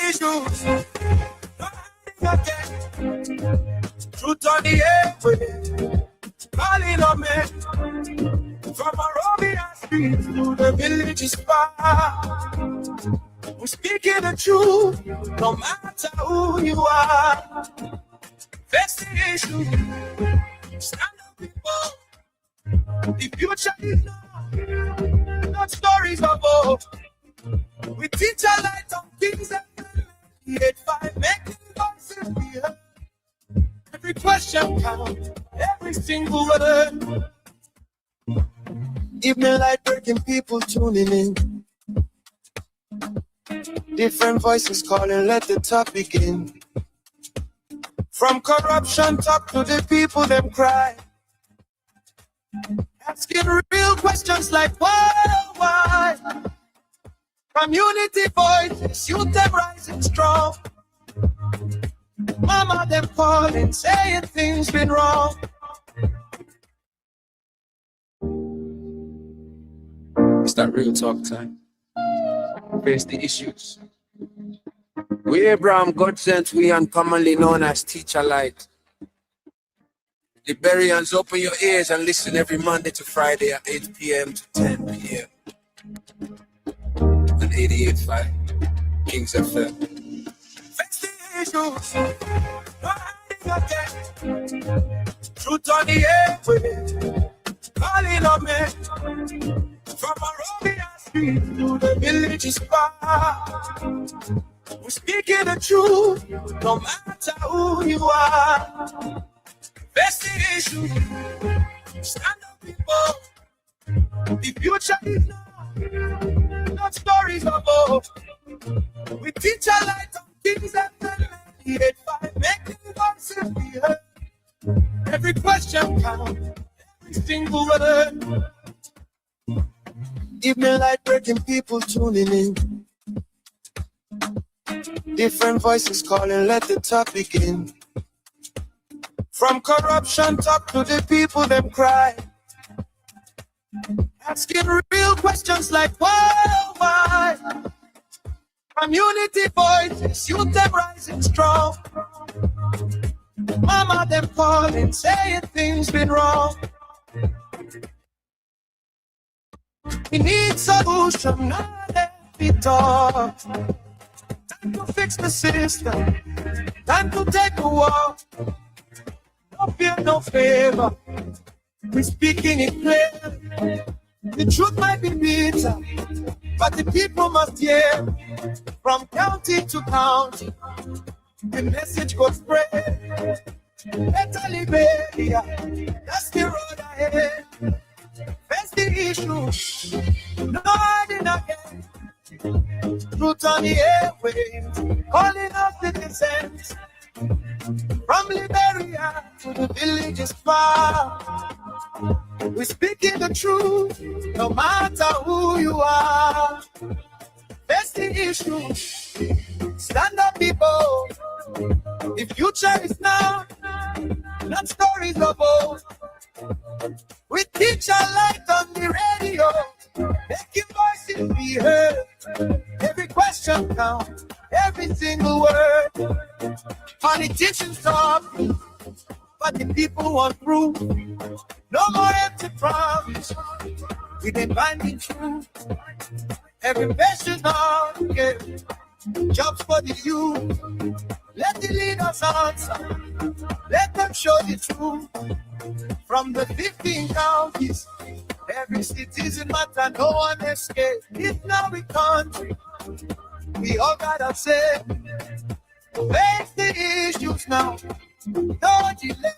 issues, no hiding again. Truth on the airway, calling on me. From Arabian streets to the villages far, we're speaking the truth, no matter who you are. Face the issue, stand up people. The future is now, not stories of old. We teach a light on things that 8-5, make the voices be heard. Every question counts, every single word. Evening light breaking, people tuning in. Different voices calling, let the talk begin. From corruption talk to the people them cry. Asking real questions like why? Community voices, youth them rising strong. Mama them calling, saying things been wrong. It's that real talk time. Face the issues. We Abraham, God sent we, and commonly known as Teacher Light. Liberians, open your ears and listen every Monday to Friday at 8 p.m. to 10 p.m. on 88.5 Kings FM. Face the issues, no hiding again. Truth on the airway, calling on me. From Arabian streets to the villages far, we're speaking the truth, no matter who you are. Face the issue, stand up people. The future is now, not stories of old. We teach a light on things that 8-5, make the voices be heard. Every question counts, every single word. Evening light breaking, people tuning in. Different voices calling, let the talk begin. From corruption talk to the people them cry. Asking real questions like why? Community voices, youth them rising strong. Mama them calling, saying things been wrong. We need solution, not every talk. Time to fix the system, time to take a walk. No fear, no favor, we're speaking it clear. The truth might be bitter, but the people must hear. From county to county, the message goes spread. Better Liberia, that's the road ahead. Face the issue, no hiding again. Truth on the airwaves, calling out citizens. From Liberia to the villages far, we're speaking the truth, no matter who you are. Face the issue, stand up people. The future is now, not stories of old. We teach a light on the radio, making voices be heard. Every question counts, every single word. Politicians talk, but the people want proof. No more empty promise, we demand the truth. Every patient on give jobs for the youth. Let the leaders answer, let them show the truth. From the 15 counties, every citizen matter, no one escape. It's now a country, we all gotta say. Face the issues now, no delay.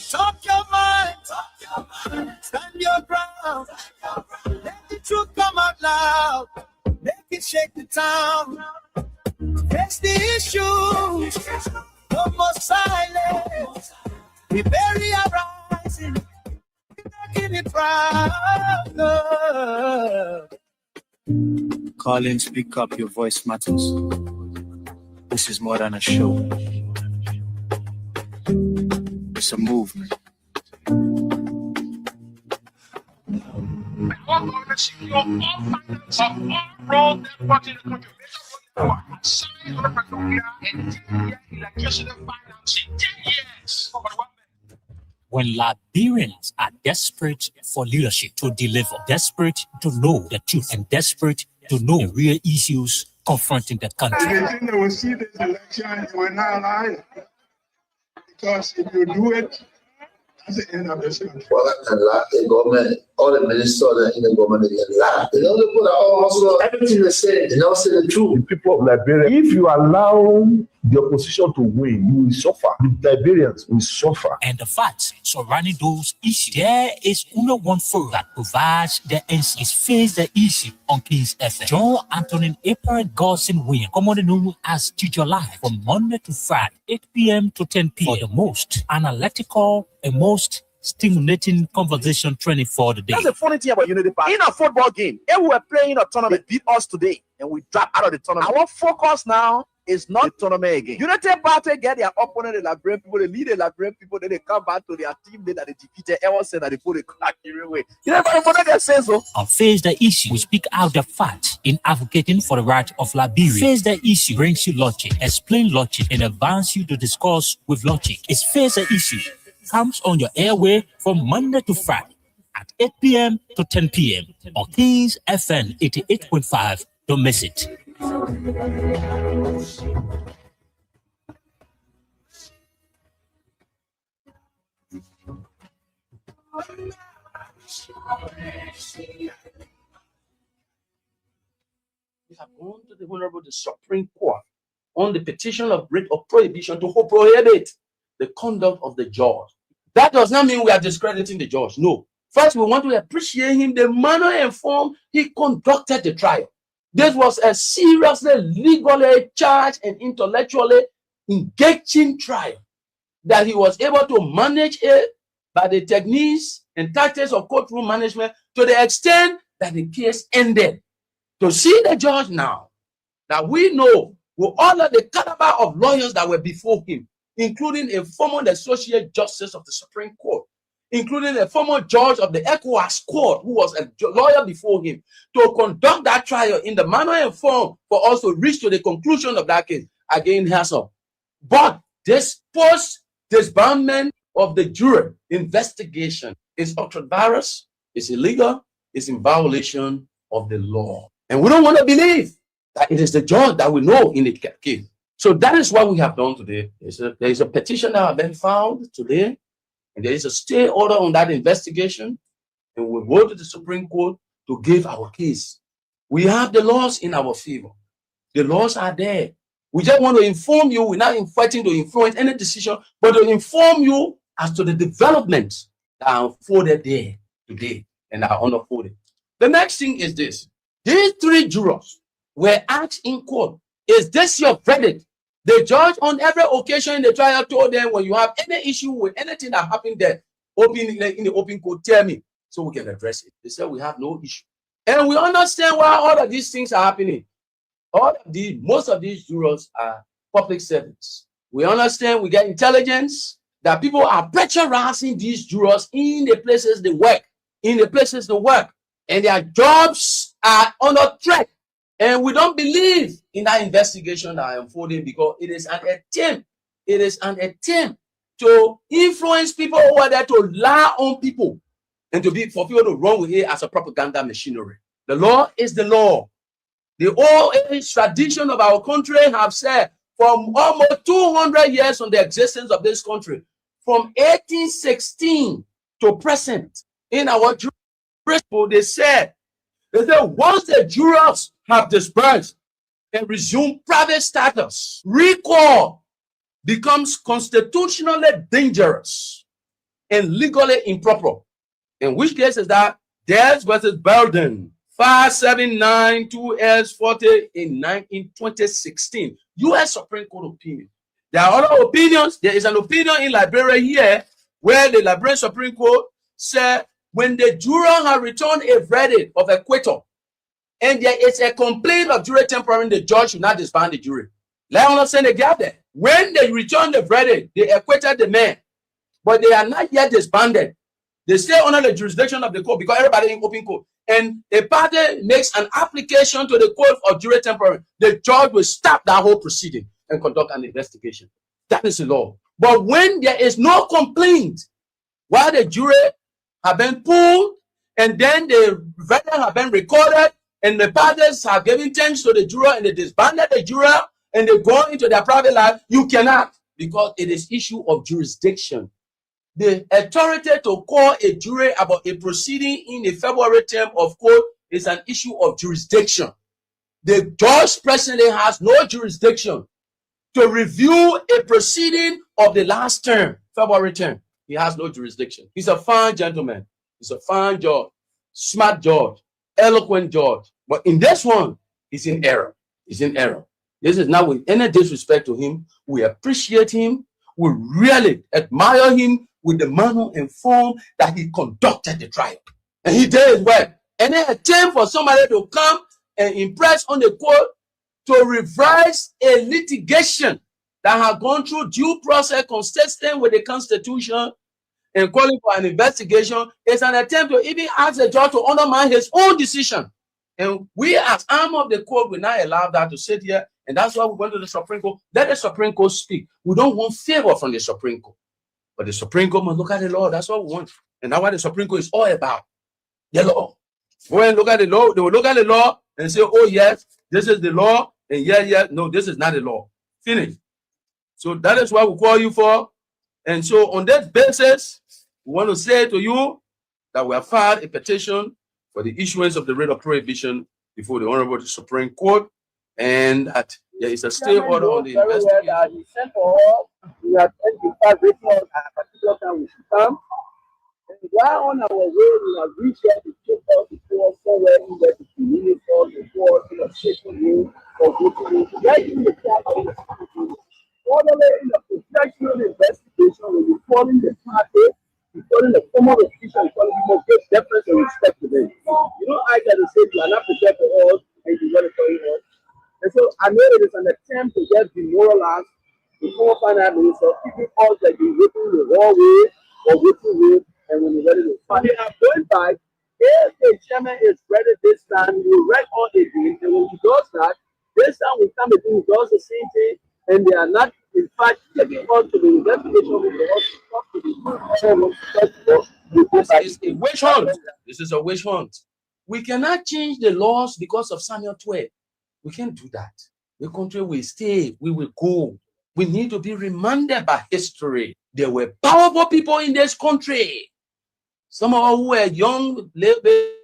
Talk your mind, stand your ground. Let the truth come out loud, make it shake the town. Face the issues, no more silence. We bury our rising, making it proud. Colin, speak up, your voice matters. This is more than a show. It's a movement. road network in the country. Sign on and 10-year electricity financing. 10 years. When Liberians are desperate for leadership to deliver, desperate to know the truth, and desperate to know the real issues confronting the country. The thing they will see this election, you will not lie. Because if you do it, that's the end of this country. Well, the government, all the ministers in the government, they lie. They don't put also everything they say. They never say the truth. The people of Liberia, if you allow the opposition to win, you will suffer. The Liberians will suffer. And the facts surrounding those issues, there is only one forum that provides the answer. Is Face the Issue on Kings FM. John Anthony April Godson William, commonly known as Teacher Live, from Monday to Friday, 8 p.m. to 10 p.m. for the most analytical and most stimulating conversation training for the day. That's the funny thing about Unity Park. In a football game, if we were playing a tournament, they beat us today, and we drop out of the tournament. Our focus now is not the tournament again. Unity Party get their opponent, the Liberian people, they lead the Liberian people, then they come back to their team that they defeated. Everyone said that they put a crack away. You know what they say so? On Face the Issue, we speak out the facts in advocating for the right of Liberia. Face the Issue brings you logic, explain logic, and advance you to discuss with logic. It's Face the Issue. Comes on your airway from Monday to Friday at 8 p.m. to 10 p.m. on Kings FM 88.5. Don't miss it. We have gone to the Honorable the Supreme Court on the petition of writ of prohibition to prohibit the conduct of the judge. That does not mean we are discrediting the judge. No. First, we want to appreciate him, the manner and form he conducted the trial. This was a seriously, legally charged and intellectually engaging trial that he was able to manage it by the techniques and tactics of courtroom management to the extent that the case ended. To see the judge now, that we know with all of the caliber of lawyers that were before him, including a former Associate Justice of the Supreme Court, including a former judge of the ECOWAS Court, who was a lawyer before him, to conduct that trial in the manner and form for us to reach to the conclusion of that case, again, Hassel. But this post-disbandment of the jury investigation is ultra-virus, is illegal, is in violation of the law. And we don't want to believe that it is the judge that we know in the case. So that is what we have done today. There is a petition that has been filed today, and there is a stay order on that investigation, and we'll go to the Supreme Court to give our case. We have the laws in our favor. The laws are there. We just want to inform you. We're not fighting to influence any decision, but to inform you as to the developments that are unfolded there today and are unfolded. The next thing is this. These three jurors were asked in court, is this your verdict? The judge on every occasion in the trial told them, when you have any issue with anything that happened there, in the open court, tell me so we can address it. They said we have no issue. And we understand why all of these things are happening. Most of these jurors are public servants. We understand, we get intelligence that people are pressurizing these jurors in the places they work, and their jobs are under threat. And we don't believe in that investigation that are unfolding because it is an attempt to influence people over there, to lie on people, and for people to run with it as a propaganda machinery. The law is the law. The old age tradition of our country have said from almost 200 years on the existence of this country, from 1816 to present, in our jurisprudence, they said once the jurors have dispersed and resumed private status, recall becomes constitutionally dangerous and legally improper. In which case is that Des versus Belden, 5792S40 in 2016, U.S. Supreme Court opinion. There are other opinions. There is an opinion in Liberia here where the Liberian Supreme Court said when the juror has returned a verdict of acquittal and there is a complaint of jury tampering, the judge should not disband the jury. Let us understand the gap there. When they return the verdict, they acquitted the man, but they are not yet disbanded. They stay under the jurisdiction of the court because everybody in open court. And a party makes an application to the court for jure tempore. The judge will stop that whole proceeding and conduct an investigation. That is the law. But when there is no complaint, while the jury have been pulled and then the verdict have been recorded and the parties have given thanks to the juror and they disbanded the juror and they go into their private life, you cannot, because it is issue of jurisdiction. The authority to call a jury about a proceeding in a February term of court is an issue of jurisdiction. The judge presently has no jurisdiction to review a proceeding of the last term, February term. He has no jurisdiction. He's a fine gentleman. He's a fine judge, smart judge, eloquent judge. But in this one, he's in error. He's in error. This is not with any disrespect to him. We appreciate him. We really admire him with the manner and form that he conducted the trial. And he did it well. Any attempt for somebody to come and impress on the court to revise a litigation that has gone through due process consistent with the Constitution and calling for an investigation is an attempt to even ask the judge to undermine his own decision. And we as arm of the court will not allow that to sit here. And that's why we went to the Supreme Court. Let the Supreme Court speak. We don't want favor from the Supreme Court. But the Supreme Court must look at the law. That's what we want. And that's what the Supreme Court is all about. The law. Go and look at the law. They will look at the law and say, oh, yes, this is the law. And yeah, no, this is not the law. Finish. So that is what we call you for. And so on that basis, we want to say to you that we have filed a petition for the issuance of the writ of prohibition before the Honorable Supreme Court. And that there is a stay order on the investigation. He sent for us. We have written at a particular time we should come. And while on our way, we have reached out to take us before somewhere in there to communicate us before in a station room or voting. Right in the campaign, orderly in a professional investigation, we'll be calling the party, we're calling the former official, calling people, give deference and respect to them. You know, I got to say, you are not prepared for us, and you want to tell us. And so I know it is an attempt to just demoralize the former finance minister, keeping us like you're working the wrong way or working with, and when you're ready to find it, I'm going back. If the chairman is ready this time, you write all the things, and when he does that, this time we come again, he does the same thing, and they are not, in fact, taking us to the investigation with This is a witch hunt. This is a witch hunt. We cannot change the laws because of Samuel 12. We can't do that. The country will stay. We will go. We need to be reminded by history. There were powerful people in this country. Some of us who were young, little bit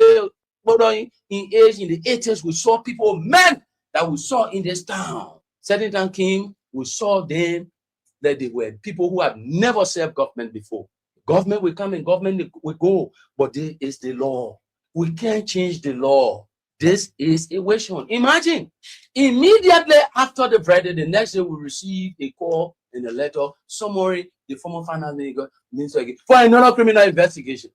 in age, in the 80s, we saw people, men that we saw in this town. Certain time came, we saw them, that they were people who had never served government before. Government will come and government will go, but this is the law. We can't change the law. This is a witch hunt. Imagine, immediately after the verdict, the next day we receive a call and a letter, summary, the former finance minister for another criminal investigation.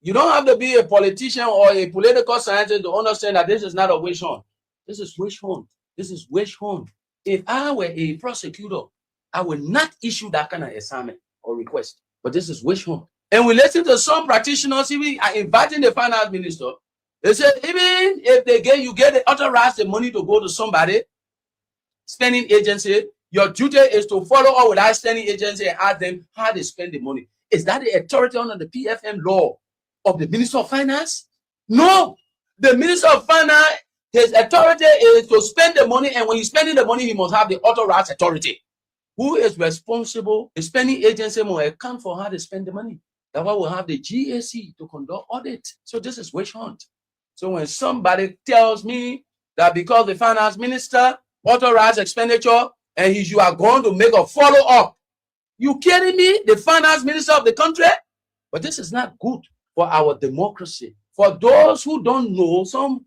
You don't have to be a politician or a political scientist to understand that this is not a witch hunt. This is witch hunt. This is witch hunt. If I were a prosecutor, I would not issue that kind of assignment or request. But this is witch hunt. And we listen to some practitioners, even are inviting the finance minister. They say, even if they get you authorize the money to go to somebody, spending agency, your duty is to follow up with that spending agency and ask them how they spend the money. Is that the authority under the PFM law of the Minister of Finance? No. The Minister of Finance, his authority is to spend the money, and when he's spending the money, he must have the authorized authority. Who is responsible? The spending agency must account for how they spend the money. That's why we'll have the GAC to conduct audit. So this is witch hunt. So when somebody tells me that because the finance minister authorized expenditure and you are going to make a follow-up, you kidding me? The finance minister of the country? But this is not good for our democracy. For those who don't know, some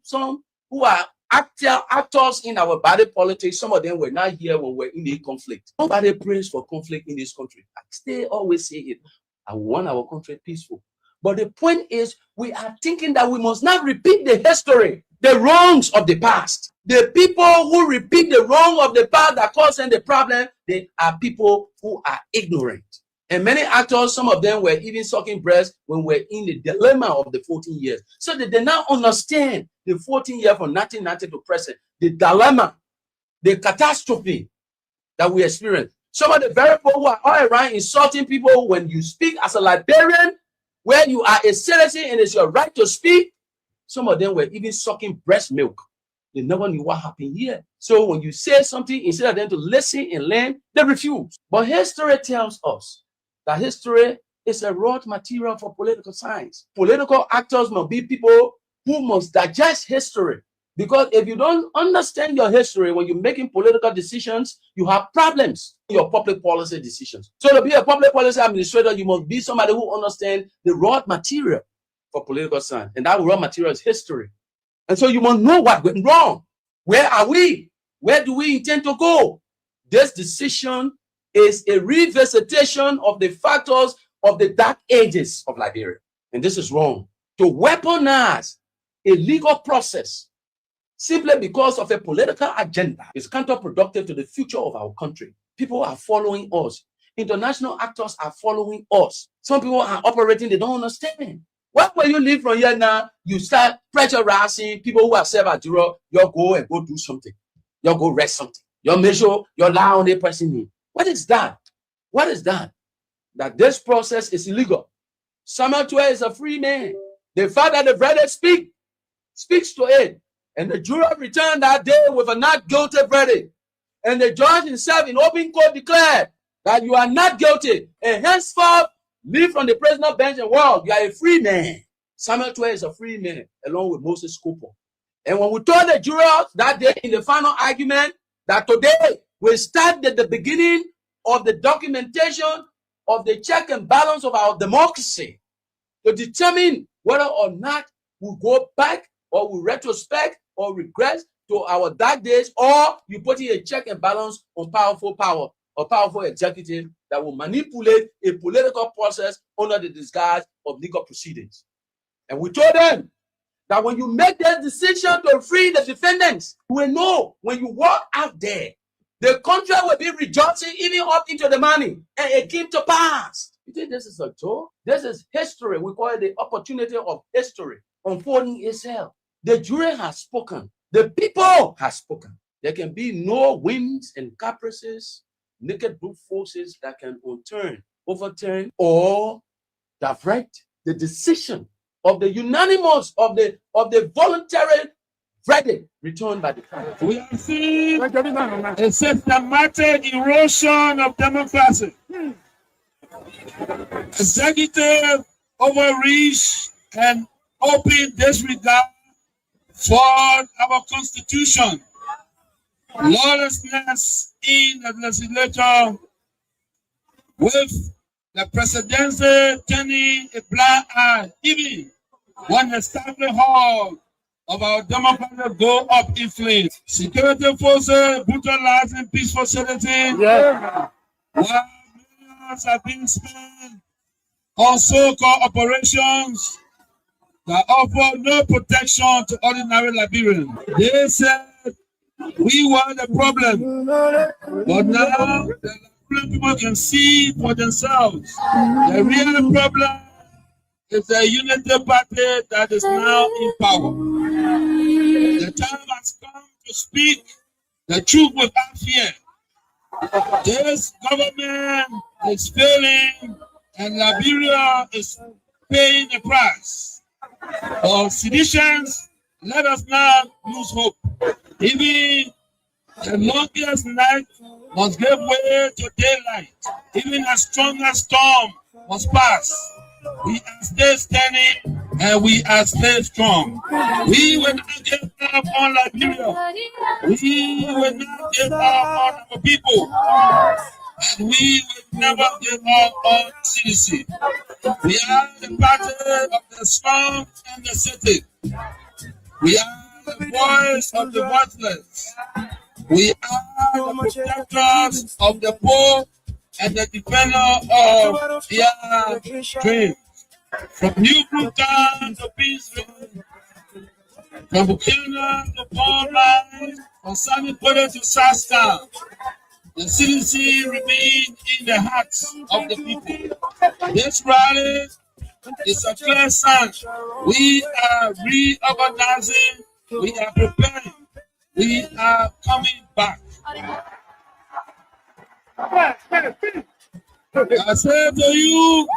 who are actors in our body politics, some of them were not here when we're in the conflict. Nobody prays for conflict in this country. They always say it. I want our country peaceful. But the point is, we are thinking that we must not repeat the history, the wrongs of the past. The people who repeat the wrong of the past that caused them the problem, they are people who are ignorant. And many actors, some of them were even sucking breast when we're in the dilemma of the 14 years. So they did not understand the 14 years from 1990 to present, the dilemma, the catastrophe that we experience. Some of the very people who are all around insulting people when you speak as a Liberian, where you are a citizen and it's your right to speak. Some of them were even sucking breast milk. They never knew what happened here. So when you say something, instead of them to listen and learn, they refuse. But history tells us that history is a raw material for political science. Political actors must be people who must digest history. Because if you don't understand your history, when you're making political decisions, you have problems in your public policy decisions. So to be a public policy administrator, you must be somebody who understands the raw material for political science. And that raw material is history. And so you must know what went wrong. Where are we? Where do we intend to go? This decision is a revisitation of the factors of the dark ages of Liberia. And this is wrong. To weaponize a legal process simply because of a political agenda is counterproductive to the future of our country. People are following us. International actors are following us. Some people are operating, they don't understand. Why when you leave from here now, you start pressurizing people who have served at Juro, you go and go do something. You go rest something. You make sure you allow the person in. What is that? What is that? That this process is illegal. Samuel 12 is a free man. The fact that the verdict speaks to it. And the jury returned that day with a not guilty verdict. And the judge himself in open court declared that you are not guilty. And henceforth, leave from the prisoner bench and walk. You are a free man. Samuel 12 is a free man, along with Moses Cooper. And when we told the jurors that day in the final argument that today we start at the beginning of the documentation of the check and balance of our democracy to determine whether or not we go back or we retrospect or regress to our dark days, or you put in a check and balance on powerful power or powerful executive that will manipulate a political process under the disguise of legal proceedings. And we told them that when you make that decision to free the defendants, you will know when you walk out there, the country will be rejoicing even up into the money, and it came to pass. You think this is a joke? This is history. We call it the opportunity of history unfolding itself. The jury has spoken. The people have spoken. There can be no whims and caprices, naked brute forces that can overturn, or direct the decision of the unanimous, of the voluntary verdict returned by the court. We have seen a systematic erosion of democracy. Executive overreach and open disregard for our constitution. Lawlessness in the legislature, with the presidency turning a blind eye, even when the established hall of our democracy go up in flames. Security forces brutalizing peaceful citizens, while millions have been spent on so-called operations that offer no protection to ordinary Liberians. They said we were the problem, but now the Liberian people can see for themselves. The real problem is the unity party that is now in power. The time has come to speak the truth without fear. This government is failing, and Liberia is paying the price. For seditions, let us not lose hope. Even the longest night must give way to daylight. Even a stronger storm must pass. We are still standing and we are still strong. We will not give up on Liberia. We will not give up on our people. And we will never give up on CDC. We are the party of the strong and the city. We are the voice of the voiceless. We are the protectors of the poor and the defender of their dreams. From New Bruton to Peaceville, from Buchanan to Paul Line, from Sunny Puddle to Shasta, the CDC remain in the hearts of the people. This rally is a clear sign. We are reorganizing. We are preparing. We are coming back. I say to you,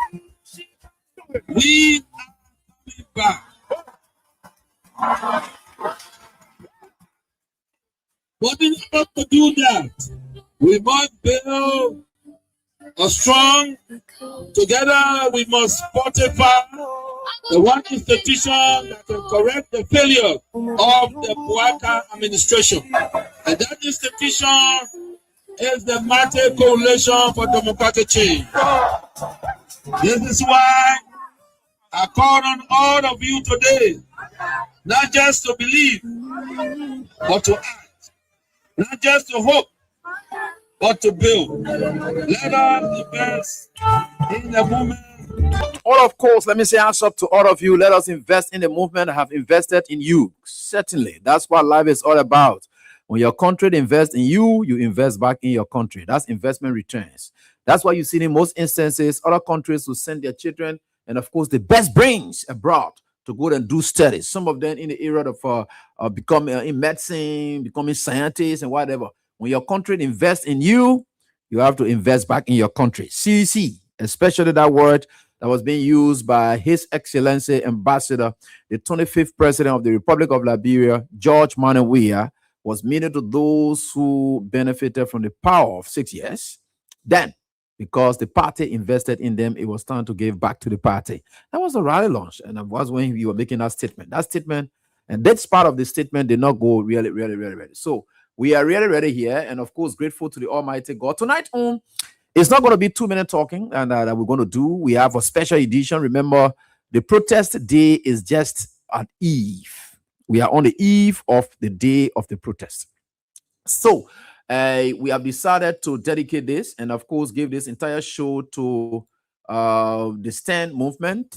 we are coming back. But in order to do that, we must build a strong, together we must fortify the one institution that can correct the failure of the Bouaka administration. And that institution is the Mate Coalition for Democratic Change. This is why I call on all of you today, not just to believe, but to act. Not just to hope, but to build. Let us invest in the movement. All of course, let me say hands up to all of you. Let us invest in the movement that have invested in you. Certainly, that's what life is all about. When your country invests in you, you invest back in your country. That's investment returns. That's why you see in most instances, other countries will send their children and, of course, the best brains abroad to go and do studies. Some of them in the area of becoming in medicine, becoming scientists and whatever. When your country invests in you, you have to invest back in your country. CDC, especially that word that was being used by His Excellency Ambassador, the 25th President of the Republic of Liberia, George Manneh Weah, was meaning to those who benefited from the power of 6 years. Then, because the party invested in them, it was time to give back to the party. That was the rally launch, and that was when you were making that statement. That statement, and that's part of the statement, did not go really. So we are really ready here, and of course, grateful to the Almighty God. Tonight it's not going to be 2 minute talking, and that we're going to do. We have a special edition. Remember, the protest day is just at eve. We are on the eve of the day of the protest. So we have decided to dedicate this and, of course, give this entire show to the Stand movement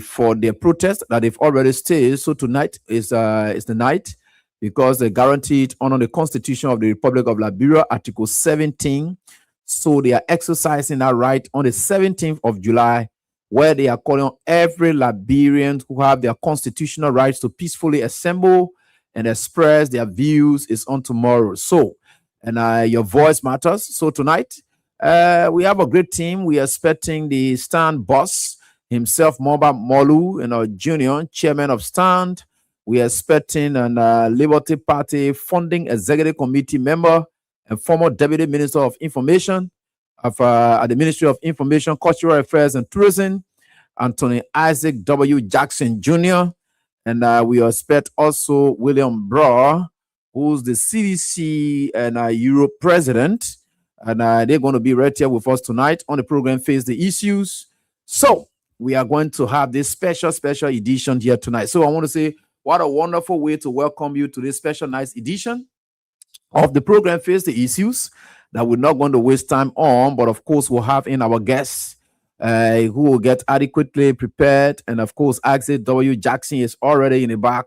for their protest that they've already staged. So tonight is the night, because they guaranteed honor the Constitution of the Republic of Liberia, Article 17. So they are exercising that right on the 17th of July, where they are calling on every Liberian who have their constitutional rights to peacefully assemble and express their views is on tomorrow. So, and your voice matters. So tonight, we have a great team. We are expecting the Stand boss himself, Moba Molu, and our junior chairman of Stand. We are expecting an Liberty Party funding executive committee member and former deputy minister of information at the Ministry of Information, Cultural Affairs and Tourism, Anthony Isaac W. Jackson Jr. And we expect also William Brough, who's the CDC and Europe president. And they're going to be right here with us tonight on the program Face the Issues. So we are going to have this special edition here tonight. So I want to say, what a wonderful way to welcome you to this special nice edition of the program Face the Issues that we're not going to waste time on, but of course we'll have in our guests who will get adequately prepared. And of course, Isaac W. Jackson is already in the back,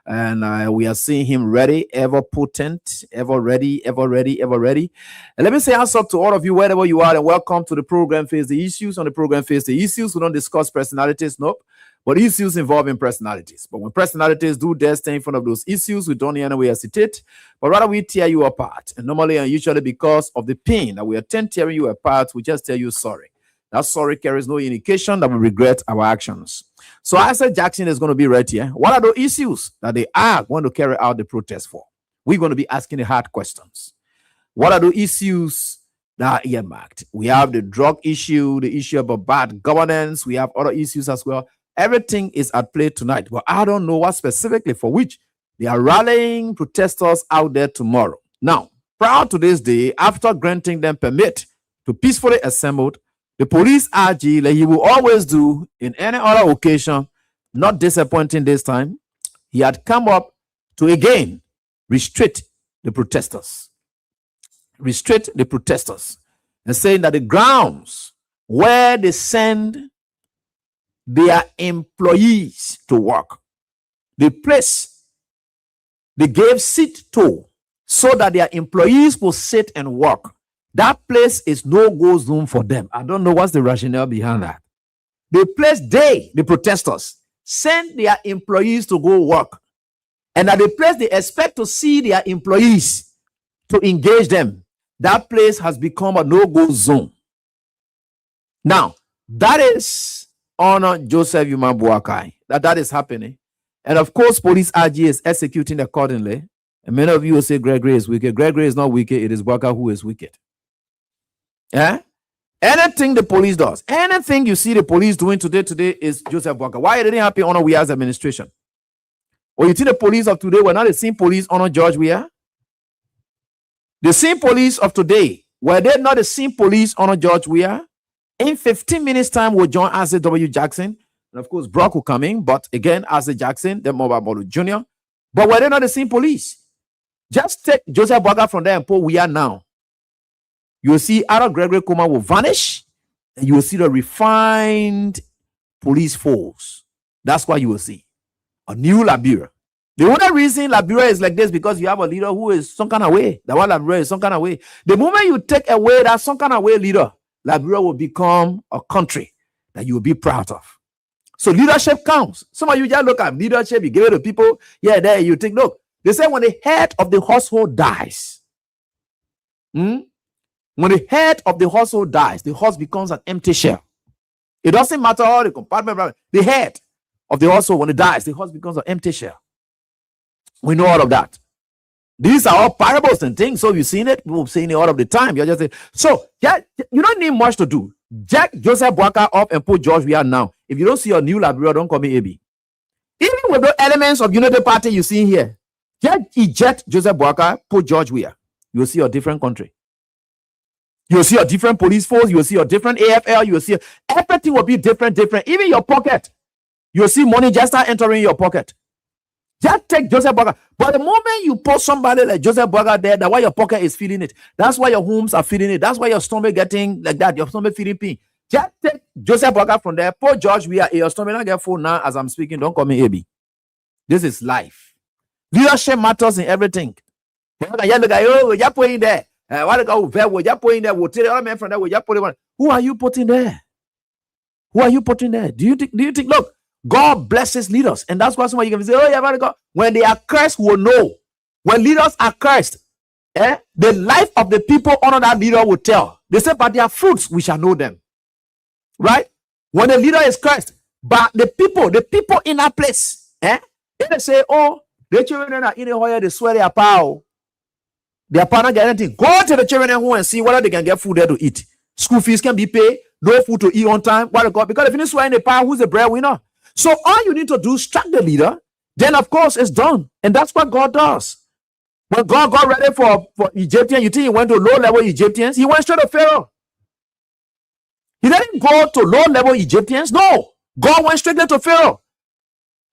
and we are seeing him ready, ever potent, ever ready. And let me say hands up to all of you wherever you are, and welcome to the program Face the Issues. On the program Face the Issues, we don't discuss personalities, nope, but issues involving personalities. But when personalities do their thing in front of those issues, we don't in any way hesitate, but rather we tear you apart. And normally and usually because of the pain that we attend tearing you apart, we just tell you sorry. That sorry carries no indication that we regret our actions. So Isaac Jackson is going to be right here. What are the issues that they are going to carry out the protest for? We're going to be asking the hard questions. What are the issues that are earmarked? We have the drug issue, the issue about bad governance. We have other issues as well. Everything is at play tonight, but I don't know what specifically for which they are rallying protesters out there tomorrow. Now, prior to this day, after granting them permit to peacefully assemble, the police RG, like he will always do in any other occasion, not disappointing this time, he had come up to again restrict the protesters. Restrict the protesters. And saying that the grounds where they send their employees to work, the place they gave seat to, so that their employees will sit and work. That place is no-go zone for them. I don't know what's the rationale behind that. The protesters, send their employees to go work. And at the place they expect to see their employees to engage them, that place has become a no-go zone. Now, that is on Joseph Yuma Boakai. That is happening. And of course, police RG is executing accordingly. And many of you will say Gregory is wicked. Gregory is not wicked. It is Boakai who is wicked. Yeah? Anything the police does, anything you see the police doing today is Joseph Boakai. Why it didn't happen under Weah's administration? Or you think the police of today were not the same police under George Weah? The same police of today, were they not the same police under George Weah? In 15 minutes time, we'll join Isaac W. Jackson. And of course, Brock will come in. But again, Isaac Jackson, then Mobile Bolu Jr. But were they not the same police? Just take Joseph Boakai from there and put Weah now. You will see Ara Gregory Kuma will vanish. And you will see the refined police force. That's what you will see. A new Liberia. The only reason Liberia is like this because you have a leader who is some kind of way. The one Liberia is some kind of way. The moment you take away that some kind of way leader, Liberia will become a country that you will be proud of. So leadership counts. Some of you just look at leadership, you give it to people. Yeah, there you think, look. They say when the head of the household dies, when the head of the household dies, the house becomes an empty shell. It doesn't matter all the compartment. The head of the household, when it dies, the house becomes an empty shell. We know all of that. These are all parables and things. So you've seen it. We've seen it all of the time. You're just saying, so yeah, you don't need much to do. Jack Joseph Boakai up and put George Weah now. If you don't see a new Liberia, don't call me AB. Even with the elements of Unity Party you see here, just eject Joseph Boakai, put George Weah. You'll see a different country. You'll see a different police force. You'll see a different AFL. You'll see everything will be different. Even your pocket. You'll see money just start entering your pocket. Just take Joseph Boakai. But the moment you put somebody like Joseph Boakai there, that's why your pocket is feeling it. That's why your homes are feeling it. That's why your stomach getting like that. Your stomach feeling pain. Just take Joseph Boakai from there. Put George Weah. Your stomach not get full now as I'm speaking. Don't call me AB. This is life. Leadership matters in everything. Who are you putting there? Who are you putting there? Who are you putting there? Do you think, look, God blesses leaders. And that's why some of you can say, oh, yeah, God. When they are cursed, will know. When leaders are cursed, the life of the people under that leader will tell. They say, by their fruits, we shall know them. Right? When the leader is cursed, but the people in that place, they say, oh, the children are in the hoyer, they swear their power. Their partner get anything. Go to the children at home and see whether they can get food there to eat. School fees can be paid, no food to eat on time. What God? Because if you swear in the power, who's the breadwinner? So all you need to do is strike the leader. Then of course it's done, and that's what God does. When God got ready for Egyptians, you think he went to low-level Egyptians? He went straight to Pharaoh. He didn't go to low-level Egyptians. No, God went straight to Pharaoh.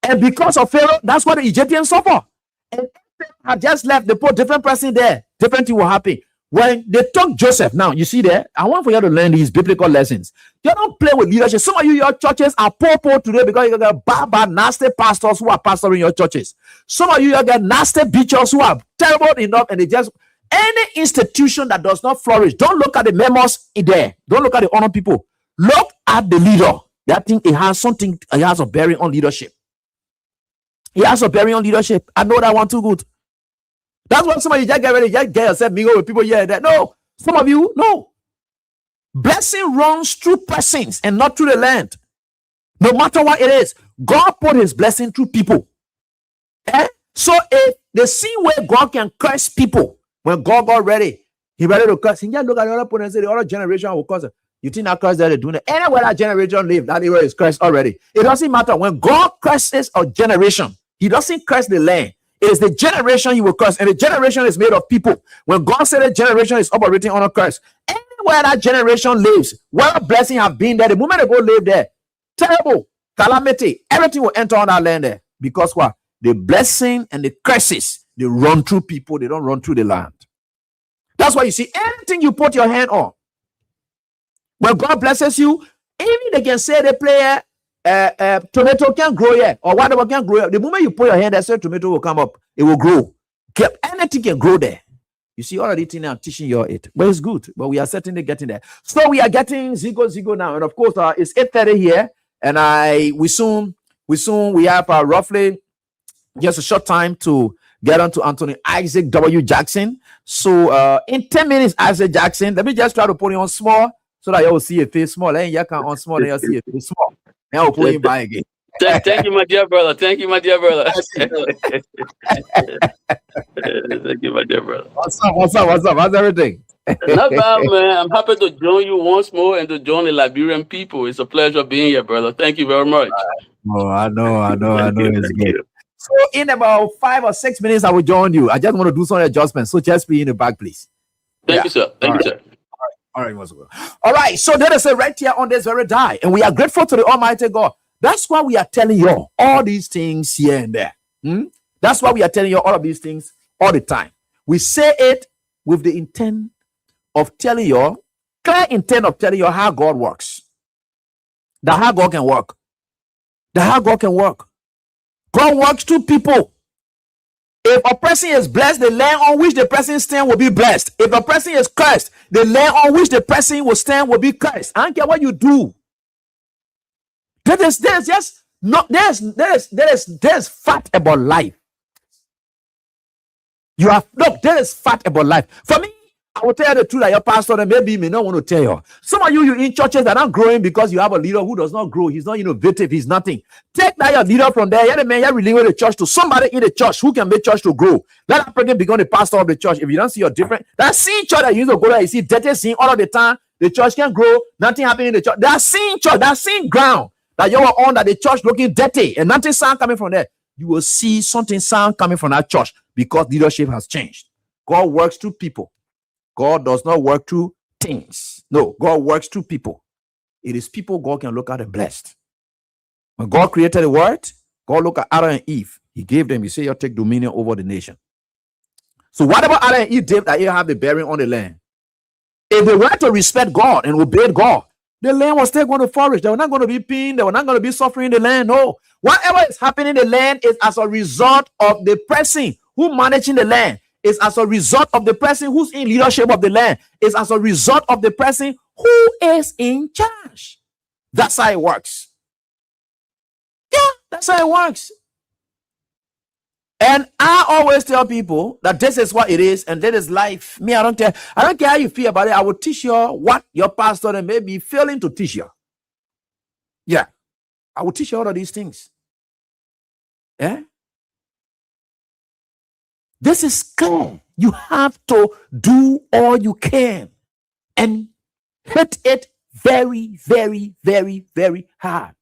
And because of Pharaoh, that's why the Egyptians suffer. And Pharaoh had just left, they put different person there. Different thing will happen. When they took Joseph, now you see there, I want for you to learn these biblical lessons. You don't play with leadership. Some of you, your churches are poor today because you got bad, nasty pastors who are pastoring your churches. Some of you got nasty preachers who are terrible enough, and they just, any institution that does not flourish, don't look at the members in there. Don't look at the honor people. Look at the leader. That thing, it has something, it has a bearing on leadership. It has a bearing on leadership. I know that one too good. That's why some of you just get ready, just get yourself mingle with people here. That no, some of you, no. Blessing runs through persons and not through the land. No matter what it is, God put his blessing through people. So if the same way God can curse people, when God got ready, he ready to curse. He just look at the other person and say, the other generation will curse. You think that curse that they're doing it? Anywhere that generation live, that era is cursed already. It doesn't matter. When God curses a generation, he doesn't curse the land. It is the generation he will curse, and the generation is made of people. When God said the generation is operating on a curse, anywhere that generation lives, where blessing have been there, the moment they go live there, terrible calamity, everything will enter on that land there. Because what? The blessing and the curses, they run through people, they don't run through the land. That's why you see anything you put your hand on. When God blesses you, even they can say the player tomato can grow here or whatever can grow here. The moment you put your hand there, say tomato will come up, it will grow. Anything can grow there. You see, all of these things I'm teaching you it, but it's good. But we are certainly getting there. So we are getting Zigo now, and of course, it's 8:30 here, and we have roughly just a short time to get on to Anthony Isaac W. Jackson. So in 10 minutes, Isaac Jackson, let me just try to put it on small so that you will see a face small. And you can on small, and you'll see a face small. And I'll put him by again. Thank you, my dear brother. Thank you, my dear brother. Thank you, my dear brother. What's up? How's everything? Not bad, man. I'm happy to join you once more and to join the Liberian people. It's a pleasure being here, brother. Thank you very much. Oh, I know. It's good. So in about 5 or 6 minutes, I will join you. I just want to do some adjustments. So just be in the back, please. Thank you, sir. Thank you, sir. All right. All right. So that is it right here on this very day. And we are grateful to the Almighty God. That's why we are telling you all these things here and there. That's why we are telling you all of these things all the time. We say it with the intent of telling you, clear intent of telling you how God works. How God can work. How God can work. God works to people. If a person is blessed, the land on which the person stands will be blessed. If a person is cursed, the land on which the person will stand will be cursed. I don't care what you do. There's fact about life. There is fact about life. For me, I will tell you the truth that your pastor and maybe may not want to tell you. Some of you in churches that are not growing because you have a leader who does not grow. He's not innovative. He's nothing. Take that your leader from there. You're the man. You're relinquishing the church to somebody in the church who can make church to grow. Let that person become the pastor of the church. If you don't see you're different, that same church that you used to go there, you see dirty scene all of the time. The church can grow. Nothing happening in the church. That same church, that same ground that you are on, that the church looking dirty and nothing sound coming from there. You will see something sound coming from that church because leadership has changed. God works through people. God does not work through things. No, God works through people. It is people God can look at and blessed. When God created the world, God looked at Adam and Eve. He gave them, he said, you take dominion over the nation. So whatever Adam and Eve did, that you have the bearing on the land. If they were to respect God and obey God, the land was still going to flourish. They were not going to be pain. They were not going to be suffering in the land. No. Whatever is happening in the land is as a result of the person who managing the land. It's as a result of the person who's in leadership of the land. It's as a result of the person who is in charge. That's how it works. Yeah, that's how it works. And I always tell people that this is what it is and this is life. Me, I don't care how you feel about it. I will teach you what your pastor may be failing to teach you. Yeah, I will teach you all of these things. Yeah. This is clear. You have to do all you can and hit it very, very, very, very hard.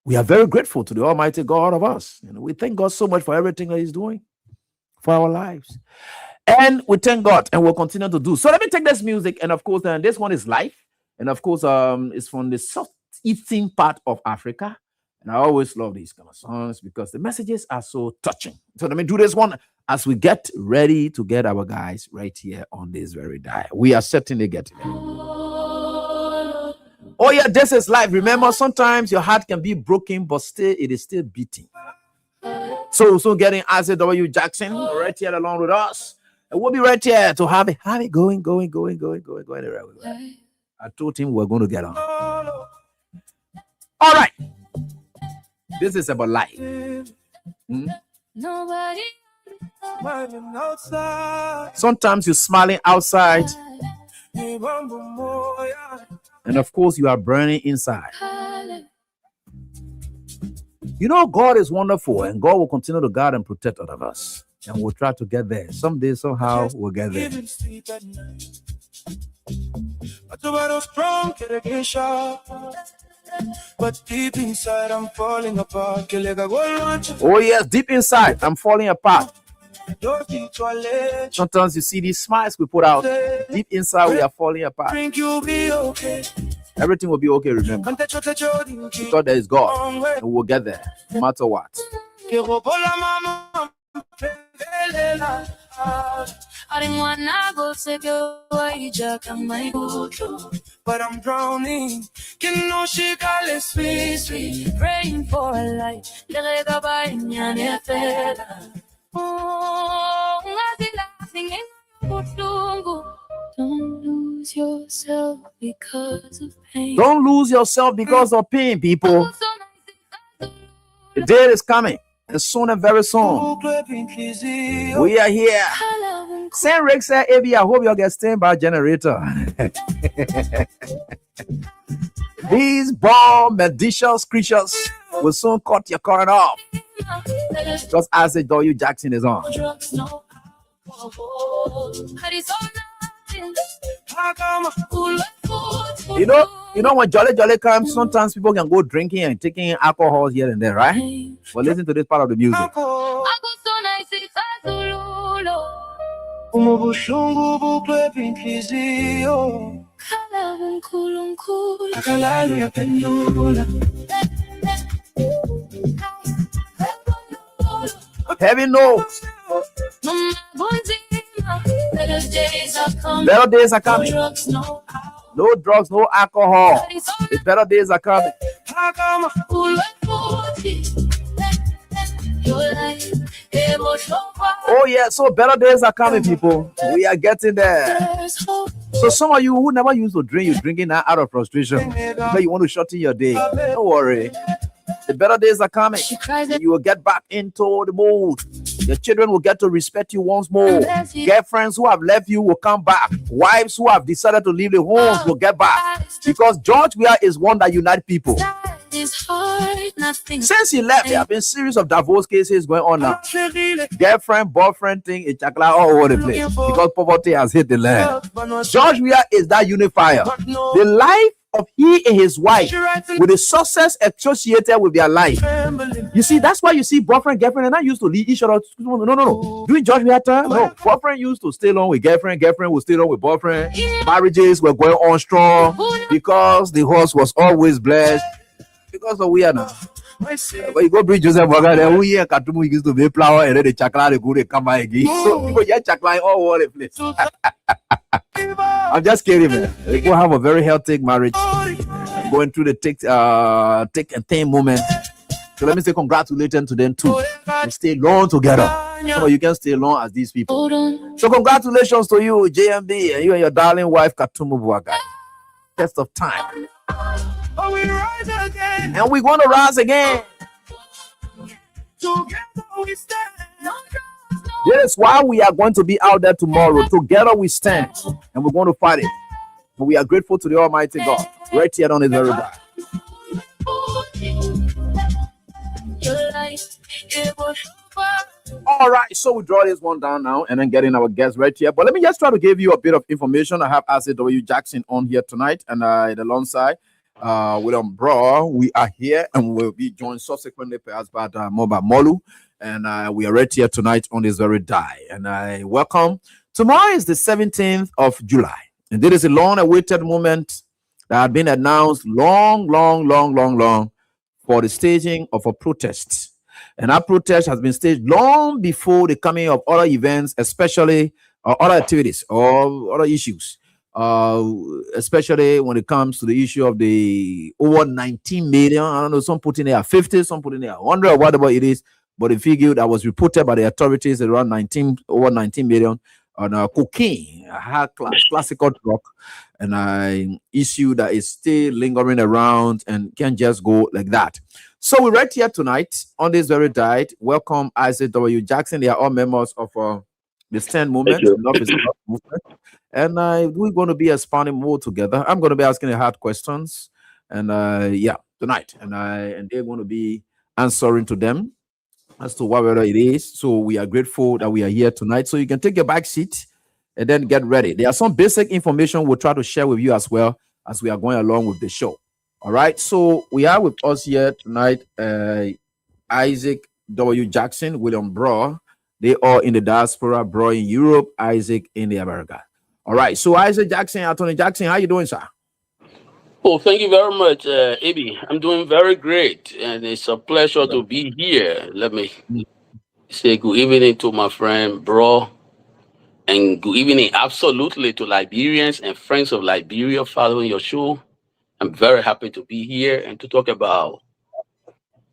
We are very grateful to the Almighty God of us. And we thank God so much for everything that He's doing for our lives. And we thank God and we'll continue to do. So let me take this music. And of course, this one is live. And of course, it's from the southeastern part of Africa. And I always love these kind of songs because the messages are so touching. So let me do this one as we get ready to get our guys right here on this very day. We are certainly getting there. Oh yeah, this is life. Remember, sometimes your heart can be broken, but still it is still beating. So getting Isaac W. Jackson right here along with us. And we'll be right here to have it going. I told him we're going to get on. All right. This is about life. Sometimes you're smiling outside. And of course, you are burning inside. You know, God is wonderful and God will continue to guard and protect all of us. And we'll try to get there. Someday, somehow, we'll get there. But deep inside, I'm falling apart. Oh, yes, deep inside, I'm falling apart. Sometimes you see these smiles we put out. Deep inside, we are falling apart. Everything will be okay, remember. Because there is God, and we'll get there, no matter what. But I'm drowning. Can no she call it sweet, praying for a light. Don't lose yourself because of pain, people. The day is coming, and soon and very soon. We are here. Saint Rick said, "Abi, I hope you get standby generator." These bomb malicious creatures will soon cut your current off. Just as the W Jackson is on. You know when Jolly comes, sometimes people can go drinking and taking alcohol here and there, right? But listen to this part of the music. Heavy notes. Better days are coming. No drugs, no alcohol. The better days are coming. Oh yeah, so better days are coming, people. We are getting there. So some of you who never used to drink, you're drinking now out of frustration. But you want to shorten your day. Don't worry. The better days are coming. You will get back into the mood. Your children will get to respect you once more. Girlfriends who have left you will come back. Wives who have decided to leave the homes will get back. Because George Weah is one that unites people. Since he left, there have been a series of divorce cases going on now. Girlfriend, boyfriend thing, it's all over the place. Because poverty has hit the land. George Weah is that unifier. The life of he and his wife, with the success associated with their life. You see, that's why you see boyfriend, girlfriend, and I used to leave each other. No. During George Weah time, no. Boyfriend used to stay along with girlfriend, girlfriend would stay along with boyfriend. Marriages were going on strong because the horse was always blessed. Because of Weah now. But you go bring Joseph Boga there, we here Katumu used to be flower and then the chakra they go they come back again. So people get chakra all over the place. I'm just kidding, man. They go have a very healthy marriage, going through the thick and thin moment. So let me say congratulations to them too. They stay long together. So you can stay long as these people. So congratulations to you, JMB, and you and your darling wife Katumu Boga. Test of time. And we're going to rise again. Yes, why we are going to be out there tomorrow. Together we stand and we're going to fight it. But we are grateful to the Almighty God right here on His very back. All right, so we draw this one down now and then getting our guests right here. But let me just try to give you a bit of information. I have Isaac W. Jackson on here tonight, and alongside William Bro, we are here and we'll be joined subsequently perhaps by Moba Molu. And we are right here tonight on this very day. And I welcome. Tomorrow is the 17th of July. And this is a long-awaited moment that had been announced long for the staging of a protest. And that protest has been staged long before the coming of other events, especially other activities or other issues. Especially when it comes to the issue of the over 19 million. I don't know, some put in there 50, some put in there 100 or whatever it is. But the figure that was reported by the authorities around over 19 million on cocaine, a high classical drug, and an issue that is still lingering around and can't just go like that. So we're right here tonight on this very day. Welcome Isaac W. Jackson. They are all members of the Stand Movement. Love is Love movement. And we're going to be expounding more together. I'm going to be asking the hard questions, and tonight, and they're going to be answering to them as to whatever it is. So we are grateful that we are here tonight. So you can take your back seat and then get ready. There are some basic information we'll try to share with you as well as we are going along with the show. All right. So we are with us here tonight, Isaac W. Jackson, William Bro. They are in the diaspora, Bro in Europe, Isaac in the America. All right. So Isaac Jackson, Anthony Jackson, how you doing, sir? Oh, thank you very much, Abi. I'm doing very great, and it's a pleasure to be here. Let me say good evening to my friend, Bro, and good evening absolutely to Liberians and friends of Liberia following your show. I'm very happy to be here and to talk about,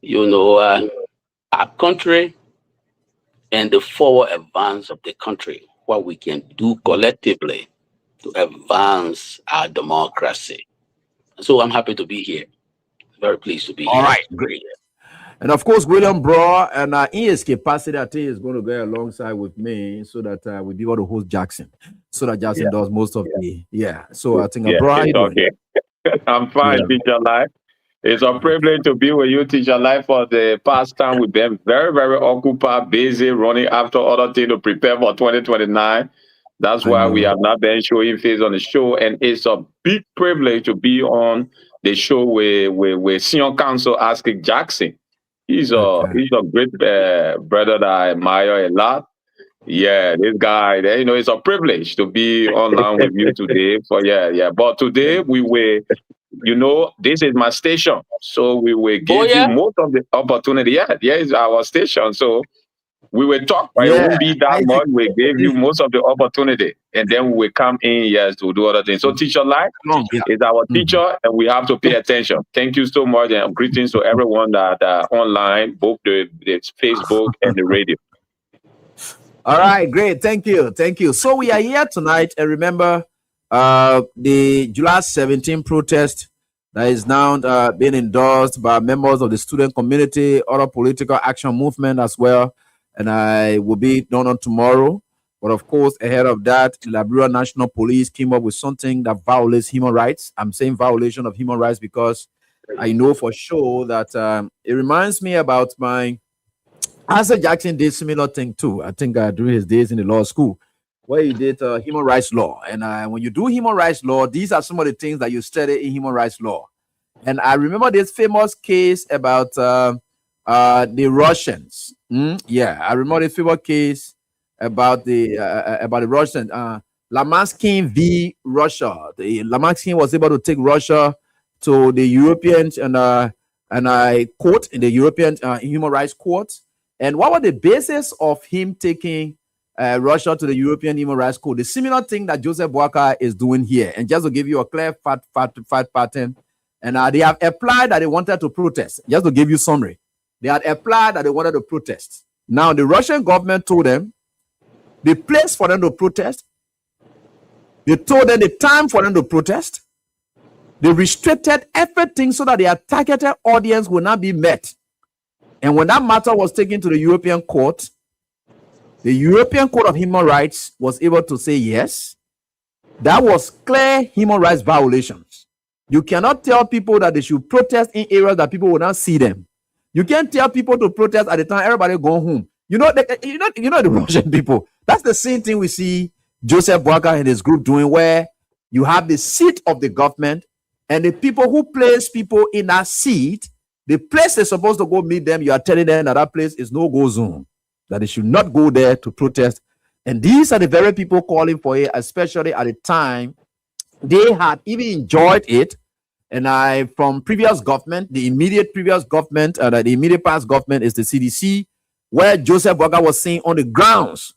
our country and the forward advance of the country, what we can do collectively to advance our democracy. So I'm happy to be here. Very pleased to be All here. right, great. And of course, William Bro and in his capacity, I think is going to go alongside with me so that we'll be able to host Jackson. So that Jackson does most of the So I think, bro, how you doing? Okay. I'm fine, Teacher Life. It's a privilege to be with you, Teacher Life, for the past time. We've been very, very occupied, busy, running after other things to prepare for 2029. That's why we have not been showing face on the show. And it's a big privilege to be on the show with Senior Counsel Asked Jackson. He's a great brother that I admire a lot. Yeah, this guy, it's a privilege to be online with you today. But today we were, this is my station, so we will give you most of the opportunity. Yeah, it's our station, so we will talk, but it won't be that much. We gave you most of the opportunity, and then we will come in, to do other things. So Teacher Life is our teacher, and we have to pay attention. Thank you so much, and greetings to everyone that online, both the Facebook and the radio. All right, great. Thank you. So we are here tonight, and remember the July 17 protest that is now being endorsed by members of the student community, other political action movement as well, and I will be done on tomorrow. But of course, ahead of that, the Liberia National Police came up with something that violates human rights. I'm saying violation of human rights because I know for sure that it reminds me about my Asa Jackson did similar thing too. I think during his days in the law school, where he did human rights law. And when you do human rights law, these are some of the things that you study in human rights law. And I remember this famous case about the Russians. I remember this famous case about the Russians. Lamansky v. Russia. Lamansky was able to take Russia to the European court in the European Human Rights Court. And what was the basis of him taking Russia to the European Human Rights Court? The similar thing that Joseph Boakai is doing here. And just to give you a clear fact pattern, and they have applied that they wanted to protest. Just to give you summary, they had applied that they wanted to protest. Now, the Russian government told them the place for them to protest. They told them the time for them to protest. They restricted everything so that their targeted audience will not be met. And when that matter was taken to the European Court, the European Court of Human Rights was able to say yes, that was clear human rights violations. You cannot tell people that they should protest in areas that people will not see them. You can't tell people to protest at the time everybody go home. You know the Russian people. That's the same thing we see Joseph Boakai and his group doing, where you have the seat of the government and the people who place people in that seat. The place they're supposed to go meet them, you are telling them that place is no-go zone, that they should not go there to protest. And these are the very people calling for it, especially at the time they had even enjoyed it. And from previous government, the immediate previous government, the immediate past government is the CDC, where Joseph Boakai was saying on the grounds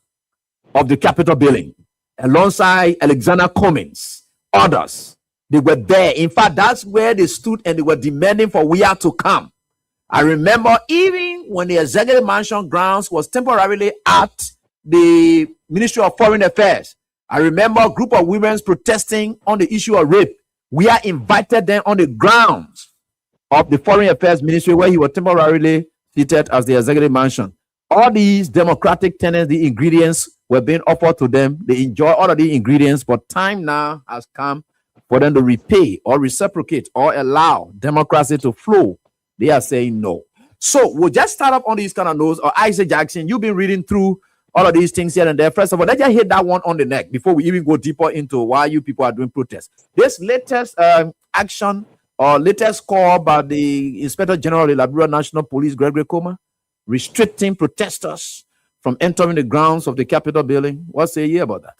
of the Capitol building, alongside Alexander Cummings, others. They were there. In fact, that's where they stood and they were demanding for we are to come. I remember even when the executive mansion grounds was temporarily at the Ministry of Foreign Affairs. I remember a group of women protesting on the issue of rape. We are invited them on the grounds of the Foreign Affairs Ministry, where he was temporarily seated as the executive mansion. All these democratic tenants, the ingredients were being offered to them. They enjoy all of the ingredients, but time now has come for them to repay or reciprocate or allow democracy to flow. They are saying no. So we'll just start up on these kind of notes. Or Isaac Jackson, you've been reading through all of these things here and there. First of all, let's just hit that one on the neck before we even go deeper into why you people are doing protests. This latest action or latest call by the Inspector General of the Liberia National Police, Gregory Coma, restricting protesters from entering the grounds of the Capitol building. What say you about that?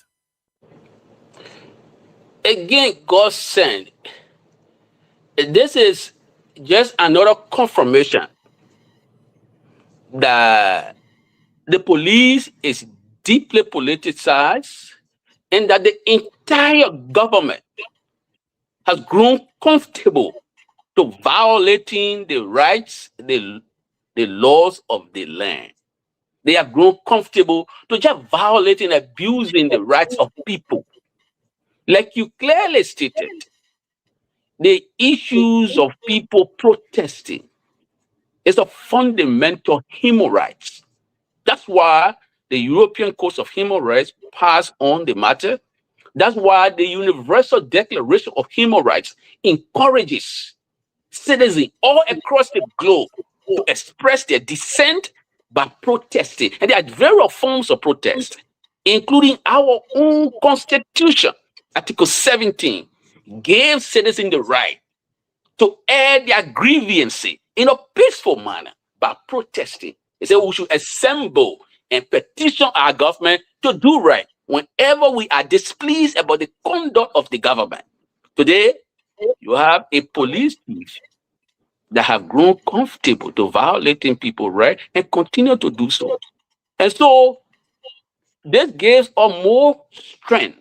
Again, God sent. This is just another confirmation that the police is deeply politicized and that the entire government has grown comfortable to violating the rights, the laws of the land. They have grown comfortable to just violating, abusing the rights of people. Like you clearly stated, the issues of people protesting is a fundamental human rights. That's why the European Court of Human Rights passed on the matter. That's why the Universal Declaration of Human Rights encourages citizens all across the globe to express their dissent by protesting. And there are various forms of protest, including our own Constitution. Article 17 gave citizens the right to air their grievances in a peaceful manner by protesting. It said we should assemble and petition our government to do right whenever we are displeased about the conduct of the government. Today, you have a police chief that have grown comfortable to violating people's rights and continue to do so. And so, this gives us more strength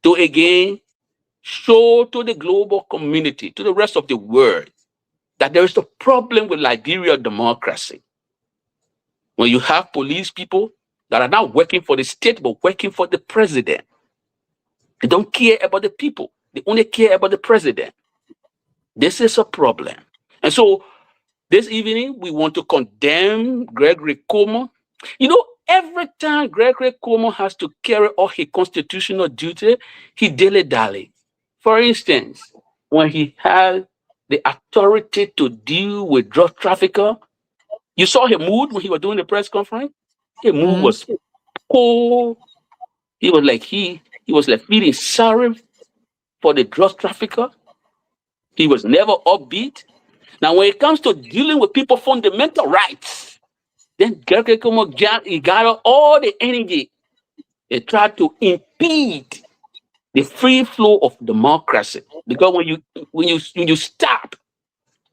to again show to the global community, to the rest of the world, that there is a problem with Liberian democracy. When you have police people that are not working for the state, but working for the president. They don't care about the people. They only care about the president. This is a problem. And so this evening, we want to condemn Gregory Como. You know, every time Gregory Como has to carry out his constitutional duty, he dilly-dally. For instance, when he had the authority to deal with drug traffickers, you saw his mood when he was doing the press conference. His mood was cold. He was like feeling sorry for the drug trafficker. He was never upbeat. Now, when it comes to dealing with people's fundamental rights, then Gregory Como gathered all the energy. They tried to impede the free flow of democracy, because when you stop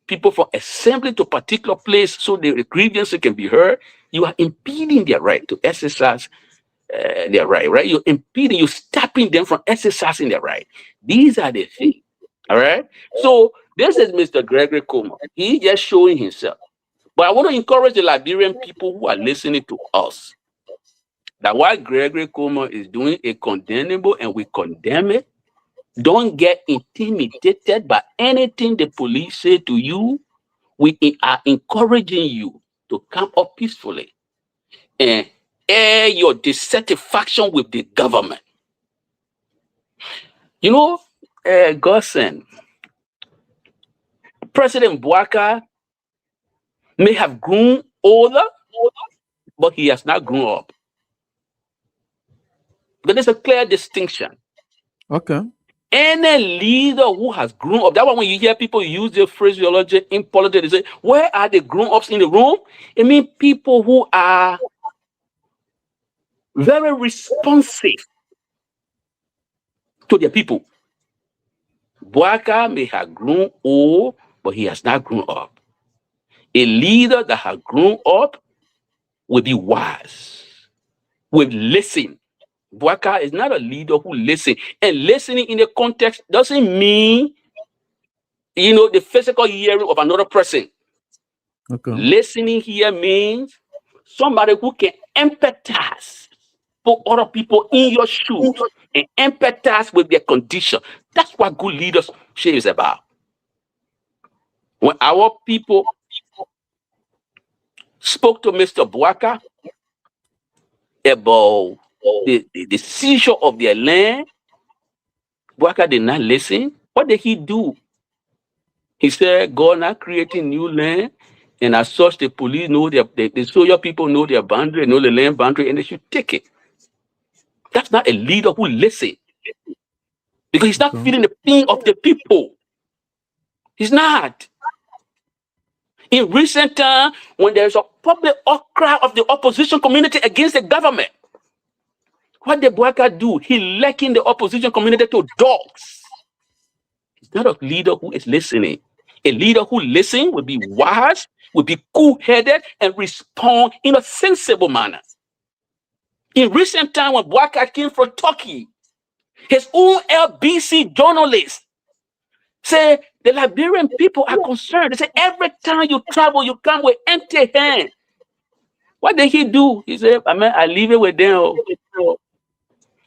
people from assembling to a particular place so the grievances can be heard, you are impeding their right to exercise their right? You're impeding, you're stopping them from exercising their right. These are the things, all right? So this is Mr. Gregory Como. He's just showing himself. But I want to encourage the Liberian people who are listening to us that while Gregory Como is doing a condemnable and we condemn it, don't get intimidated by anything the police say to you. We are encouraging you to come up peacefully and air your dissatisfaction with the government. You know, Godson, President Bouaka may have grown older, but he has not grown up. But there's a clear distinction. Okay. Any leader who has grown up, that's why when you hear people use the phraseology in politics, they say, where are the grown-ups in the room? It means people who are very responsive to their people. Bouaka may have grown old, but he has not grown up. A leader that has grown up will be wise, will listen. Bouaka is not a leader who listens. And listening in the context doesn't mean, the physical hearing of another person. Okay. Listening here means somebody who can empathize, put other people in your shoes and empathize with their condition. That's what good leadership is about. When our people spoke to Mr. Bouaka about the seizure of their land, Bouaka did not listen. What did he do? He said, God not creating new land, and as such, the police know the soldier people know their boundary, know the land boundary, and they should take it. That's not a leader who listens, because he's not feeling the pain of the people. He's not. In recent time, when there's a public outcry of the opposition community against the government, what did Bouaka do? He likened the opposition community to dogs. He's not a leader who is listening. A leader who listens will be wise, will be cool-headed, and respond in a sensible manner. In recent time, when Bouaka came from Turkey, his own LBC journalist said the Liberian people are concerned. They say every time you travel, you come with empty hands. What did he do? He said, I leave it with them.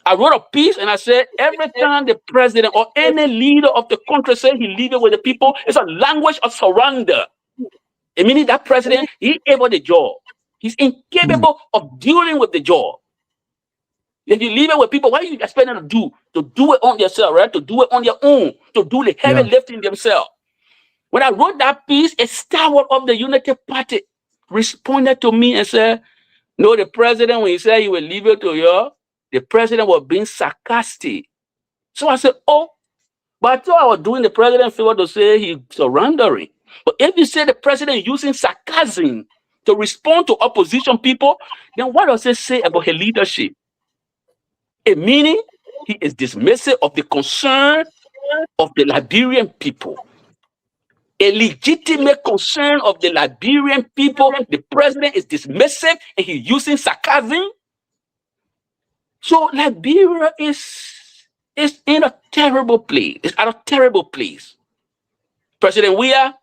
I wrote a piece and I said, every time the president or any leader of the country say he leave it with the people, it's a language of surrender. It meaning that president, he able the job. He's incapable of dealing with the job. If you leave it with people, what do you expect them to do? To do it on yourself, right? To do it on your own, to do the heavy lifting themselves. When I wrote that piece, a stalwart of the Unity Party responded to me and said, no, the president, when he said he will leave it to you, the president was being sarcastic. So I said, oh, but I thought I was doing the president a favor to say he's surrendering. But if you say the president using sarcasm to respond to opposition people, then what does it say about his leadership? It meaning he is dismissive of the concern of the Liberian people. A legitimate concern of the Liberian people, the president is dismissive and he's using sarcasm. So Liberia is in a terrible place. It's at a terrible place. President Weah,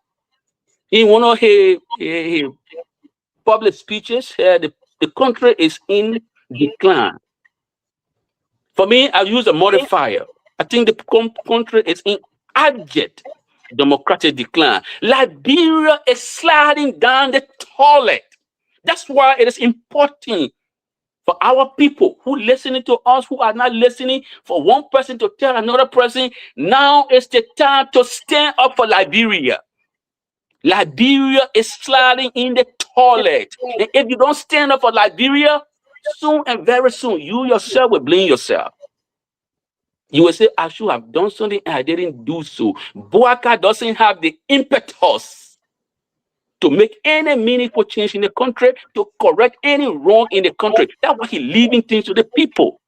in one of his public speeches, the country is in decline. For me, I use a modifier. I think the country is in abject democratic decline. Liberia is sliding down the toilet. That's why it is important for our people who listening to us, who are not listening, for one person to tell another person, now is the time to stand up for Liberia. Liberia is sliding in the toilet. And if you don't stand up for Liberia, soon and very soon, you yourself will blame yourself. You will say, I should have done something and I didn't do so. Bouaka doesn't have the impetus to make any meaningful change in the country, to correct any wrong in the country. That's why he's leaving things to the people.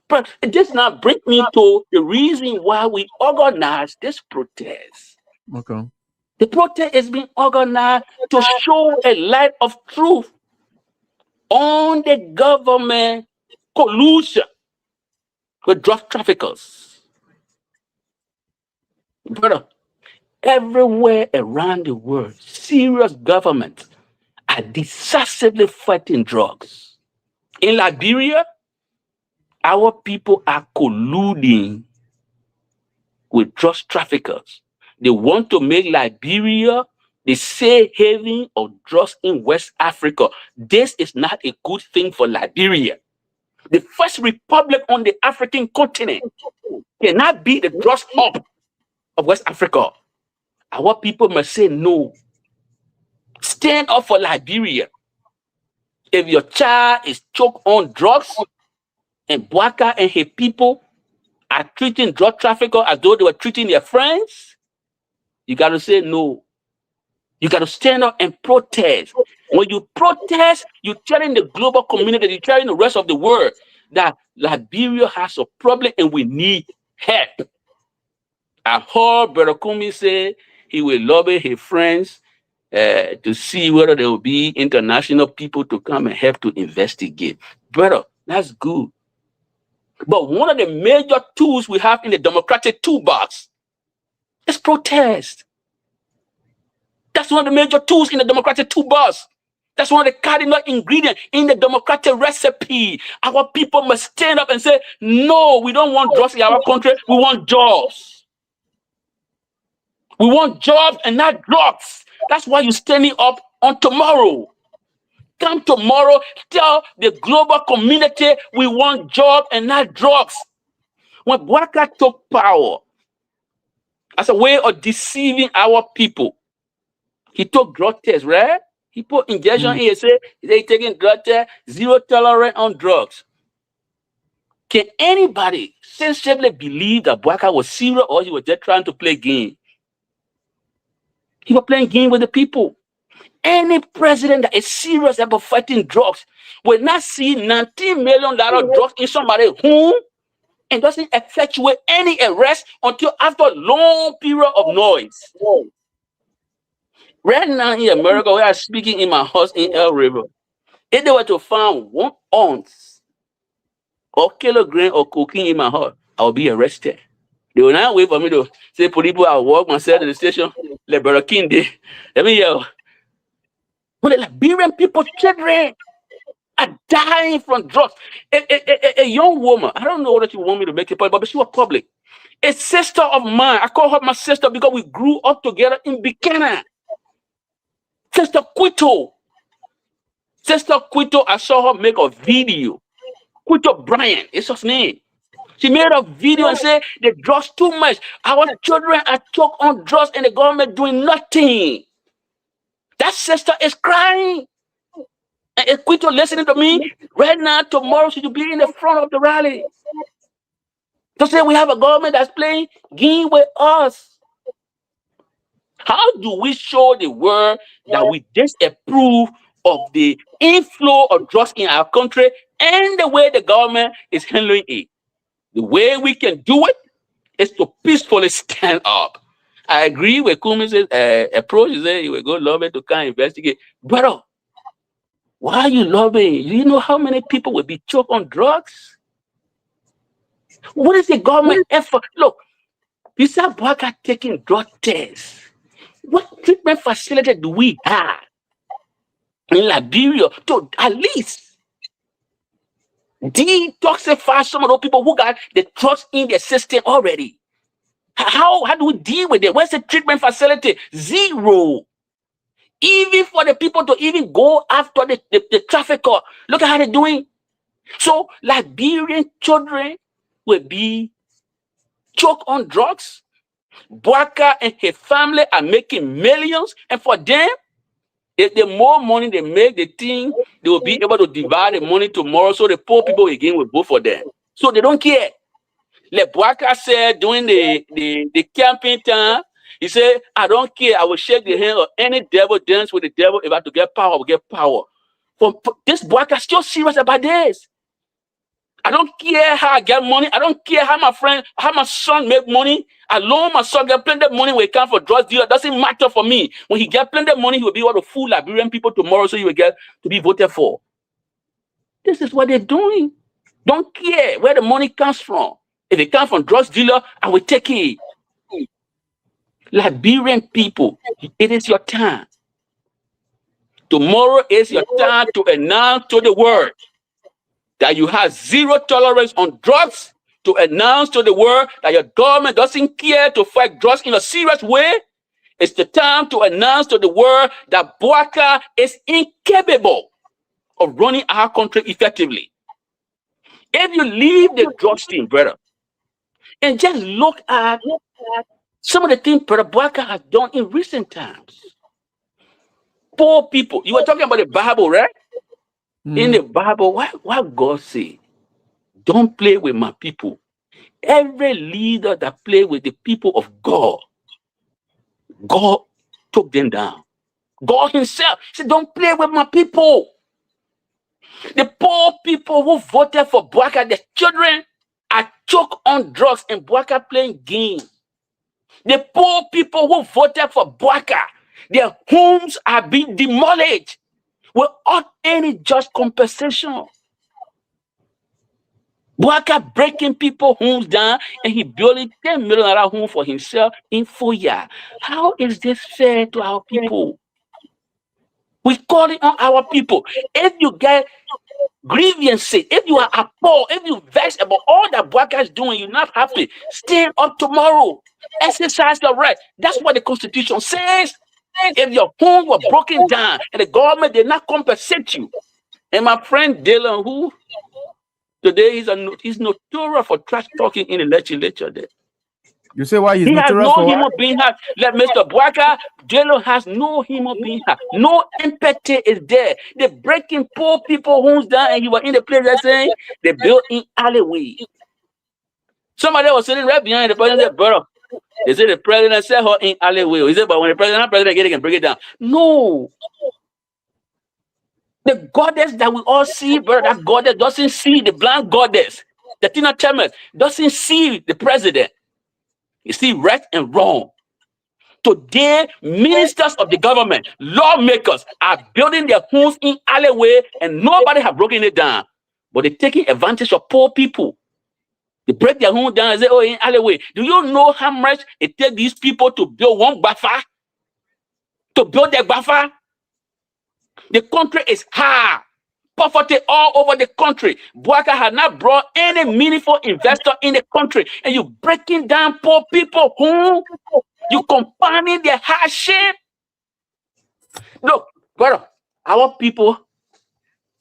But this now brings me to the reason why we organize this protest. Okay. The protest is being organized to show a light of truth on the government collusion with drug traffickers. Brother, everywhere around the world, serious governments are decisively fighting drugs. In Liberia, our people are colluding with drug traffickers. They want to make Liberia the safe haven of drugs in West Africa. This is not a good thing for Liberia. The first republic on the African continent cannot be the drugs hub of West Africa. Our people must say no. Stand up for Liberia. If your child is choked on drugs and Bouaka and his people are treating drug traffickers as though they were treating their friends, you got to say no. You got to stand up and protest. When you protest, you're telling the global community, you're telling the rest of the world that Liberia has a problem and we need help. I heard Brother Kumi say he will lobby his friends to see whether there will be international people to come and help to investigate. Brother, that's good. But one of the major tools we have in the democratic toolbox is protest. That's one of the major tools in the democratic toolbox. That's one of the cardinal ingredients in the democratic recipe. Our people must stand up and say, no, we don't want drugs in our country. We want jobs. We want jobs and not drugs. That's why you're standing up on tomorrow. Come tomorrow, tell the global community we want jobs and not drugs. When Bouaka took power as a way of deceiving our people, he took drug tests, right? He put injection in, he said, they taking drug test, zero tolerance on drugs. Can anybody sensibly believe that Bouaka was serious or he was just trying to play game? He was playing game with the people. Any president that is serious about fighting drugs will not see $19 million drugs in somebody's home and doesn't effectuate any arrest until after a long period of noise. Right now in America, we are speaking in my house in El River. If they were to find 1 ounce or kilogram of cocaine in my house, I will be arrested. They will not wait for me to say, people, I'll walk myself to the station. Let Brother King day. Let me yell. When the Liberian people, children, are dying from drugs. A young woman, I don't know whether you want me to make a point, but she was public. A sister of mine, I call her my sister because we grew up together in Buchanan. Sister Quito. Sister Quito, I saw her make a video. Quito Bryant is her name. She made a video and said the drugs too much. Our children are choked on drugs and the government doing nothing. That sister is crying. And if Quito listening to me right now, tomorrow she will be in the front of the rally. To say we have a government that's playing game with us. How do we show the world that we disapprove of the inflow of drugs in our country and the way the government is handling it? The way we can do it is to peacefully stand up. I agree with Kumi's approach. He said he will go lobby to come investigate. Brother, why are you lobbying? Do you know how many people will be choked on drugs? What is the government effort? Look, you said Bwaka taking drug tests. What treatment facility do we have in Liberia to at least detoxify some of those people who got the drugs in their system already? How do we deal with it? Where's the treatment facility? Zero. Even for the people to even go after the trafficker. Look at how they're doing. So Liberian children will be choked on drugs. Bwaka and his family are making millions. And for them, if the more money they make, they think they will be able to divide the money tomorrow. So the poor people again will vote for them. So they don't care. Like Bwaka said during the campaign time, he said, I don't care. I will shake the hand of any devil, dance with the devil. If I have to get power, I will get power. For this Bwaka still serious about this. I don't care how I get money. I don't care how my son make money. As long as my son get plenty of money when he come for drugs deal, it doesn't matter for me. When he get plenty of money, he will be able to fool Liberian people tomorrow so he will get to be voted for. This is what they're doing. Don't care where the money comes from. If it comes from drugs dealer, I will take it. Liberian people, it is your time. Tomorrow is your time to announce to the world that you have zero tolerance on drugs, to announce to the world that your government doesn't care to fight drugs in a serious way. It's the time to announce to the world that Bwaka is incapable of running our country effectively. If you leave the drugs team, brother, and just look at some of the things Brother Bwaka has done in recent times. Poor people. You were talking about the Bible, right? In the Bible, what God say? Don't play with my people. Every leader that play with the people of God, God took them down. God himself said, don't play with my people. The poor people who voted for Bwaka, the children are choked on drugs and Bwaka playing games. The poor people who voted for Bwaka, their homes are being demolished without any just compensation. Bwaka breaking people's homes down and he building 10 million home for himself in 4 years. How is this fair to our people? We call it on our people. If you get grievances, if you are appalled, if you vex about all that Bwaka is doing, you're not happy, stand up tomorrow. Exercise your right. That's what the Constitution says. If your home was broken down and the government did not compensate you, and my friend Dylan, who today he's notorious for trash talking in the legislature there. You say why he's he has notorious no for human being. Let Mr. Bwaka, Dylan has no human being. No empathy is there. They're breaking poor people homes down, and you were in the place that saying they built in alleyway. Somebody was sitting right behind the president said, brother. They said the president said her in alleyway. He said, but when the president get it, can break it down. No. The goddess that we all see, brother, that goddess doesn't see the blind goddess. The Tina Chambers doesn't see the president. You see right and wrong. Today, ministers of the government, lawmakers are building their homes in alleyway and nobody has broken it down. But they're taking advantage of poor people. They break their home down and say, oh, in alleyway. Do you know how much it takes these people to build one gbafa? To build their gbafa? The country is hard. poverty all over the country. Bouaka had not brought any meaningful investor in the country. And you breaking down poor people whom you compounding their hardship. Look, brother, our people,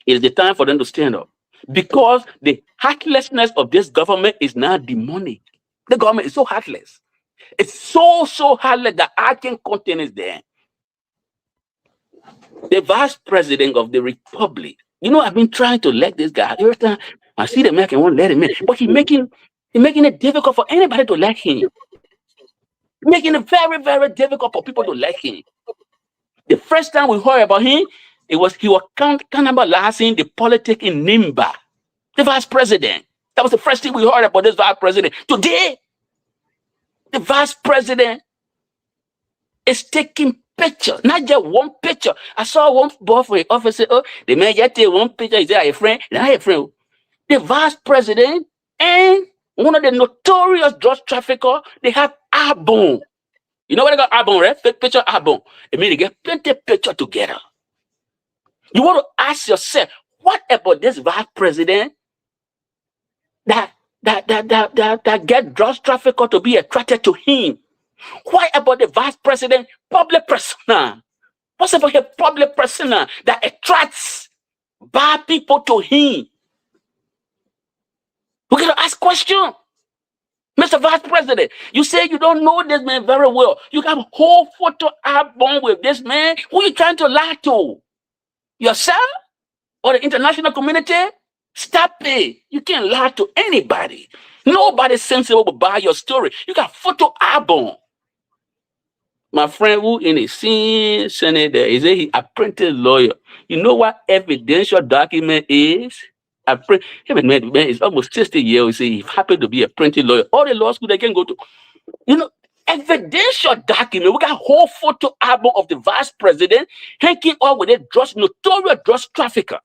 it is the time for them to stand up. Because the heartlessness of this government is now demonic. The government is so heartless. It's so heartless that I can't contain it there. The vice president of the republic, you know, I've been trying to let this guy. Every time I see the man, I won't let him in. But he's making it difficult for anybody to let him. Making it very, very difficult for people to let him. The first time we heard about him, he was cannibalizing the politics in Nimba. The vice president. That was the first thing we heard about this vice president. Today, the vice president is taking pictures, not just one picture. I saw one boy from the office say, oh, the man just take one picture. He said, a friend, not a friend. The vice president and one of the notorious drug traffickers, they have Arbon. You know what they got Arbon, right? Fake picture Arbon. It means they get plenty of pictures together. You want to ask yourself, what about this vice president that get drug trafficker to be attracted to him? What about the vice president, public persona? What's about a public persona that attracts bad people to him? We're going to ask questions. Mr. Vice President, you say you don't know this man very well. You got a whole photo album with this man. Who are you trying to lie to? Yourself? Or the international community? Stop it. You can't lie to anybody. Nobody's sensible will buy your story. You got photo album. My friend who in the scene Senate there, he said he apprentice lawyer. You know what evidential document is? Man, it's almost 60 years. He happened to be a apprentice lawyer. All the law school they can go to. You know, evidential document. We got a whole photo album of the vice president hanging out with a notorious drug trafficker.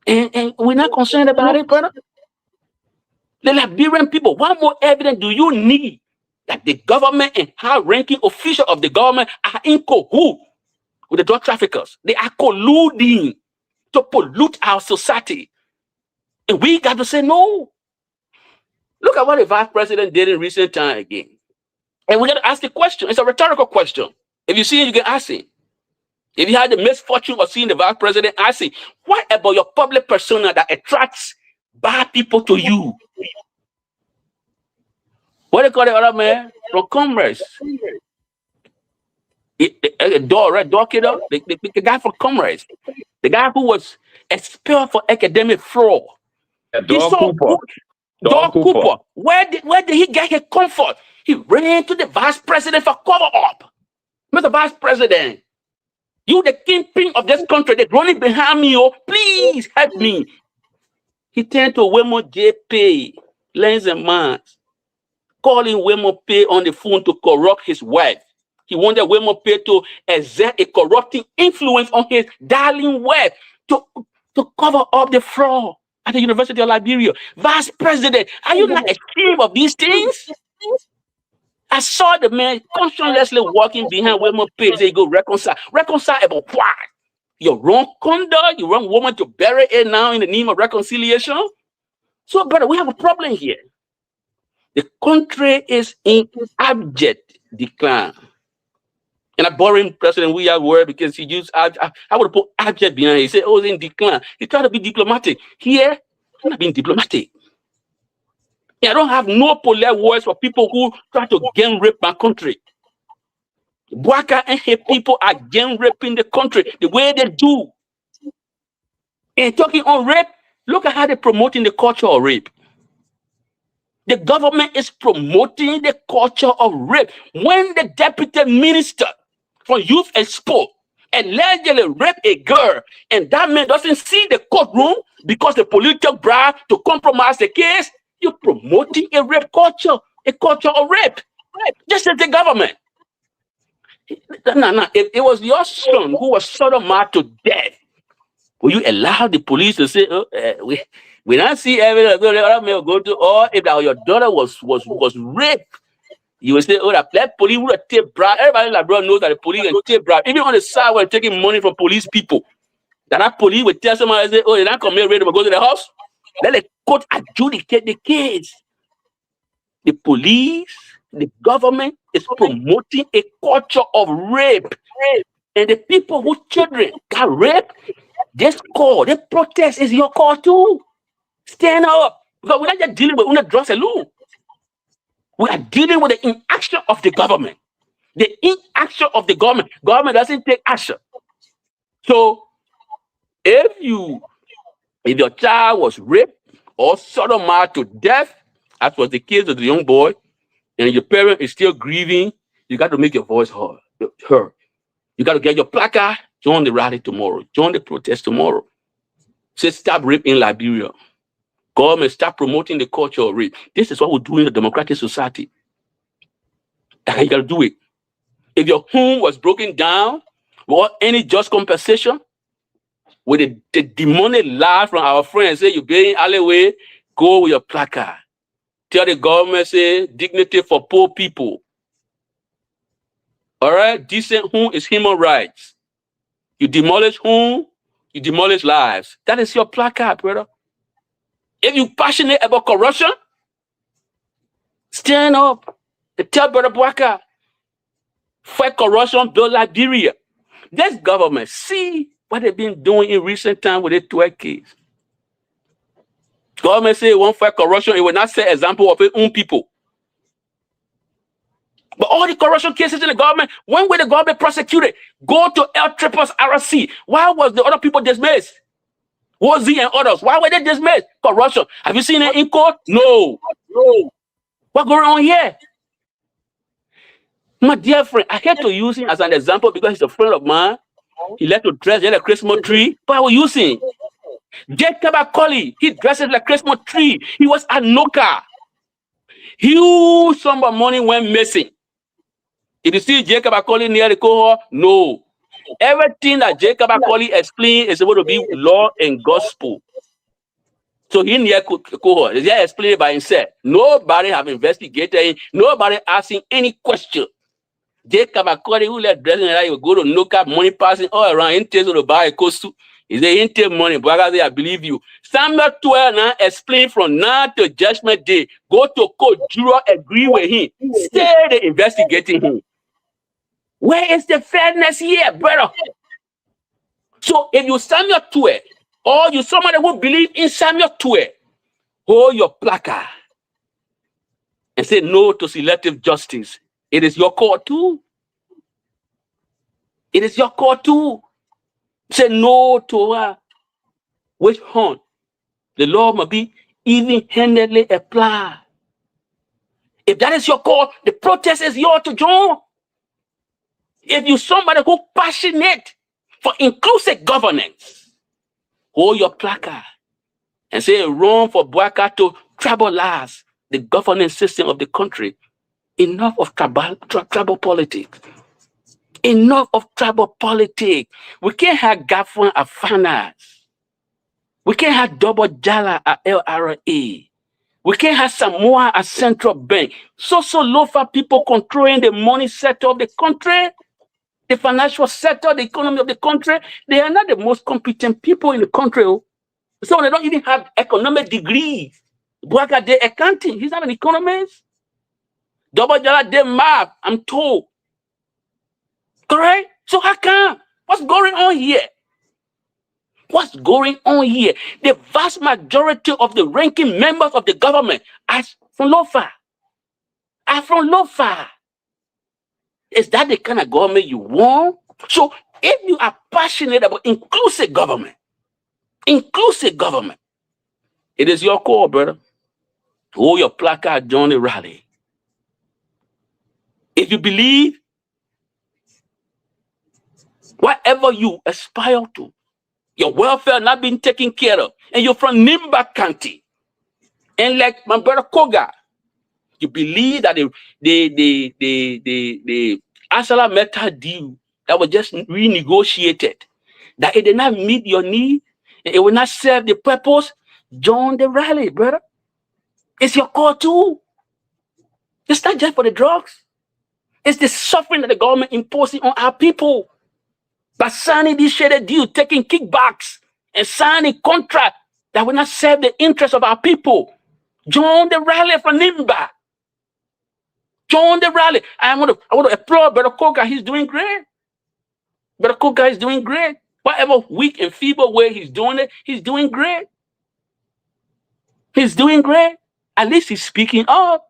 And we're not concerned about it, brother. The Liberian people, what more evidence do you need that the government and high-ranking officials of the government are in cahoots with the drug traffickers? They are colluding to pollute our society. And we got to say no. Look at what the vice president did in recent time again. And we got to ask the question. It's a rhetorical question. If you see it, you can ask it. If you had the misfortune of seeing the vice president, ask it. What about your public persona that attracts bad people to you? What do you call the other man? From Commerce. Door kiddo, the guy from Commerce. The guy who was expelled for academic fraud. Cooper. Where did he get his comfort? He ran to the vice president for cover up. Mr. Vice President, you the kingpin of this country, they're running behind me. Oh, please help me. He turned to Wemo JP, Lens and Mans, calling Wemo Pay on the phone to corrupt his wife. He wanted Wemo Pay to exert a corrupting influence on his darling wife to cover up the fraud at the University of Liberia. Vice President, are you not ashamed of these things? I saw the man conscientiously walking behind Wemo Pay. They go reconcile. Reconcile about what? Your wrong conduct, your wrong woman to bury it now in the name of reconciliation. So, brother, we have a problem here. The country is in abject decline. And a boring president we have word because he used I would have put abject behind it. He said, oh, it's in decline. He tried to be diplomatic. Here, I'm not being diplomatic. I don't have no polite words for people who try to gang rape my country. Bouaka and his people are gang raping the country the way they do. And talking on rape, look at how they're promoting the culture of rape. The government is promoting the culture of rape. When the deputy minister for Youth and Sport allegedly raped a girl, and that man doesn't see the courtroom because the political bribe to compromise the case, you're promoting a rape culture, a culture of rape. Just as the government. No. If it was your son who was sodomized to death, will you allow the police to say, oh, we don't see evidence go to, or if your daughter was raped, you will say, oh, that police would have take bribe. Everybody in Labrador knows that the police can take bribe. Even on the side where they're taking money from police people. That police will tell somebody, say, oh, you're not coming ready to go to the house. Let the court adjudicate the case. The police, the government is promoting a culture of rape. And the people whose children got raped, this call, the protest is your call too. Stand up. Because we're not just dealing with drugs alone. We are dealing with the inaction of the government. The inaction of the government. Government doesn't take action. So if your child was raped or sodomized to death, as was the case of the young boy, and your parent is still grieving, you got to make your voice heard. You got to get your placard, join the rally tomorrow, join the protest tomorrow. Say, stop rape in Liberia. Government, stop promoting the culture of rape. This is what we do in a democratic society. And you got to do it. If your home was broken down without any just compensation, with the demonic lie from our friends, say, you're being alleyway, go with your placard. Tell the government, say, dignity for poor people. All right? Decent home is human rights. You demolish home, you demolish lives. That is your placard, brother. If you're passionate about corruption, stand up and tell Brother Bwaka, fight corruption, build Liberia. This government, see what they've been doing in recent time with the 12 case. Government say it won't fight corruption, it will not set example of its own people. But all the corruption cases in the government, when were the government prosecuted? Go to L-Triples RC. Why was the other people dismissed? Wozi and others, why were they dismissed? Corruption. Have you seen it in court? No. What's going on here? My dear friend, I hate to use him as an example because he's a friend of mine. He liked to dress like a Christmas tree, but I will use him. Jacob Akoli, he dresses like a Christmas tree. He was at Noka. Huge sum of money went missing. Did you see Jacob Akoli near the cohort? No. Everything that Jacob Akoli explained is supposed to be law and gospel. So he near cohort. He explained it by himself. Nobody have investigated him. Nobody asking any question. Jacob Akoli, who let dressing like you go to Noka, money passing all around, he takes to buy a costume. He say, he take money, but I say, I believe you. Samuel 12 now explain from now to judgment day. Go to court, juror agree with him. Stay there investigating him. Where is the fairness here, brother? So if you Samuel 12, or you somebody who believe in Samuel 12, hold your placard and say no to selective justice. It is your call too. It is your call too. Say no to witch hunt. The law must be even-handedly applied. If that is your call, the protest is yours to join. If you're somebody who passionate for inclusive governance, hold your placard and say run for Bwaka to tribalize the governance system of the country. Enough of tribal politics. Enough of tribal politics. We can't have Gafan Afanas. We can't have Double Jala at LRA. We can't have Samoa at Central Bank. So lofa people controlling the money sector of the country, the financial sector, the economy of the country. They are not the most competent people in the country. So they don't even have economic degrees. Bwaka de accounting. He's not an economist. Double Jala de math, I'm told. Correct? So how come? What's going on here? What's going on here? The vast majority of the ranking members of the government are from Lofa. Is that the kind of government you want? So if you are passionate about inclusive government, it is your call, brother. Hold your placard, join the rally. If you believe whatever you aspire to, your welfare not being taken care of, and you're from Nimba County, and like my brother Koga, you believe that the Asala Meta deal that was just renegotiated, that it did not meet your need, and it will not serve the purpose, join the rally, brother. It's your call too. It's not just for the drugs. It's the suffering that the government imposing on our people. By signing this shaded deal, taking kickbacks, and signing contract that will not serve the interests of our people. Join the rally for Nimba. Join the rally. I want to applaud Brother Koga. He's doing great. Brother Koga is doing great. Whatever weak and feeble way he's doing it, he's doing great. He's doing great. At least he's speaking up.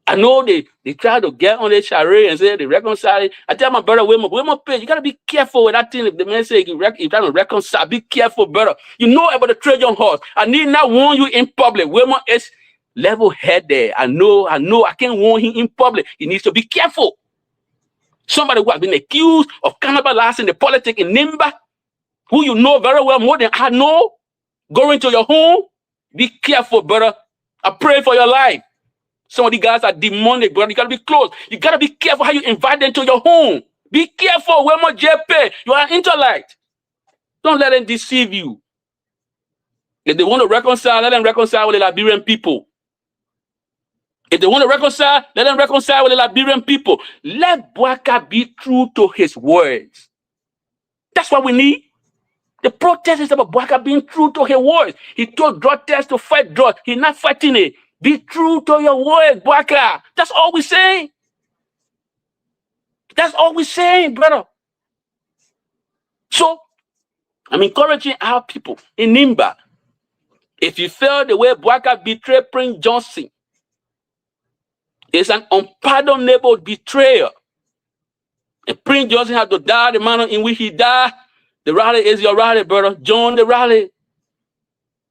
I know they try to get on the charade and say they reconcile it. I tell my brother Wilmer Page, you got to be careful with that thing. If the man say you're trying to reconcile, be careful, brother. You know about the Trojan horse. I need not warn you in public. Wilmer is level-headed. I know. I can't warn him in public. He needs to be careful. Somebody who has been accused of cannibalizing the politics in Nimba, who you know very well more than I know, going to your home, be careful, brother. I pray for your life. Some of the guys are demonic, brother. You got to be close. You got to be careful how you invite them to your home. Be careful, Wilmer JP. You are an intellect. Don't let them deceive you. If they want to reconcile, let them reconcile with the Liberian people. If they want to reconcile, let them reconcile with the Liberian people. Let Bouaka be true to his words. That's what we need. The protest is about Bouaka being true to his words. He told drug tests to fight drugs. He's not fighting it. Be true to your words, Bouaka. That's all we're saying. That's all we're saying, brother. So, I'm encouraging our people in Nimba. If you feel the way Bouaka betrayed Prince Johnson, it's an unpardonable betrayal. And Prince Johnson had to die the manner in which he died. The rally is your rally, brother. Join the rally.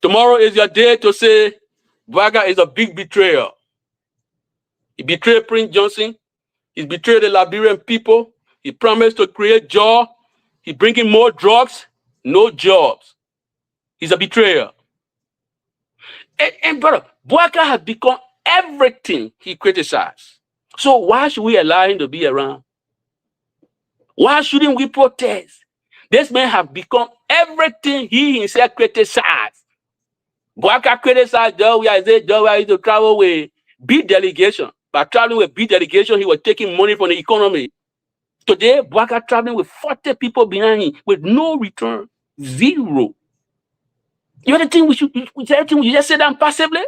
Tomorrow is your day to say, Bouaka is a big betrayer. He betrayed Prince Johnson. He betrayed the Liberian people. He promised to create job. He bringing more drugs, no jobs. He's a betrayer. And brother, Bouaka has become everything he criticized. So why should we allow him to be around? Why shouldn't we protest? This man has become everything he himself criticized. Bouaka criticized Jowia. He said Jowia used to travel with big delegation. By traveling with big delegation, he was taking money from the economy. Today, Bouaka traveling with 40 people behind him with no return. Zero. You know the thing we just say that passively?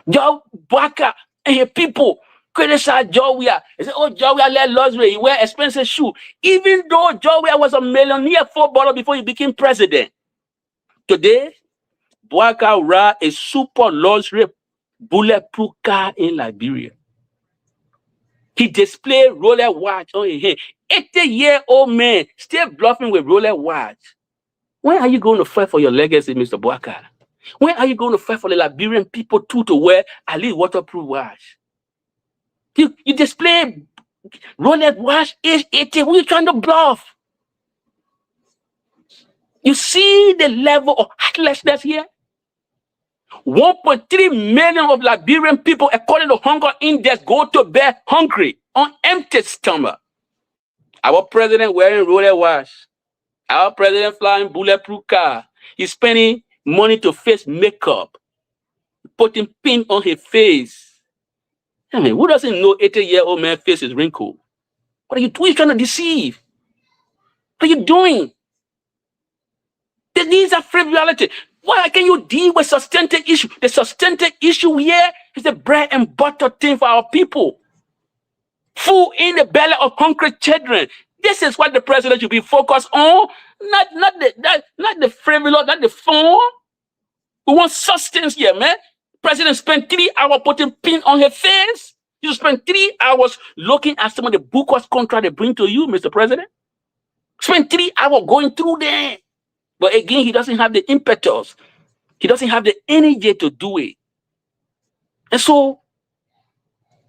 Bouaka and his people criticize Jowia. They say, oh, Jowia let luxury. He wear expensive shoes. Even though Jowia was a millionaire footballer before he became president. Today, Bouaka ride a super luxury bulletproof car in Liberia. He displayed Rolex watch on his hand. 80-year-old man still bluffing with Rolex watch. When are you going to fight for your legacy, Mr. Bouaka? When are you going to fight for the Liberian people too to wear at least waterproof watch? You display Rolex watch age 80. Who are you trying to bluff? You see the level of heartlessness here? 1.3 million of Liberian people, according to Hunger Index, go to bed hungry on empty stomach. Our president wearing Rolex watch. Our president flying bulletproof car. He's spending money to face makeup, putting pin on his face. I mean, who doesn't know 80-year-old man's face is wrinkled? What are you trying to deceive? What are you doing? These are frivolity. Why can you deal with substantive issue? The substantive issue here is the bread and butter thing for our people. Food in the belly of hungry children. This is what the president should be focused on. Not the frivolous, not the form. We want substance here, man. President spent 3 hours putting pin on her face. You spend 3 hours looking at some of the bookers contract they bring to you, Mr. President. Spend 3 hours going through them. But again, he doesn't have the impetus. He doesn't have the energy to do it. And so,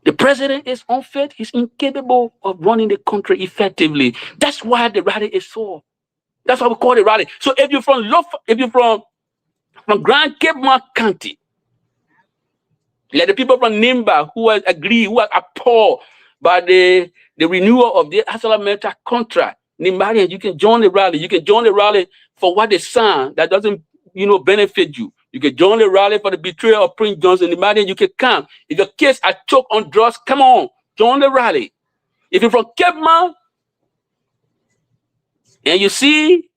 the president is unfit. He's incapable of running the country effectively. That's why the rally is so. That's why we call it rally. So if you're from Grand Cape Mount County, like the people from Nimba who are appalled by the renewal of the ArcelorMittal contract, Nimbarians, you can join the rally. You can join the rally for what they sign that doesn't, benefit you. You can join the rally for the betrayal of Prince Johnson. Nimbarians, you can come. If your kids are choked on drugs, come on, join the rally. If you're from Cape Mount and you see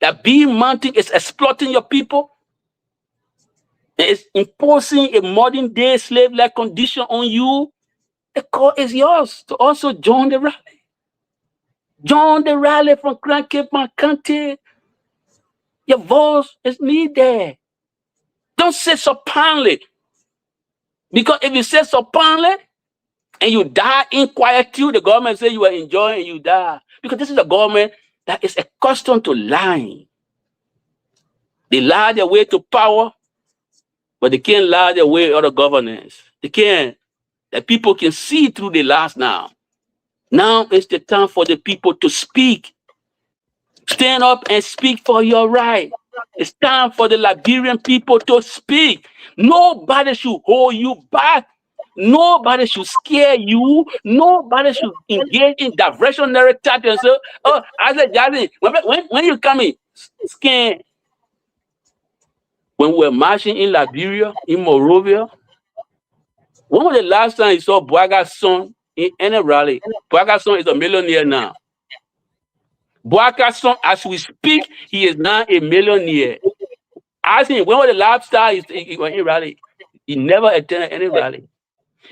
that Being Mountain is exploiting your people, and it's imposing a modern day slave-like condition on you, the call is yours to also join the rally. Join the rally from Grand Cape Mount County. Your voice is needed. Don't say supinely. Because if you say supinely and you die in quietude, the government say you are enjoying and you die. Because this is a government that is accustomed to lying. They lie their way to power, but they can't lie their way out of governance. They can't. The people can see through the lies now. Now is the time for the people to speak. Stand up and speak for your right. It's time for the Liberian people to speak. Nobody should hold you back. Nobody should scare you. Nobody should engage in diversionary tactics. Oh, I said, Jazzy, when you come in, scan. When we were marching in Liberia, in Monrovia, when was the last time you saw Boaga's son in any rally? Boaga's son is a millionaire now. Boaga's son, as we speak, he is now a millionaire. I think when was the last time he went in rally? He never attended any rally.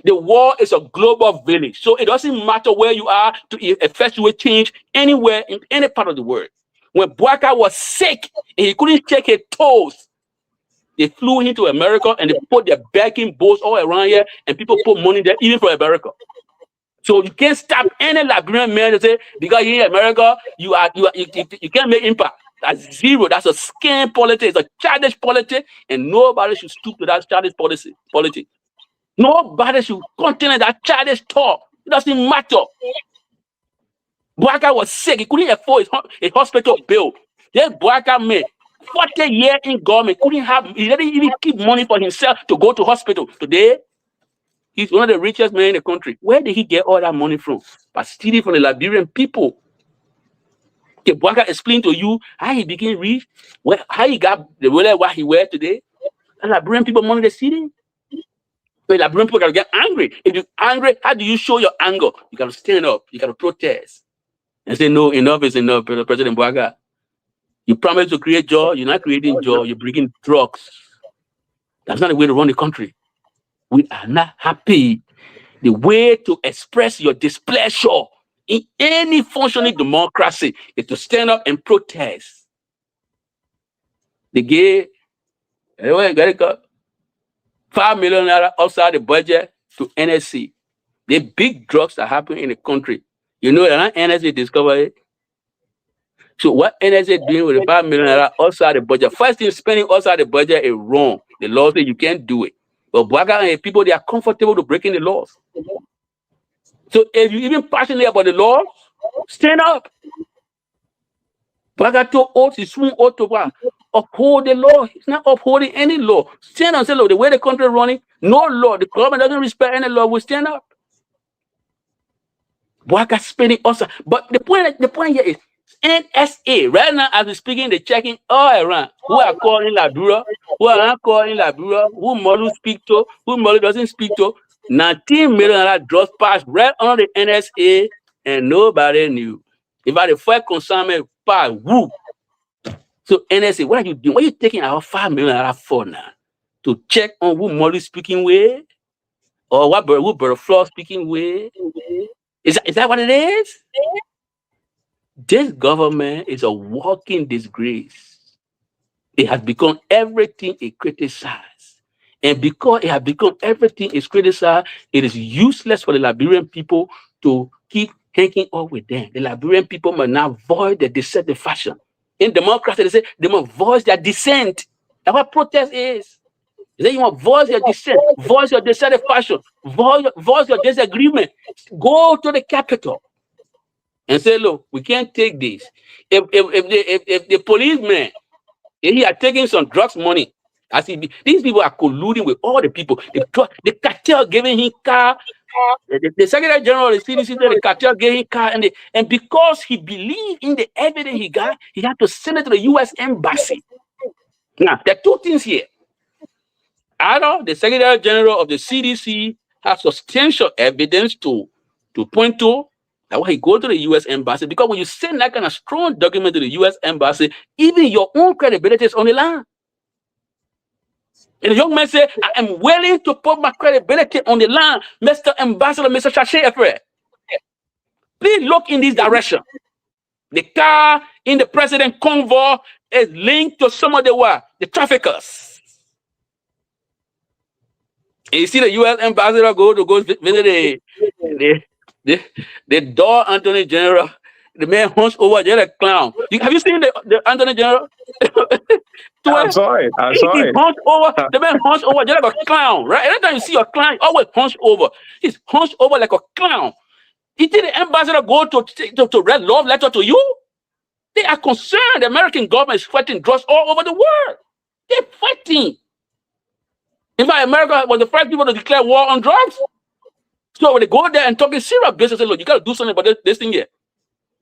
The world is a global village, so it doesn't matter where you are to effectuate change anywhere in any part of the world. When Boaga was sick and he couldn't check his toes, they flew him to America and they put their begging boats all around here, and people put money there, even from America. So you can't stop any Liberian man to say, because you're in America, you can't make impact. That's zero. That's a scam politics. It's a childish politics, and nobody should stoop to that childish politics. Nobody should continue that childish talk. It doesn't matter. Boaga was sick. He couldn't afford his hospital bill. This Boaga man, 40 years in government, he didn't even keep money for himself to go to hospital. Today, he's one of the richest men in the country. Where did he get all that money from? By stealing from the Liberian people. Okay, Boaga explained to you how he became rich, how he got the wallet what he wears today. The Liberian people money they stealing. But Liberian people gotta get angry. If you're angry, how do you show your anger? You gotta stand up, you gotta protest. And say, no, enough is enough, President Boaga. You promised to create joy, you're not creating joy, you're bringing drugs. That's not the way to run the country. We are not happy. The way to express your displeasure in any functioning democracy is to stand up and protest. They gave $5 million outside the budget to NSC. The big drugs that happen in the country. You know that NSC discovered it. So what NSA doing with the $5 million outside the budget? First thing, spending outside the budget is wrong. The law says you can't do it. But Boaga and people, they are comfortable to breaking the laws. So if you're even passionate about the law, stand up. Boaga took oath, he swung oath to uphold the law. He's not upholding any law. Stand up and say, look, the way the country is running, no law. The government doesn't respect any law. We stand up. Boaga spending outside. But the point here is, NSA, right now, as we're speaking, they're checking all around who are calling Liberia, who are not calling Liberia, who Molu speak to, who Molu doesn't speak to. $19 million drugs passed right on the NSA, and nobody knew. If I the first consignment pass, whoop. So NSA, what are you doing? What are you taking our $5 million for now? To check on who Molu speaking with, or who Bertha speaking with? Is that what it is? This government is a walking disgrace. It has become everything it criticizes. And because it has become everything it's criticized, it is useless for the Liberian people to keep hanging up with them. The Liberian people must now voice their dissenting fashion. In democracy, they say they must voice their dissent. That's what protest is. They say you must voice your dissent, voice your dissenting fashion, voice your disagreement. Go to the capital and say, look, we can't take this. If the policeman, if he are taking some drugs money, these people are colluding with all the people. The cartel giving him car. The Secretary General of the CDC said the cartel gave him car, and because he believed in the evidence he got, he had to send it to the U.S. Embassy. Now, there are two things here. Either the Secretary General of the CDC has substantial evidence to point to That's why he go to the U.S. embassy, because when you send that kind of strong document to the U.S. embassy, even your own credibility is on the line. And the young man said, I am willing to put my credibility on the line, Mr. Ambassador, Mr. Shashi Efre. Please look in this direction. The car in the president convoy is linked to some of the traffickers. And you see the U.S. ambassador go visit the door Attorney General. The man hunched over just a clown. Have you seen the Attorney General? I saw it. The man hunched over just like a clown, right? Every time you see a clown, he always hunched over. He's hunched over like a clown. You think the ambassador go to read love letter to you? They are concerned. The American government is fighting drugs all over the world. They're fighting. In fact, America was the first people to declare war on drugs. So when they go there and talking serious business, say, look, you got to do something about this thing here.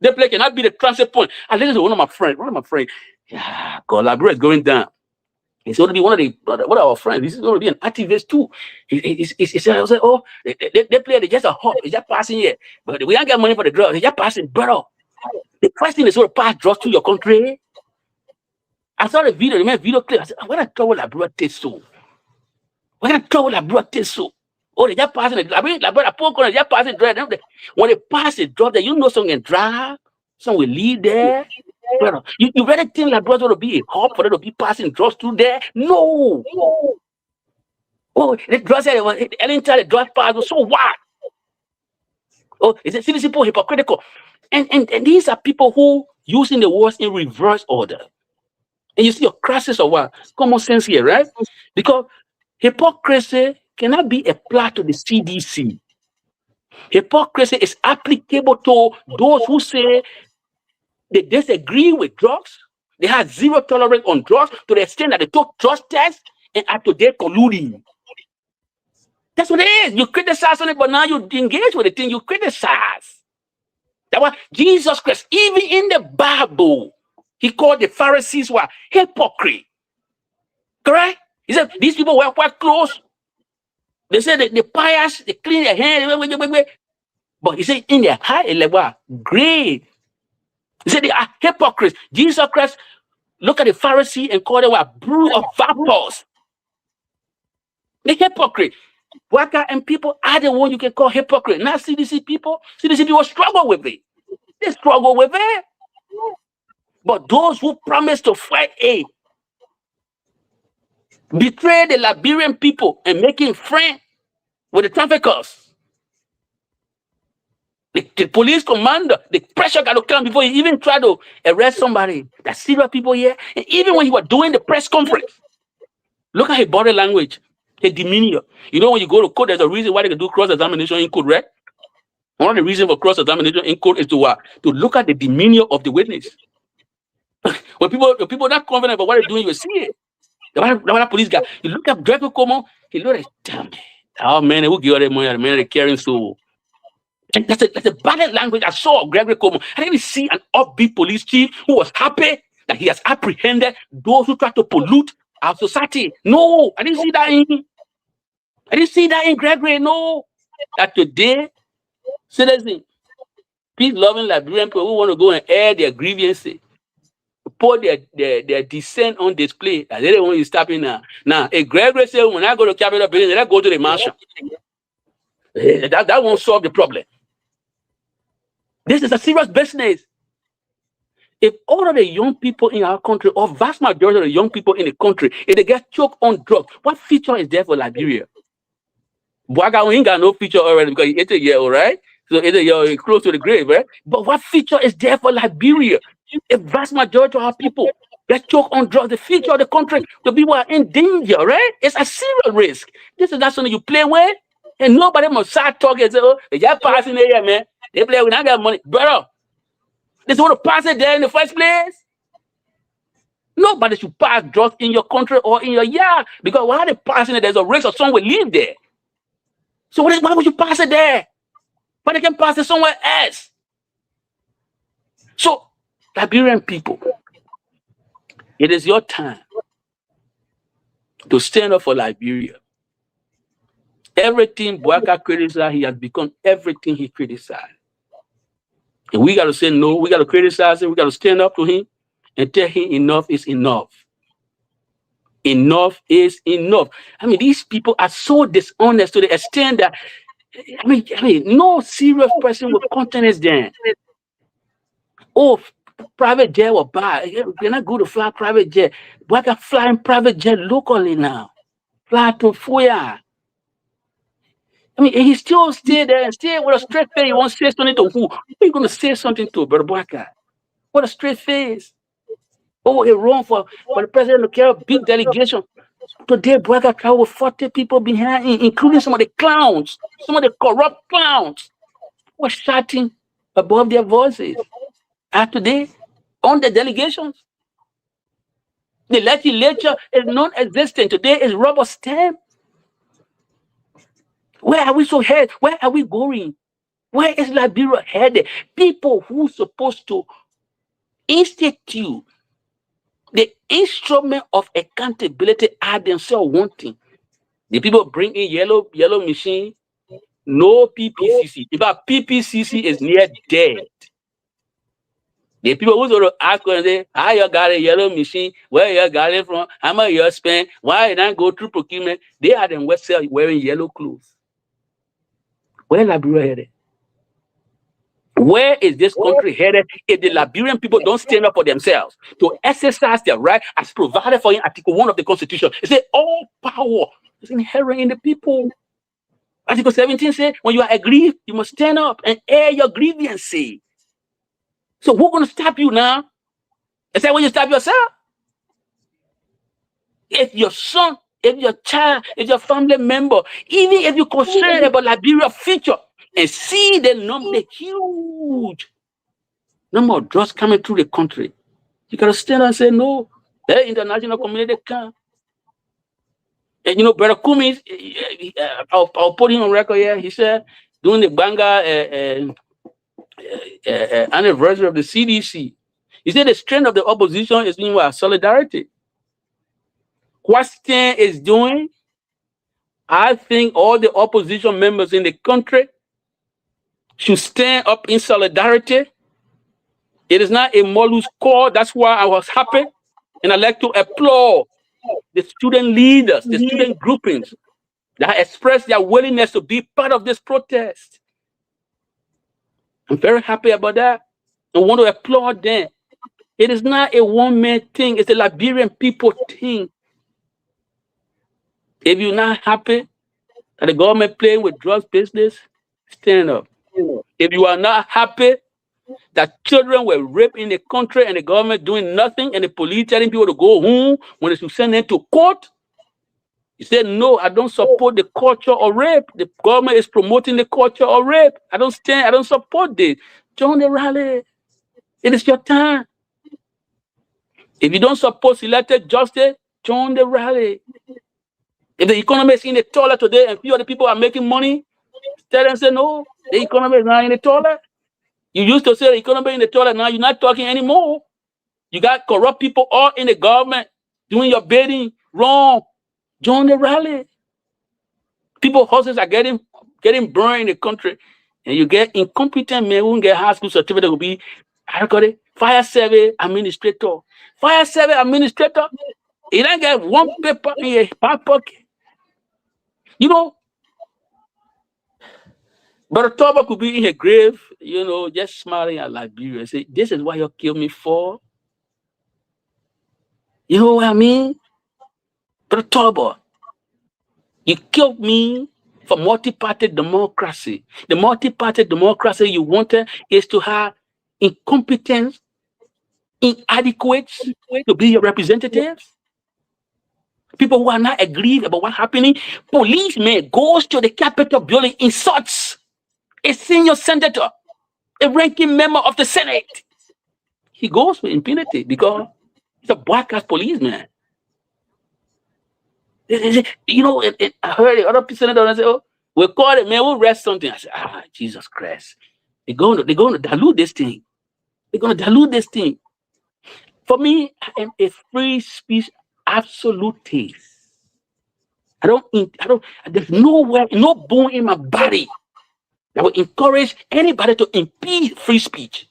They play cannot be the transit point. I listen to one of my friends. Yeah, God, Liberia is going down. He's going to be one of our friends. He's going to be an activist too. He said, oh, they play, they just a hop, they just passing here. But we don't get money for the drugs. They just passing, brother. The first thing is going to pass drugs to your country. I saw the video, the video clip. I said, when I trouble Liberia tastes so. When I trouble Liberia tastes so. Oh, they just passing it. I mean, Liberia, they just passing drugs. When they pass the drugs, you know someone can drive, some will leave there. Brother, you really think Liberia going to be a hub for them to be passing drugs through there? No. Oh, the drugs, anytime the drugs pass, so what? Oh, is it people hypocritical? And these are people who using the words in reverse order. And you see a crisis of what? Common sense here, right? Because hypocrisy cannot be applied to the CDC. Hypocrisy is applicable to those who say they disagree with drugs. They have zero tolerance on drugs to the extent that they took drug tests and are today colluding. That's what it is. You criticize something, but now you engage with the thing you criticize. That's why Jesus Christ, even in the Bible, he called the Pharisees were hypocrite. Correct? He said these people wear white clothes. They said they pious, they clean their hands, but he said in their heart, they were great. He said they are hypocrites. Jesus Christ look at the Pharisee and call them a brood of vipers. The hypocrite. Worker and people are the one you can call hypocrite. Not CDC people. CDC people struggle with it. They struggle with it. But those who promise to fight aid, betray the Liberian people and making friends with the traffickers. The police commander, the pressure got to come before he even try to arrest somebody. That's serious people here. And even when he was doing the press conference, look at his body language, his demeanor. You know, when you go to court, there's a reason why they can do cross-examination in court, right? One of the reasons for cross-examination in court is to look at the demeanor of the witness. When people not confident about what they're doing, you see it. The police guy, you look at Gregory Como, he look at, damn, oh man, who give all that money? The man, they carrying soul. And that's a bad language I saw of Gregory Como. I didn't see an upbeat police chief who was happy that he has apprehended those who try to pollute our society. No, I didn't see that in Gregory. No, that today, citizens, peace-loving Liberian people who want to go and air their grievances, put their dissent on display. That they don't want you stopping now. Now, if Gregory said, when I go to Capitol Building, let's go to the mansion. That won't solve the problem. This is a serious business. If all of the young people in our country, or vast majority of the young people in the country, if they get choked on drugs, what future is there for Liberia? Bwaga ain't got no future already because he's 80 years old, right? So 80 years old, close to the grave, right? But what future is there for Liberia? A vast majority of our people get choked on drugs, the future of the country, the people are in danger, right? It's a serious risk. This is not something you play with, and nobody must start talking and say, oh, they just passing there, man. They play with not got money. Brother, they want to pass it there in the first place. Nobody should pass drugs in your country or in your yard, because while they're passing it, there's a risk of someone will live there. So why would you pass it there? But they can pass it somewhere else. So, Liberian people, it is your time to stand up for Liberia. Everything Bouaka criticized, he has become everything he criticized. And we got to say no. We got to criticize him. We got to stand up to him and tell him enough is enough. Enough is enough. I mean, these people are so dishonest to the extent that, I mean, no serious person will countenance them. Oh, private jet will buy. You're not good to fly private jet. Why can flying private jet locally now? Fly to Fuya. I mean, he still stay there and stay with a straight face. He won't say something to who? Who are you going to say something to, Brother Bwaka? What a straight face. Oh, it's wrong for the president to carry a big delegation. Today, Bwaka traveled with 40 people behind him, including some of the clowns, some of the corrupt clowns who were shouting above their voices. And today, on the delegations, the legislature is non-existent. Today is rubber stamp. Where are we so headed? Where are we going? Where is Liberia headed? People who are supposed to institute the instrument of accountability are themselves wanting. The people bring in yellow machine, no PPCC. In fact, PPCC is near dead. The people who sort of ask and say, how you got a yellow machine, where you got it from, how much you spend, why you don't go through procurement, they are in West Side wearing yellow clothes. Where Liberia headed? Where is this country headed if the Liberian people don't stand up for themselves to exercise their right as provided for in Article 1 of the Constitution? It says all power is inherent in the people. Article 17 says when you are aggrieved, you must stand up and air your grievances. So who's going to stop you now? Is that when you stop yourself? If your son, if your child, if your family member, even if you're concerned about Liberia's future and see the huge number of drugs coming through the country, you got to stand and say, no, the international community can't. And you know, Brother Kumi, I'll put him on record here. He said, during the Banga anniversary of the CDC, he said the strength of the opposition is in solidarity. What Stan is doing, I think all the opposition members in the country should stand up in solidarity. It is not a Molu's call. That's why I was happy. And I'd like to applaud the student leaders, the student groupings that expressed their willingness to be part of this protest. I'm very happy about that. I want to applaud them. It is not a one-man thing. It's a Liberian people thing. If you're not happy that the government playing with drugs business, stand up. If you are not happy that children were raped in the country and the government doing nothing and the police telling people to go home when they should send them to court, you said, no, I don't support the culture of rape. The government is promoting the culture of rape. I don't support this. Join the rally. It is your time. If you don't support selected justice, join the rally. If the economy is in the toilet today and few other people are making money, tell them, say, no, the economy is not in the toilet. You used to say the economy in the toilet, now you're not talking anymore. You got corrupt people all in the government doing your bidding wrong. Join the rally. People's houses are getting burned in the country. And you get incompetent men who get high school certificate will be, I got it, fire service administrator. Fire service administrator, he don't get one paper in your back pocket. You know, but a Toba could be in her grave, you know, just smiling at Liberia and say, this is what you killed me for. You know what I mean? But a Toba, you killed me for multi-party democracy. The multi-party democracy you wanted is to have incompetence, inadequate to be your representatives. People who are not aggrieved about what's happening. Policeman goes to the Capitol building, insults a senior senator, a ranking member of the Senate. He goes with impunity because he's a black-ass policeman. You know, I heard the other senator say, oh, we'll call it, man, we'll arrest something. I said, Jesus Christ. They're going to dilute this thing. They're going to dilute this thing. For me, I am a free speech absolutist. There's nowhere, no bone in my body that will encourage anybody to impede free speech.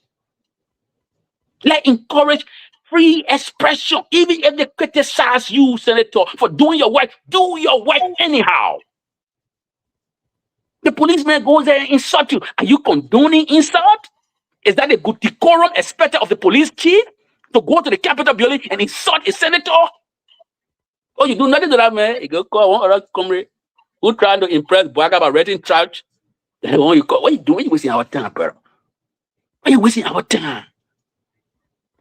Let encourage free expression, even if they criticize you, Senator, for doing your work. Do your work anyhow. The policeman goes there and insult you. Are you condoning insult? Is that a good decorum expected of the police chief to go to the Capitol building and insult a senator? Oh, you do nothing to that man. You go call one other comrade who trying to impress Bwaga by renting church. Then what you call? What you doing? You wasting our time, bro. Why you wasting our time?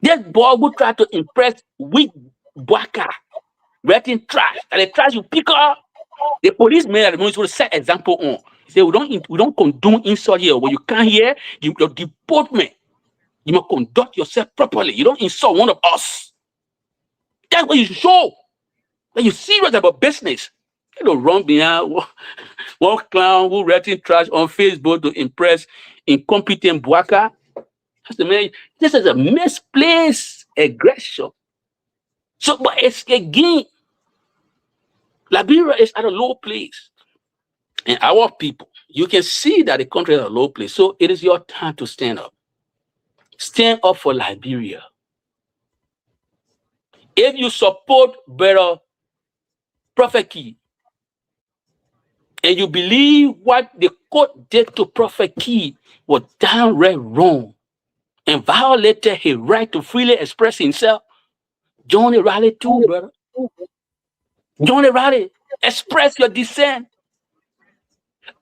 This boy who try to impress weak Bwaga, renting trash, and the trash you pick up, the policeman at the moment will set example on. He say we don't condone insult here. When you can't hear, your deportment. You must conduct yourself properly. You don't insult one of us. That's what you should show. That you're serious about business. You don't run behind one clown who writing trash on Facebook to impress incompetent Bwaga. That's the man. This is a misplaced aggression. So, but it's again, Liberia is at a low place. And our people, you can see that the country is at a low place. So it is your time to stand up. Stand up for Liberia. If you support Brother Prophet Key, and you believe what the court did to Prophet Key was downright wrong and violated his right to freely express himself, join the rally too, brother. Join the rally. Express your dissent.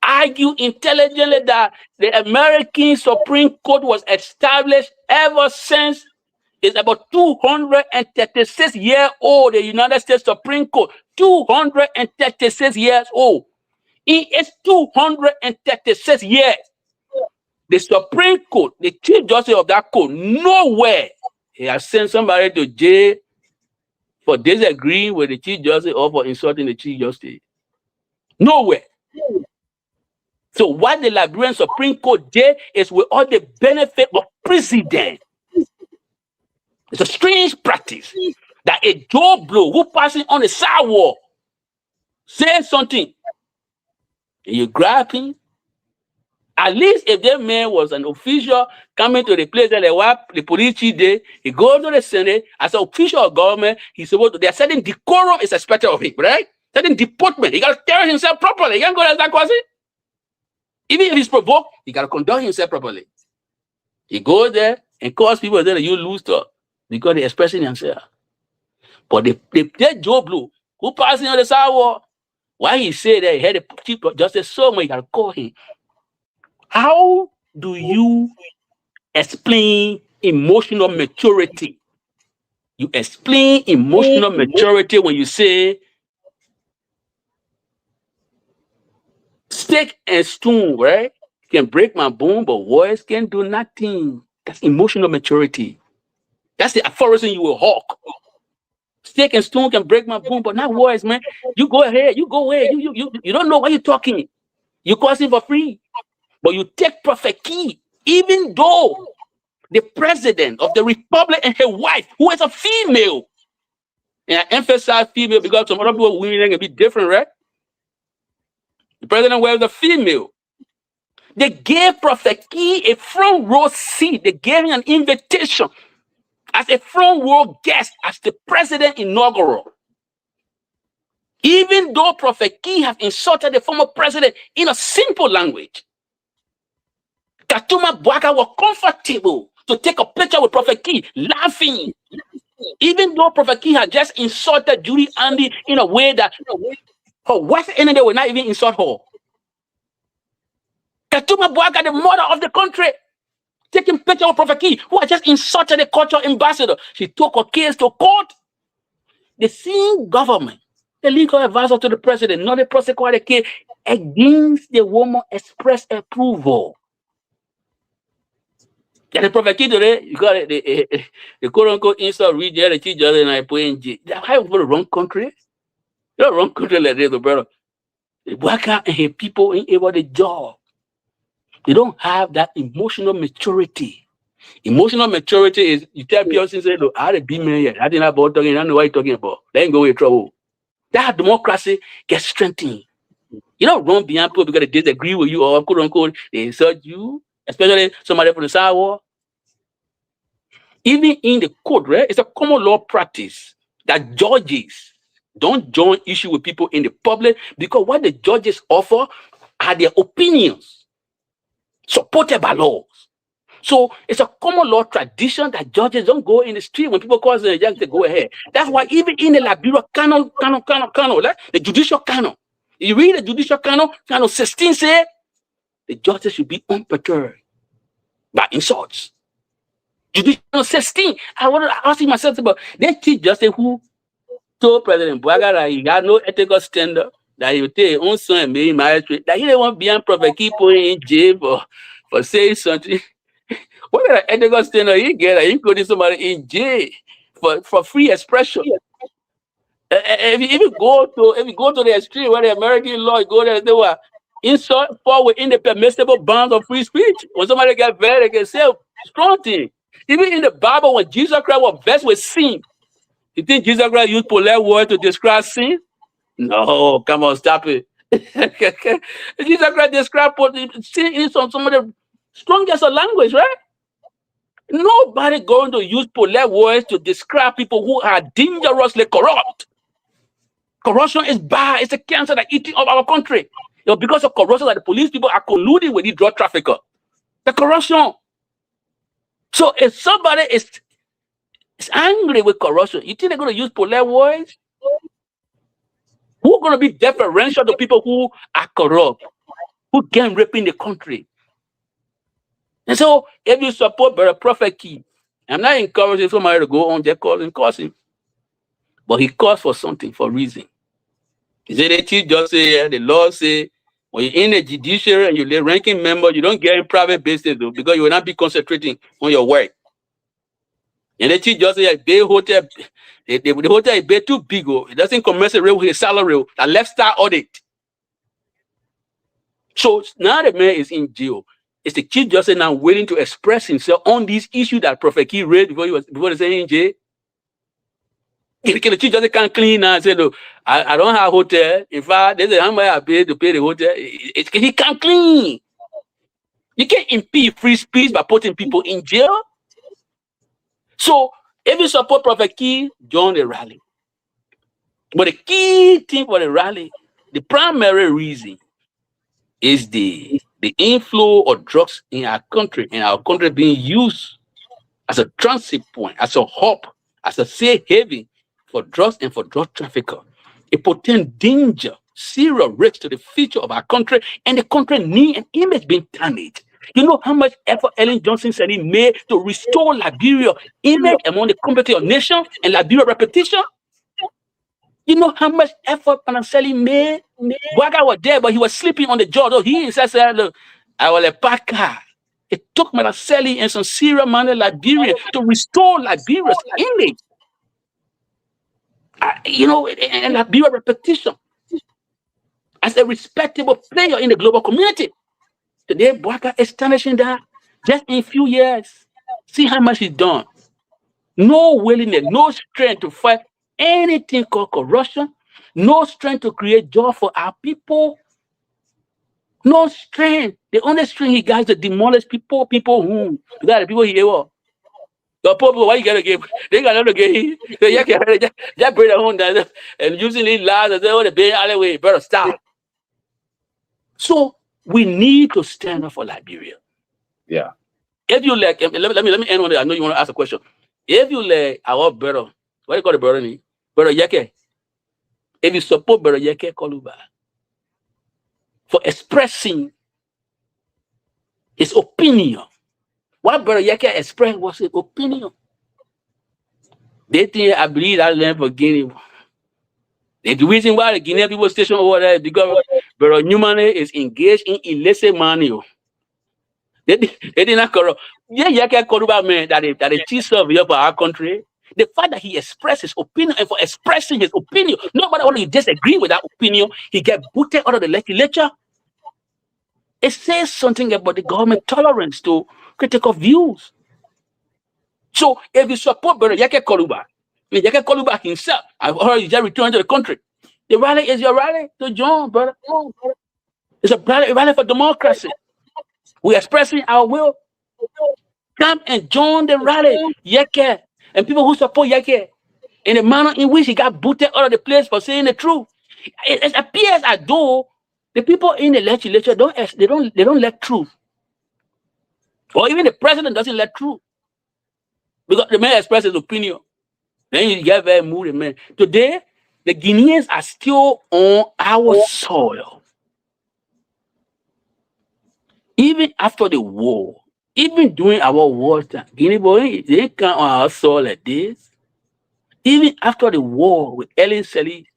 Argue intelligently that the American Supreme Court was established ever since it's about 236 years old. The United States Supreme Court, 236 years old. In its 236 years, the Supreme Court, the Chief Justice of that court, nowhere he has sent somebody to jail for disagreeing with the Chief Justice or for insulting the Chief Justice. Nowhere. So what the Liberian Supreme Court did is with all the benefit of precedent. It's a strange practice that a Joe Blow who passing on the sidewalk says something, and you grab him. At least if that man was an official coming to the place that the police chief did, he goes to the Senate as an official of government. He's supposed to. There are certain decorum is expected of him, right? Certain deportment. He got to carry himself properly. He can't go there like that. Even if he's provoked, he got to conduct himself properly. He goes there and calls people there that you lose to because they're expressing themselves. But the Joe Blue who passing on the sidewalk, why he said that he had a Chief Justice so much, you got to call him. How do you explain emotional maturity? You explain emotional maturity when you say stick and stone, right? Can break my bone, but words can do nothing. That's emotional maturity. That's the aphorism you will hawk. Stick and stone can break my bone, but not words, man. You go ahead, you go ahead. You don't know what you're talking. You cause him for free. But you take Prophet Key, even though the president of the republic and his wife, who is a female, and I emphasize female because some other people, women can be different, right? The president was a female. They gave Prophet Key a front row seat. They gave him an invitation as a front row guest as the president inaugural. Even though Prophet Key have insulted the former president in a simple language, Katuma Bwaga was comfortable to take a picture with Prophet Key, laughing. Even though Prophet Key had just insulted Judy Andy in a way that her worst enemy will not even insult her. Katuma Bwaga, the mother of the country, taking picture with Prophet Key, who had just insulted the cultural ambassador. She took her case to court. The same government, the legal advisor to the president, not the prosecutor, case against the woman expressed approval. Yeah, the Prophet Key today, you got the quote-unquote insult region, the Chief Justice, and I put in jail. How you go to the wrong country? You're the wrong country like this, brother. The Bwaga and his people ain't able to job. They don't have that emotional maturity. Emotional maturity is you tell people, say, look, I had a big man here. I didn't know about talking, I don't know what you're talking about. Let him go with trouble. That democracy gets strengthened. You don't run behind people because they disagree with you or quote unquote they insult you, especially somebody from the sidewalk. Even in the court, right? It's a common law practice that judges don't join issue with people in the public because what the judges offer are their opinions supported by laws. So it's a common law tradition that judges don't go in the street when people call them young to go ahead. That's why even in the Liberia canon, like the judicial canon, you read the judicial canon 16 say the judges should be unperturbed by insults. Judicial 16. I want to ask myself about they teach justice who told President Bouaga that he had no ethical standard, that he would take his own son and make him married, that he didn't want beyond Prophet keep in jail for saying something. What kind of ethical standard he get that he putting somebody in jail for free expression? If you go to the extreme where the American law go there, they were insult fall within the permissible bounds of free speech. When somebody get very, they can say strong thing. Even in the Bible, when Jesus Christ was vexed with sin, you think Jesus Christ used polite words to describe sin? No, come on, stop it. Jesus Christ described sin in some of the strongest of language, right? Nobody going to use polite words to describe people who are dangerously corrupt. Corruption is bad. It's a cancer that eating up our country. Because of corruption, that the police people are colluding with the drug trafficker. The corruption. So if somebody is angry with corruption, you think they're going to use polite words? Who's going to be deferential to people who are corrupt, who gang raping the country? And so, if you support Brother Prophet Key, I'm not encouraging somebody to go on there cause him, but he calls for something, for reason. He said the chief just say, the law say, when you're in the judiciary and you're the ranking member, you don't get in private business though, because you will not be concentrating on your work. And the chief just say, the hotel is way too big, it doesn't commensurate with his salary, a lifestyle audit. So now the man is in jail. It's the chief justice now willing to express himself on this issue that Prophet Key raised before the saying in jail. The chief justice can't clean now and say, look, I don't have hotel. In fact, there's how much I pay to pay the hotel. He can't clean. You can't impede free speech by putting people in jail. So if you support Prophet Key, join the rally. But the key thing for the rally, the primary reason is the inflow of drugs in our country, being used as a transit point, as a hub, as a safe haven for drugs and for drug traffickers. It portends danger, serious risk to the future of our country, and the country need an image being tarnished. You know how much effort Ellen Johnson said he made to restore Liberia image among the competitive nations and Liberia reputation? You know how much effort Panaseli made? Bouaga was there, but he was sleeping on the jaw. So he said, look, I will a packer. It took Panaseli and some serious money Liberia to restore Liberia's image. And Liberia reputation as a respectable player in the global community. Today, Bouaga is astonishing that just in a few years, see how much he's done. No willingness, no strength to fight anything called corruption, no strength to create job for our people, no strength. The only strength he got is to demolish people who, because the people here were. The people, why you gotta give? They got to get just bring their own down and using these lies and say, oh, the big alleyway, better stop. So we need to stand up for Liberia. Yeah. If you let me end on it. I know you want to ask a question. If you let our brother, what do you call the brother name? Brother Yeke. If you support Brother Yeke Koluba for expressing his opinion, what Brother Yeke expressed was his opinion. They think I believe that land for Guinea. And the reason why the Guinean people station over there is because Brother Newman is engaged in illicit money. They did not corrupt. Yeah, Yeke Koluba man that the chief surveyor for our country. The fact that he expressed his opinion, and for expressing his opinion, nobody when you disagree with that opinion, he get booted out of the legislature. It says something about the government tolerance to critical views. So if you support Brother Yeke Koluba, Yeke Koluba himself, I've already just returned to the country. The rally is your rally to join, brother. It's a rally for democracy. We're expressing our will. Come and join the rally. Yeke. And people who support Yeke, in the manner in which he got booted out of the place for saying the truth. It appears as though the people in the legislature don't let truth. Or even the president doesn't let truth. Because the man expresses his opinion. Then you get very moody, man. Today, the Guineans are still on our soil. Even after the war, even during our wartime, Guinea boy, they come on our soil like this. Even after the war with Ellen Sally,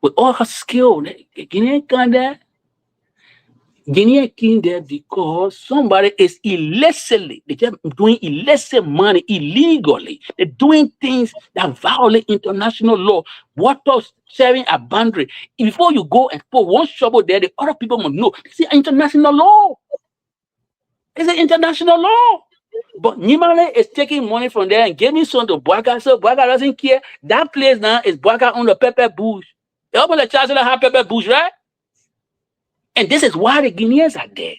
with all her skill, Guinea come there. Guinea came there because somebody is illicitly, they're doing illicit money illegally. They're doing things that violate international law. Water sharing a boundary. Before you go and put one shovel there, the other people must know. It's international law. It's an international law. But Nimale is taking money from there and giving some to Bouaka, so Bouaka doesn't care. That place now is Bouaka on the pepper bush. They open the charge and have pepper bush, right? And this is why the Guineans are there.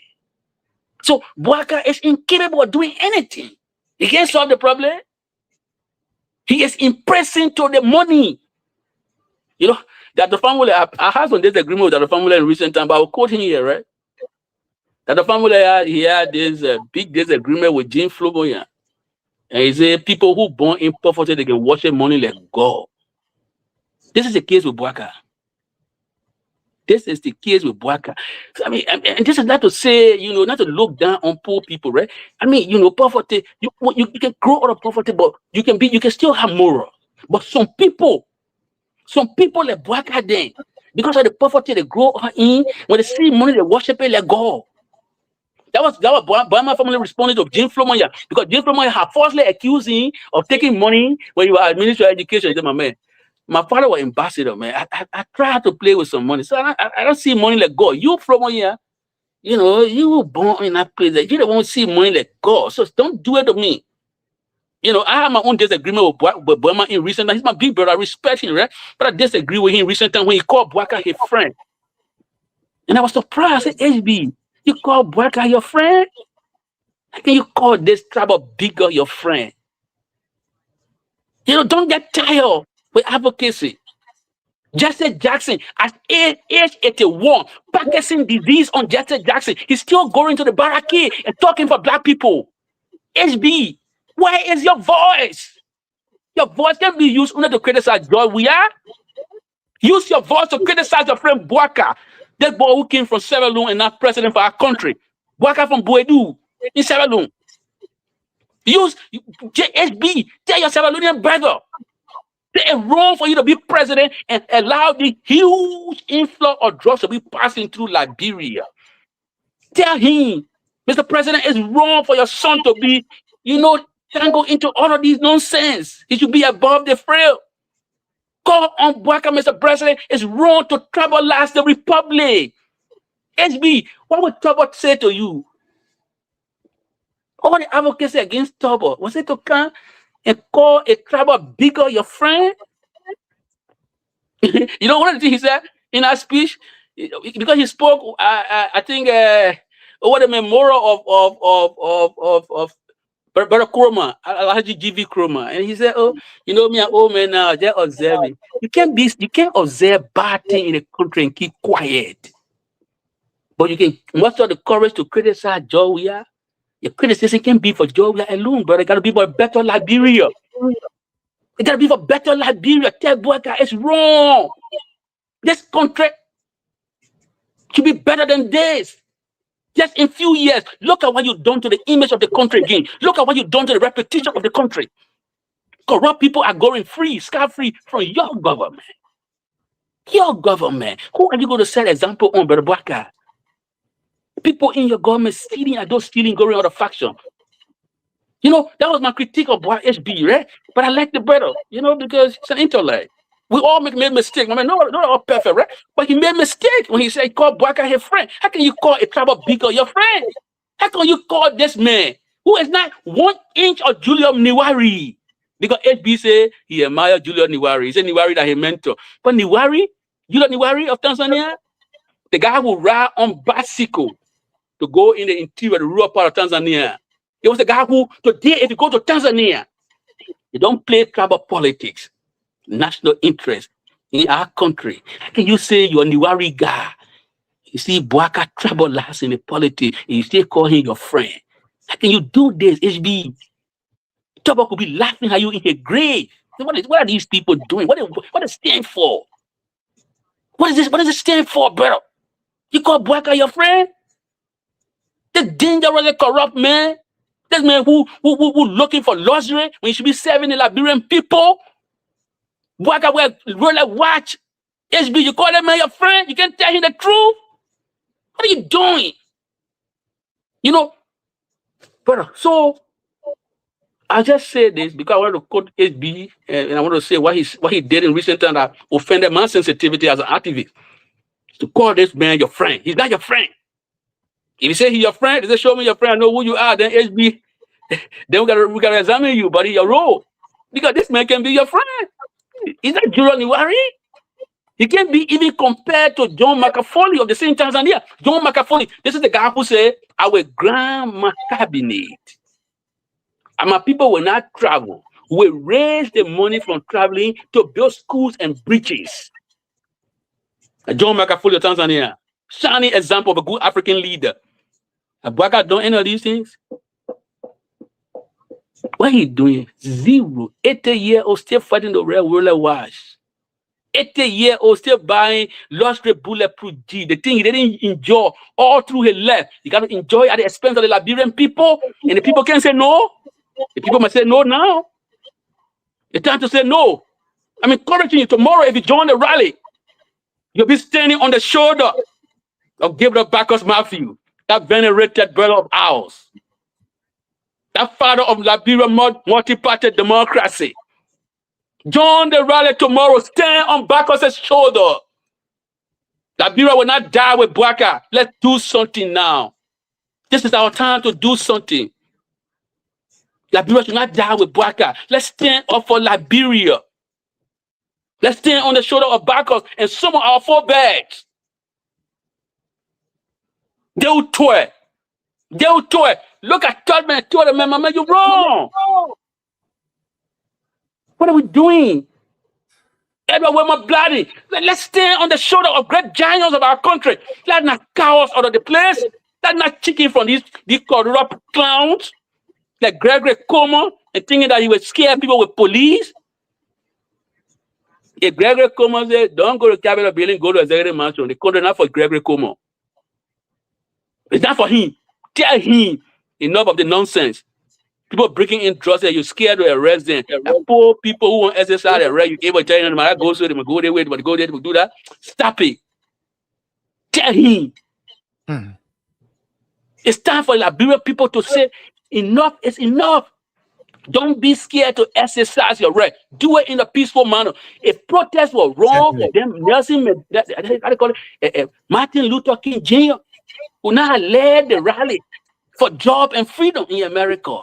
So Bouaka is incapable of doing anything. He can't solve the problem. He is impressing to the money. You know, that the family, I had some disagreement with the family in recent time, but I'll quote him here, right? That the family had this big disagreement with Jean Flamboyant. And he said people who born in poverty, they can worship money like God. This is the case with Bouaka. This is the case with Bouaka. So, I mean, and this is not to say, you know, not to look down on poor people, right? I mean, you know, poverty, you can grow out of poverty, but you can still have moral. But some people like Bouaka then, because of the poverty they grow in, when they see money, they worship it like God. That was Bouama family responded to Jean Flamboyant, because Jean Flamboyant had falsely accused him of taking money when you were Minister of Education. He said, my man, my father was ambassador, man. I tried to play with some money. So I don't see money like God. You Flamboyant, you know, you were born in that place that you don't want to see money like God. So don't do it to me. You know, I have my own disagreement with Bouama in recent time. He's my big brother. I respect him, right? But I disagree with him in recent time when he called Bouaka his friend. And I was surprised. I said, HB, you call Bouaka your friend? How can you call this tribe of bigger your friend? You know, don't get tired with advocacy. Jesse Jackson, at age 81, Parkinson's disease on Jesse Jackson, he's still going to the barricade and talking for black people. HB, where is your voice? Your voice can be used only to criticize Joy Weah. Use your voice to criticize your friend Bouaka, that boy who came from Sierra Leone and now president for our country. Bouaka from Boedu in Sierra Leone. Use JSB, tell your Sierra Leonean brother, it's wrong for you to be president and allow the huge influx of drugs to be passing through Liberia. Tell him, Mr. President, it's wrong for your son to be, you know, tangled into all of these nonsense. He should be above the frail. Call on Bouaka, Mr. President. It's wrong to tribalize the republic. HB, what would Tobo say to you? All the advocacy against Tobo, was it to come and call a tribal bigger your friend? You know, one of the things he said in that speech, because he spoke, I think, over the memorial of Brother Kuroma, Alhaji GV Kuroma, and he said, "Oh, you know me, an old man now, just observing. You can't observe bad thing in the country and keep quiet. But you can muster the courage to criticize Joy Weah. Your criticism can be for Joy Weah alone, brother. It got to be for a better Liberia. It got to be for better Liberia. Tell Bouaka it's wrong. This country should be better than this. Just in few years, look at what you've done to the image of the country again. Look at what you've done to the reputation of the country. Corrupt people are going free, scot-free from your government. Your government. Who are you going to set example on, Brother Bouaka? People in your government stealing, are those stealing going out of faction? You know, that was my critique of HB, right? But I like the brother, you know, because it's an intellect. We all made mistakes. I mean, not all perfect, right? But he made mistake when he said he called Bouaka his friend. How can you call a tribal bigger your friend? How can you call this man who is not 1 inch of Julius Niwari? Because HB said he admired Julius Niwari. He said Niwari that he mentor. But Niwari, Julius Niwari of Tanzania, The guy who ride on bicycle to go in the interior, the rural part of Tanzania. He was the guy who, today, if you go to Tanzania, you don't play tribal politics, national interest in our country. How can you say you're a Niwari guy? You see Bwaka tribal last in the politics, and you still call him your friend. How can you do this, HB? Toba could be laughing at you in her grave. What are these people doing? What does it stand for? What is this? What does it stand for, bro? You call Bwaka your friend? This dangerously corrupt man. This man who looking for luxury when he should be serving the Liberian people. Bwaka will really watch. HB, you call that man your friend? You can't tell him the truth? What are you doing? You know, brother, so I just say this because I want to quote HB and I want to say what he did in recent times that offended my sensitivity as an activist. To call this man your friend. He's not your friend. If you say he's your friend, they say show me your friend, I know who you are, then HB, then we gotta examine you, but your role. Because this man can be your friend. He's not Juro Niwari. He can be even compared to John McAfoley of the same Tanzania. John McAfoley, this is the guy who said, I will grant my cabinet. And my people will not travel. We will raise the money from traveling to build schools and bridges. John McAfoley of Tanzania, shining example of a good African leader. Bwaka done any of these things? What he doing? Zero. 80-year-old still fighting the real world wars. 80-year-old still buying luxury bulletproof G. The thing he didn't enjoy all through his life. You got to enjoy at the expense of the Liberian people. And the people can't say no. The people must say no now. It's time to say no. I'm encouraging you tomorrow if you join the rally. You'll be standing on the shoulder of Gabriel Bacchus Matthew, that venerated brother of ours, that father of Liberian multi-party democracy. Join the rally tomorrow. Stand on Bacchus' shoulder. Liberia will not die with Bwaka. Let's do something now. This is our time to do something. Liberia should not die with Bwaka. Let's stand up for Liberia. Let's stand on the shoulder of Bacchus and some of our forebears. They'll toy. They'll toy. Look at Tubman, told the man, you're wrong. What are we doing? Edward Wilmer Bloody. Let's stand on the shoulder of great giants of our country. Let's not cowards out of the place. Let's not chicken from these corrupt clowns like Gregory Como and thinking that he would scare people with police. If Gregory Como said, don't go to Capitol Building, go to Executive Mansion. The country not for Gregory Como. It's not for him. Tell him enough of the nonsense. People breaking in drugs that you're scared to arrest them. And poor people who want SSI arrest you, able to tell them, I go so they will go their way, but go there to do that. Stop it. Tell him. It's time for Liberian people to say, enough is enough. Don't be scared to exercise your right. Do it in a peaceful manner. If protests were wrong, then Nelson, Martin Luther King Jr., who now led the rally for job and freedom in America.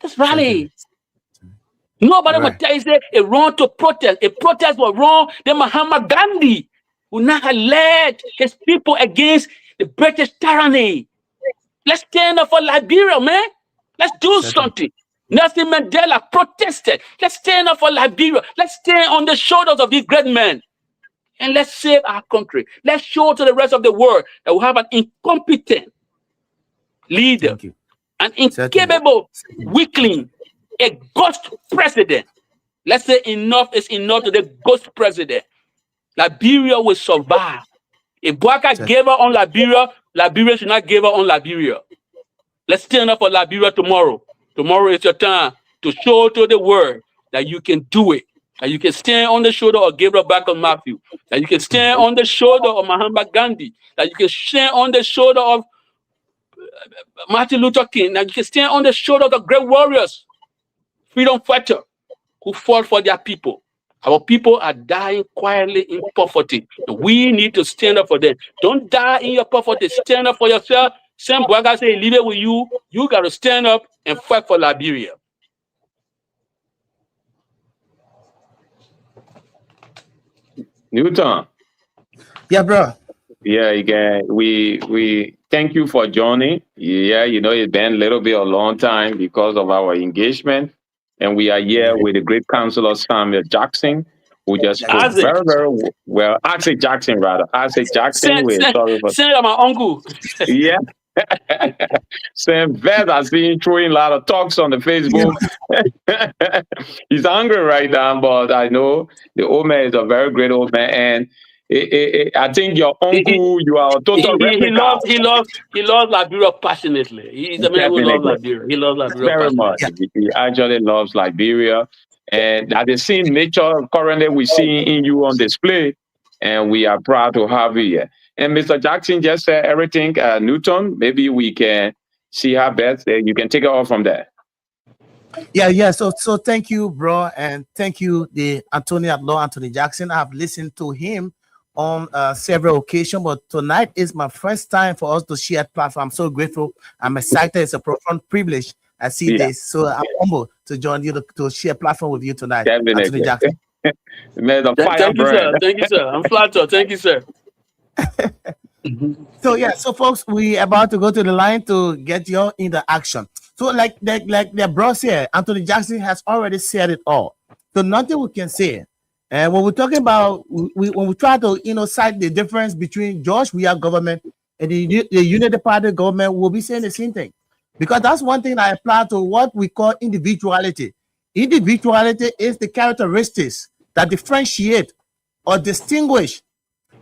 This rally. Nobody will tell you say a wrong to protest. If protests were wrong, then Mahatma Gandhi, who now led his people against the British tyranny. Let's stand up for Liberia, man. Let's do something. Nelson Mandela protested. Let's stand up for Liberia. Let's stand on the shoulders of these great men. And let's save our country. Let's show to the rest of the world that we have an incompetent leader, an incapable weakling, a ghost president. Let's say enough is enough to the ghost president. Liberia will survive. If Bwaka gave up on Liberia, Liberia should not give up on Liberia. Let's stand up for Liberia tomorrow. Tomorrow is your time to show to the world that you can do it. That you can stand on the shoulder of Gabriel Bacchus Matthew. That you can stand on the shoulder of Mahatma Gandhi. That you can stand on the shoulder of Martin Luther King. That you can stand on the shoulder of the great warriors, freedom fighters who fought for their people. Our people are dying quietly in poverty. We need to stand up for them. Don't die in your poverty. Stand up for yourself. Sam Bwaka say, leave it with you. You got to stand up and fight for Liberia. Newton. Yeah, bro. Yeah, again, we thank you for joining. Yeah, it's been a little bit a long time because of our engagement, and we are here with the great counselor Samuel Jackson, who just spoke Isaac, very, very well. Isaac Jackson, rather. Isaac Jackson. We're sorry for. say my uncle. Yeah. Sam Vez, I see him throwing a lot of talks on the Facebook. He's hungry right now, but I know the old man is a very great old man, and I think your uncle, you are a total replica. He loves Liberia passionately. He's a man who loves Liberia. He loves Liberia very much. He actually loves Liberia, and at the same nature currently we see in you on display, and we are proud to have you here. And Mr. Jackson just said everything. Newton, maybe we can see her best. You can take it off from there. Yeah. So thank you, bro, and thank you, the Anthony Jackson. I've listened to him on several occasions, but tonight is my first time for us to share platform. I'm so grateful. I'm excited. It's a profound privilege. I see this, so I'm humbled to join you to share platform with you tonight, Definitely. Anthony Jackson. Thank you, sir. I'm flattered. Thank you, sir. So folks, we about to go to the line to get your interaction. So like the bros here, Anthony Jackson has already said it all. So nothing we can say. And when we're talking about when we try to cite the difference between George Weah government and the Unity Party government, we'll be saying the same thing. Because that's one thing I apply to what we call individuality. Individuality is the characteristics that differentiate or distinguish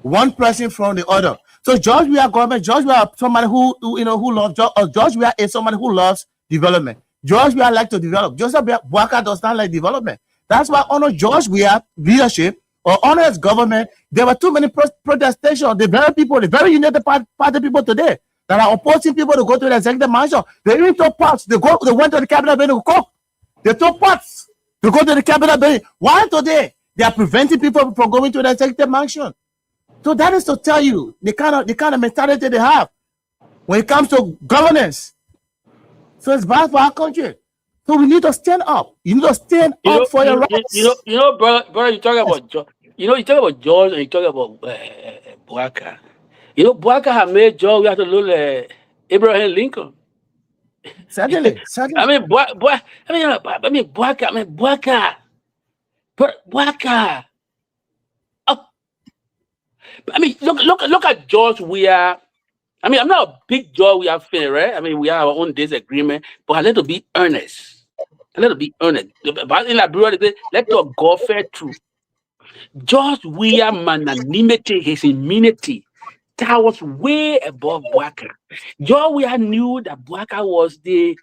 one person from the other. So George Weah government, George Weah somebody who loves George Weah is somebody who loves development. George Weah like to develop. Joseph Boakai does not like development. That's why under George Weah leadership or under his government, there were too many protestations. The very United Party people today that are opposing people to go to the executive mansion. They even took parts. They went to the Capitol building to cook. They took parts to go to the Capitol building. Why today they are preventing people from going to the executive mansion? So that is to tell you the kind of mentality they have when it comes to governance. So it's bad for our country. So we need to stand up. You need to stand up for your rights. Brother, you talk about George. You talk about George and you talk about Boakai. Boakai had made George. We have to look at Abraham Lincoln. Certainly. I mean, Boakai. I mean, look at George Weah. I mean, I'm not a big George Weah fan, right? I mean, we have our own disagreement, but I let to be earnest. But in Liberia, they say, let us go fair through. George Weah magnanimity, his immunity, that was way above Boakai. George Weah knew that Boakai was the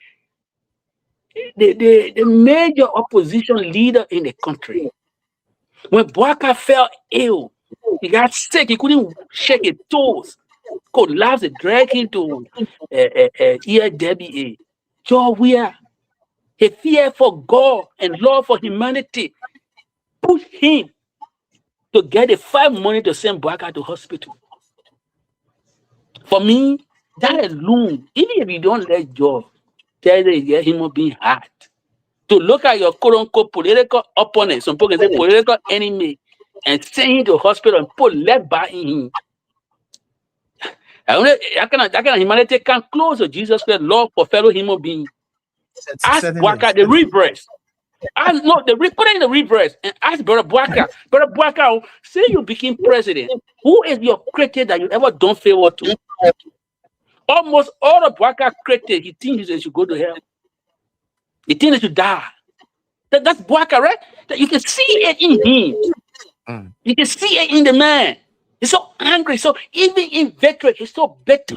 major opposition leader in the country. When Boakai fell ill, he got sick. He couldn't shake his toes. Collapsed, dragged him to EWA. George Weah, his fear for God and love for humanity pushed him to get the 5 money to send Boakai to hospital. For me, that alone, even if you don't let George tell the human being hard, to look at your quote-unquote political opponent, some people can say political enemy, and send him to the hospital and put lead by him. That kind of humanity can close to Jesus Christ love for fellow human beings. Ask Boakai the reverse. Put in the reverse and ask Brother Boakai. Brother Boakai, say you became president. Who is your critic that you ever done favor to? Almost all the Boakai critics, he thinks they should go to hell. He thinks they should die. That's Boakai, right? That you can see it in him. You can see it in the man. He's so angry. So even in victory, he's so bitter.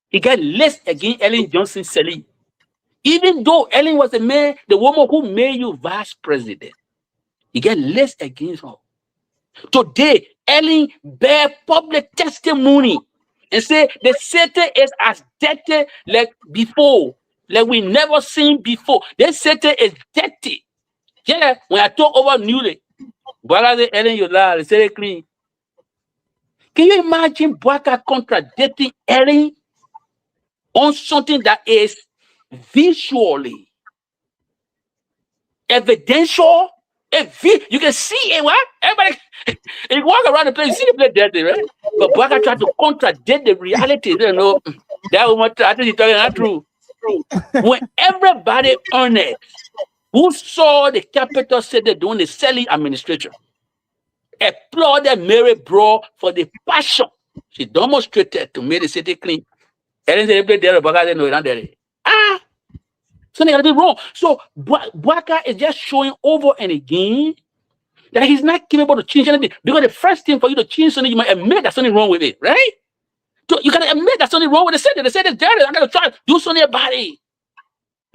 He got less against Ellen Johnson Sirleaf. Even though Ellen was the woman who made you vice president, he got less against her. Today, Ellen bear public testimony and say the Satan is as dirty like before, like we never seen before. The Satan is dirty. Yeah, when I talk over newly, but I say Ellen, you lie, they say it clean. Can you imagine Boakai contradicting Ellen on something that is visually evidential If you can see it, what? Everybody, you walk around the place, you see the place dirty, right? But Bwaka tried to contradict the reality. You know, that woman, I think he's talking not true. When everybody on it, who saw the capital city doing the selling administration, applauded Mary Bro for the passion she demonstrated to make the city clean. And then they played there, Bwaka said, no, it's not there. Something got to be wrong. So Bwaka is just showing over and again that he's not capable to change anything. Because the first thing for you to change something, you might admit there's something wrong with it, right? So you gotta admit there's something wrong with the city. The city is dirty. I gotta try to do something about it.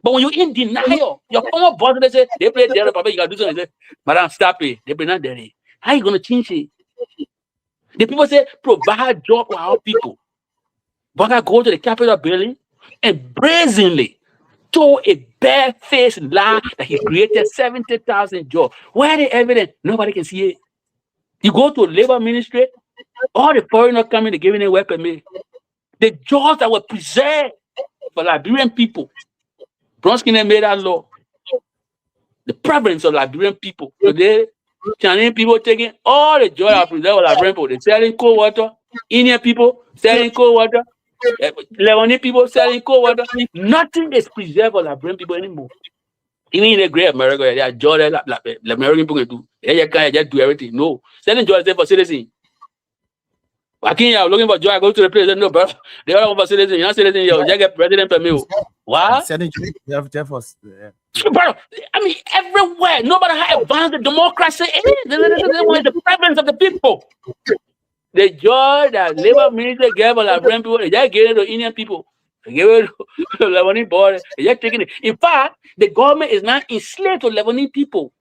But when you're in denial, your former boss, they say they play dirty, Papa, you gotta do something. They say, Madam, stop it. They play not dirty. How are you gonna change it? The people say provide job for our people. Bwaka go to the Capitol building and brazenly told a bare-faced lie that he created 70,000 jobs. Where the evidence? Nobody can see it. You go to labor ministry, all the foreigners coming, they're giving them work permit. The jobs that were preserved for Liberian people, Bronsky made that law. The preference of Liberian people. Today, Chinese people taking all the jobs that preserved for Liberian people. They're selling cold water. Indian people selling cold water. Lebanese people selling cold water. Nothing is preserved for Liberian people anymore. Even in the great America, they are Jordan, like American people do. They can't just do everything. No. Selling Jordan for citizen. I can't looking for joy. I go to the place. No, bro. They are for citizen. You're not citizen. You get president permit. What? Selling you have Jeffers. Bro, I mean, everywhere. No matter how advanced the democracy is, the preference of the people. The joy that labor minister gave for Liberian people, they just gave it to Indian people. They gave it to Lebanese boys. They just taking it. In fact, the government is not enslaved to Lebanese people.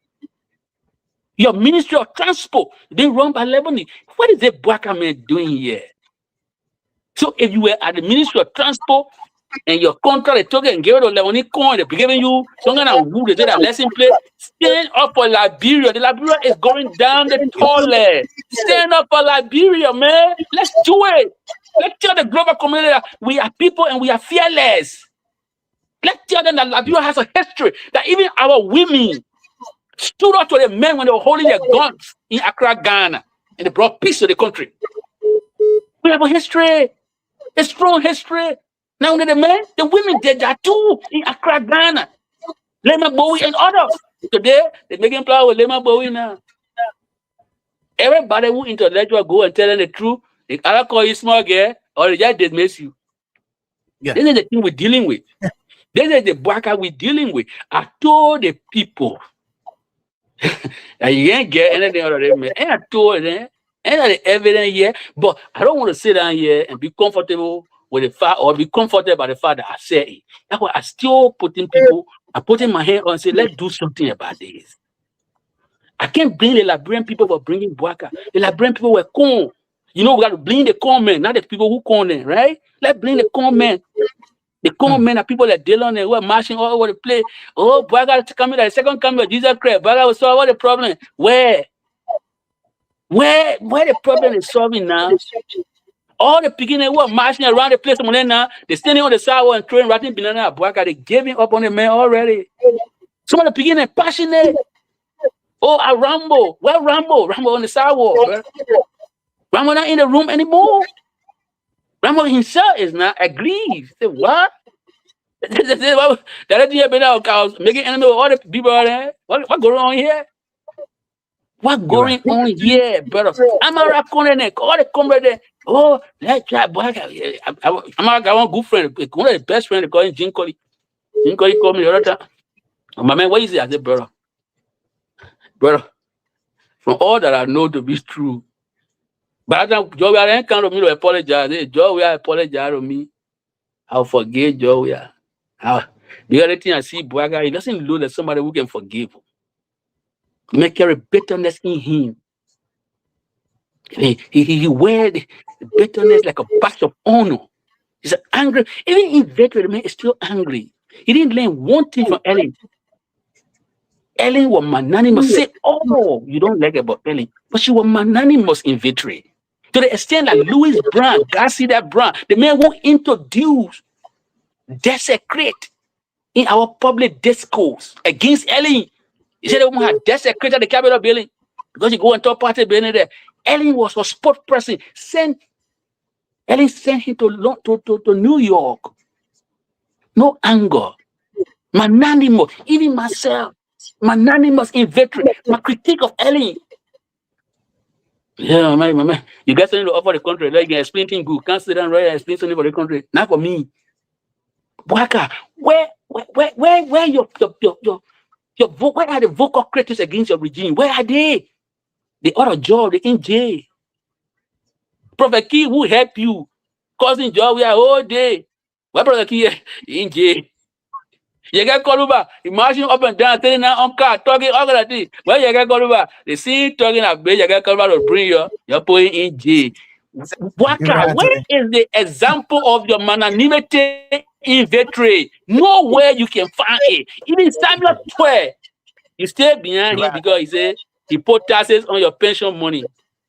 Your Ministry of Transport, they run by Lebanese. What is the Bwaka man doing here? So if you were at the Ministry of Transport and your contract they took it and gave it to Lebanese coin, they're giving you some kind of wood, they did a lesson plate. Stand up for Liberia. The Liberia is going down the toilet. Stand up for Liberia, man. Let's do it. Let's tell the global community that we are people and we are fearless. Let's tell them that Liberia has a history, that even our women stood up to the men when they were holding their guns in Accra, Ghana, and they brought peace to the country. We have a history, a strong history. Now, only the men, the women did that too in Accra, Ghana. Lema Bowie and others. Today, they're making plans with Lema Bowie now. Everybody who intellectual go and tell them the truth, they either call you small girl or they just dismiss you. Yeah. This is the thing we're dealing with. This is the Bwaka we're dealing with. I told the people that you can't get anything out of them. And I told them, and the evidence here, but I don't want to sit down here and be comfortable with the fact or be comforted by the fact that I said it. That's why I still putting people, I putting my hand on and say, let's do something about this. I can't blame the Liberian people for bringing Bwaka. The Liberian people were corn. You know, we got to blame the corn men, not the people who corn them, right? Let's blame the corn men. The corn men are people that deal on them, who are marching all over the place. Oh, Bwaka coming, the second coming of Jesus Christ. Bwaka will solve all the problem. Where the problem is solving now? All the beginners who are marching around the place now, they're standing on the sidewalk and throwing rotten banana at Bwaka. They're giving up on the man already. Some of the beginners passionate. Oh, I Rambo. Where Rambo? Rambo on the sidewalk, bro. Rambo not in the room anymore. Rambo himself is not aggrieved. Say, what? That idea been out, cows making enemy with all the people out there. What going on here? What going on here, brother? I'm a rap corner there. All the comrades. Oh, let's try Bwaka. I'm a one good friend. One of the best friends, they call him Jim Coley. Jim Coley called me the other time. My man, what is it? I said, brother, from all that I know to be true. But I think Joe, we are kind of me to apologize. Hey, Joe, we are apologize to me. I'll forgive Joe. We are. The other thing I see, Bwaka, he doesn't look like somebody who can forgive him. He may carry bitterness in him. He wears the bitterness like a badge of honor. He's angry. Even in victory, the man is still angry. He didn't learn one thing from Ellen. Ellen was magnanimous. Say, oh, you don't like about Ellen. But she was magnanimous in victory. To the extent that Louis Brown, Garcia Brown, the man who introduced, desecrate in our public discourse against Ellen. He said the woman had desecrated the Capitol building because she go and talk party building there. Ellen was a spokesperson. Ellen sent him to New York. No anger. Magnanimous. Even myself. Magnanimous inveterate. My critique of Ellen. Yeah, man. You got something to offer the country. Like you can explain things good. Can't sit down right and explain something for the country. Not for me. Waka, where your where are the vocal critics against your regime? Where are they? The other job, they in jail. Prophet Key, who help you? Causing job, we are all day. Why Prophet Key in jail? You get called over, imagine up and down, telling now on car, talking all that thing. Where you get called over, they see talking a bit, you get called over to bring your point in jail. Waka, where is the example of your magnanimity inveterate? Nowhere you can find it. Even Samuel 12, you stay behind him because he said he put taxes on your pension money.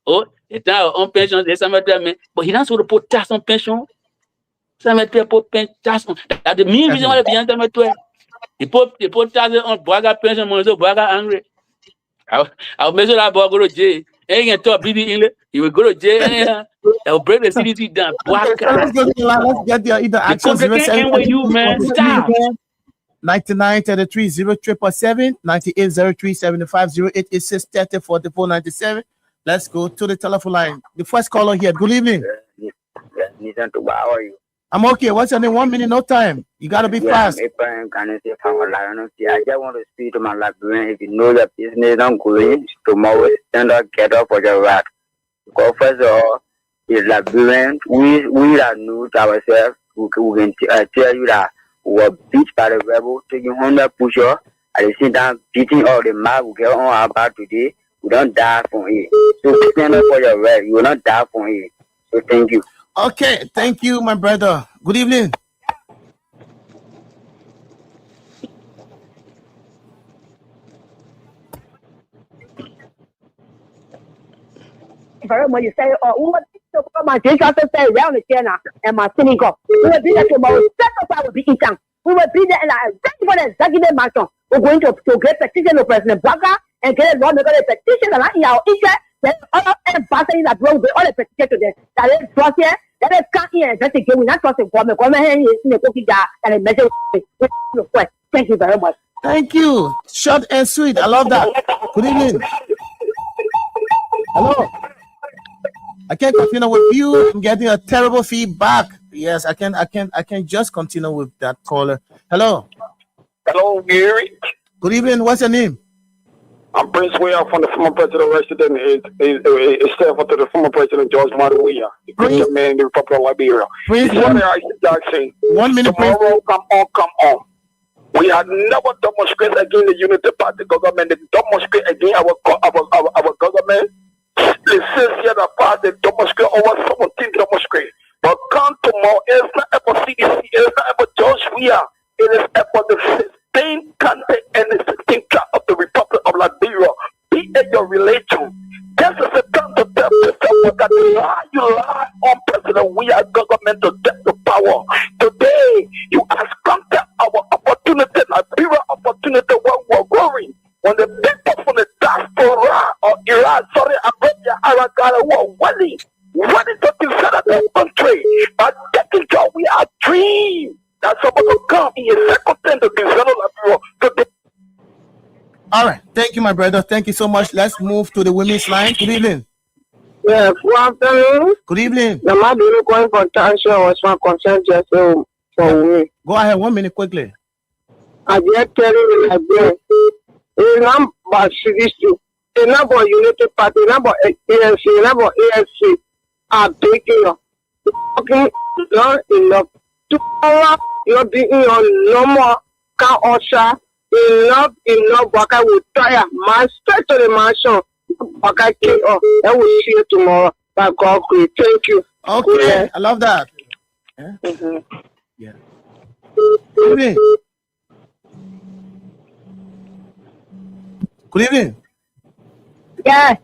Oh, it's now on pension, there's Samuel 12, but he doesn't want to put tax on pension. Samuel 12 put tax on. That's the main reason why they behind Samuel 12. He put taxes on Boaga pension money, so Boaga angry. I'll make sure that boy go to jail. He can talk bleeding English. He will go to jail. They'll break the CDC down. Let's get the either action 99 33 0777 9803 75 0886 30 44 97. Let's go to the telephone line. The first caller here. Good evening. How are you? I'm okay. What's your name? 1 minute, no time. You gotta be fast. I just want to speak to my Liberian. If you know the business, don't go in tomorrow. Stand up, get up for your right. Because first of all, the Liberian, we are new to ourselves. We can tell you that we were beat by the rebel, taking 100 push-up. At the same time, beating all the map we get on our back today. We don't die from it. So stand up for your right. You will not die from it. So thank you. Okay, thank you, my brother. Good evening. Very much you say, oh, my Jesus say around the China and my synagogue. We will be there tomorrow. Sacrifice will be eaten. We will be there and ready for the executive mansion. We're going to get petition to President Blacker and get a lawmaker a petition and in our interest. Then all ambassadors that brought all the petition to them. That is trust here. That is can't hear investigate. We not trust the government. Government is in the cookie jar and a measure. Thank you very much. Thank you. Short and sweet. I love that. Good evening. Hello. I can't continue with you. I'm getting a terrible feedback. Yes, I can just continue with that caller. Hello. Hello, Gary. Good evening. What's your name? I'm Prince Weah from the former president resident. Is servant to the former president George Martin Weah, the Christian man in the Republic of Liberia. Prince, Jackson. 1 minute. Tomorrow, come on. We have never demonstrated against the Unity Party government. They demonstrate against our government. The 6 years apart, they demonstrate over 17 demonstrate. But come tomorrow, it's not about CDC, it's not about George Weah. It is about the 16th country and the 16th tribe of the Republic of Liberia. Be in your religion. This is the time to tell yourself that you lie on President Weah government to get the power. Today, you have conquered our opportunity, Liberia opportunity when we're growing. When the people from the diaspora or Iran, Arabia, Aragana were ready to consider their country. But taking job, we are dream. That's supposed to come in a second thing to develop Liberia. All right. Thank you, my brother. Thank you so much. Let's move to the women's line. Good evening. Yes, good afternoon. Good evening. The man going for tension was my concern just for me. Go ahead, 1 minute quickly. I just tell you like it's not about CDC, it's not about Unity Party, it's not about ANC, it's not about AFC. I'm taking you. Okay, not enough. Tomorrow, you're being on no more can usher. Enough, but I will tire. Man, straight to the mansion. But I came up. I will see you tomorrow. By God, great. Thank you. Okay, yeah. I love that. Yeah. Mm-hmm. Yeah. Good evening. Good evening. Yeah.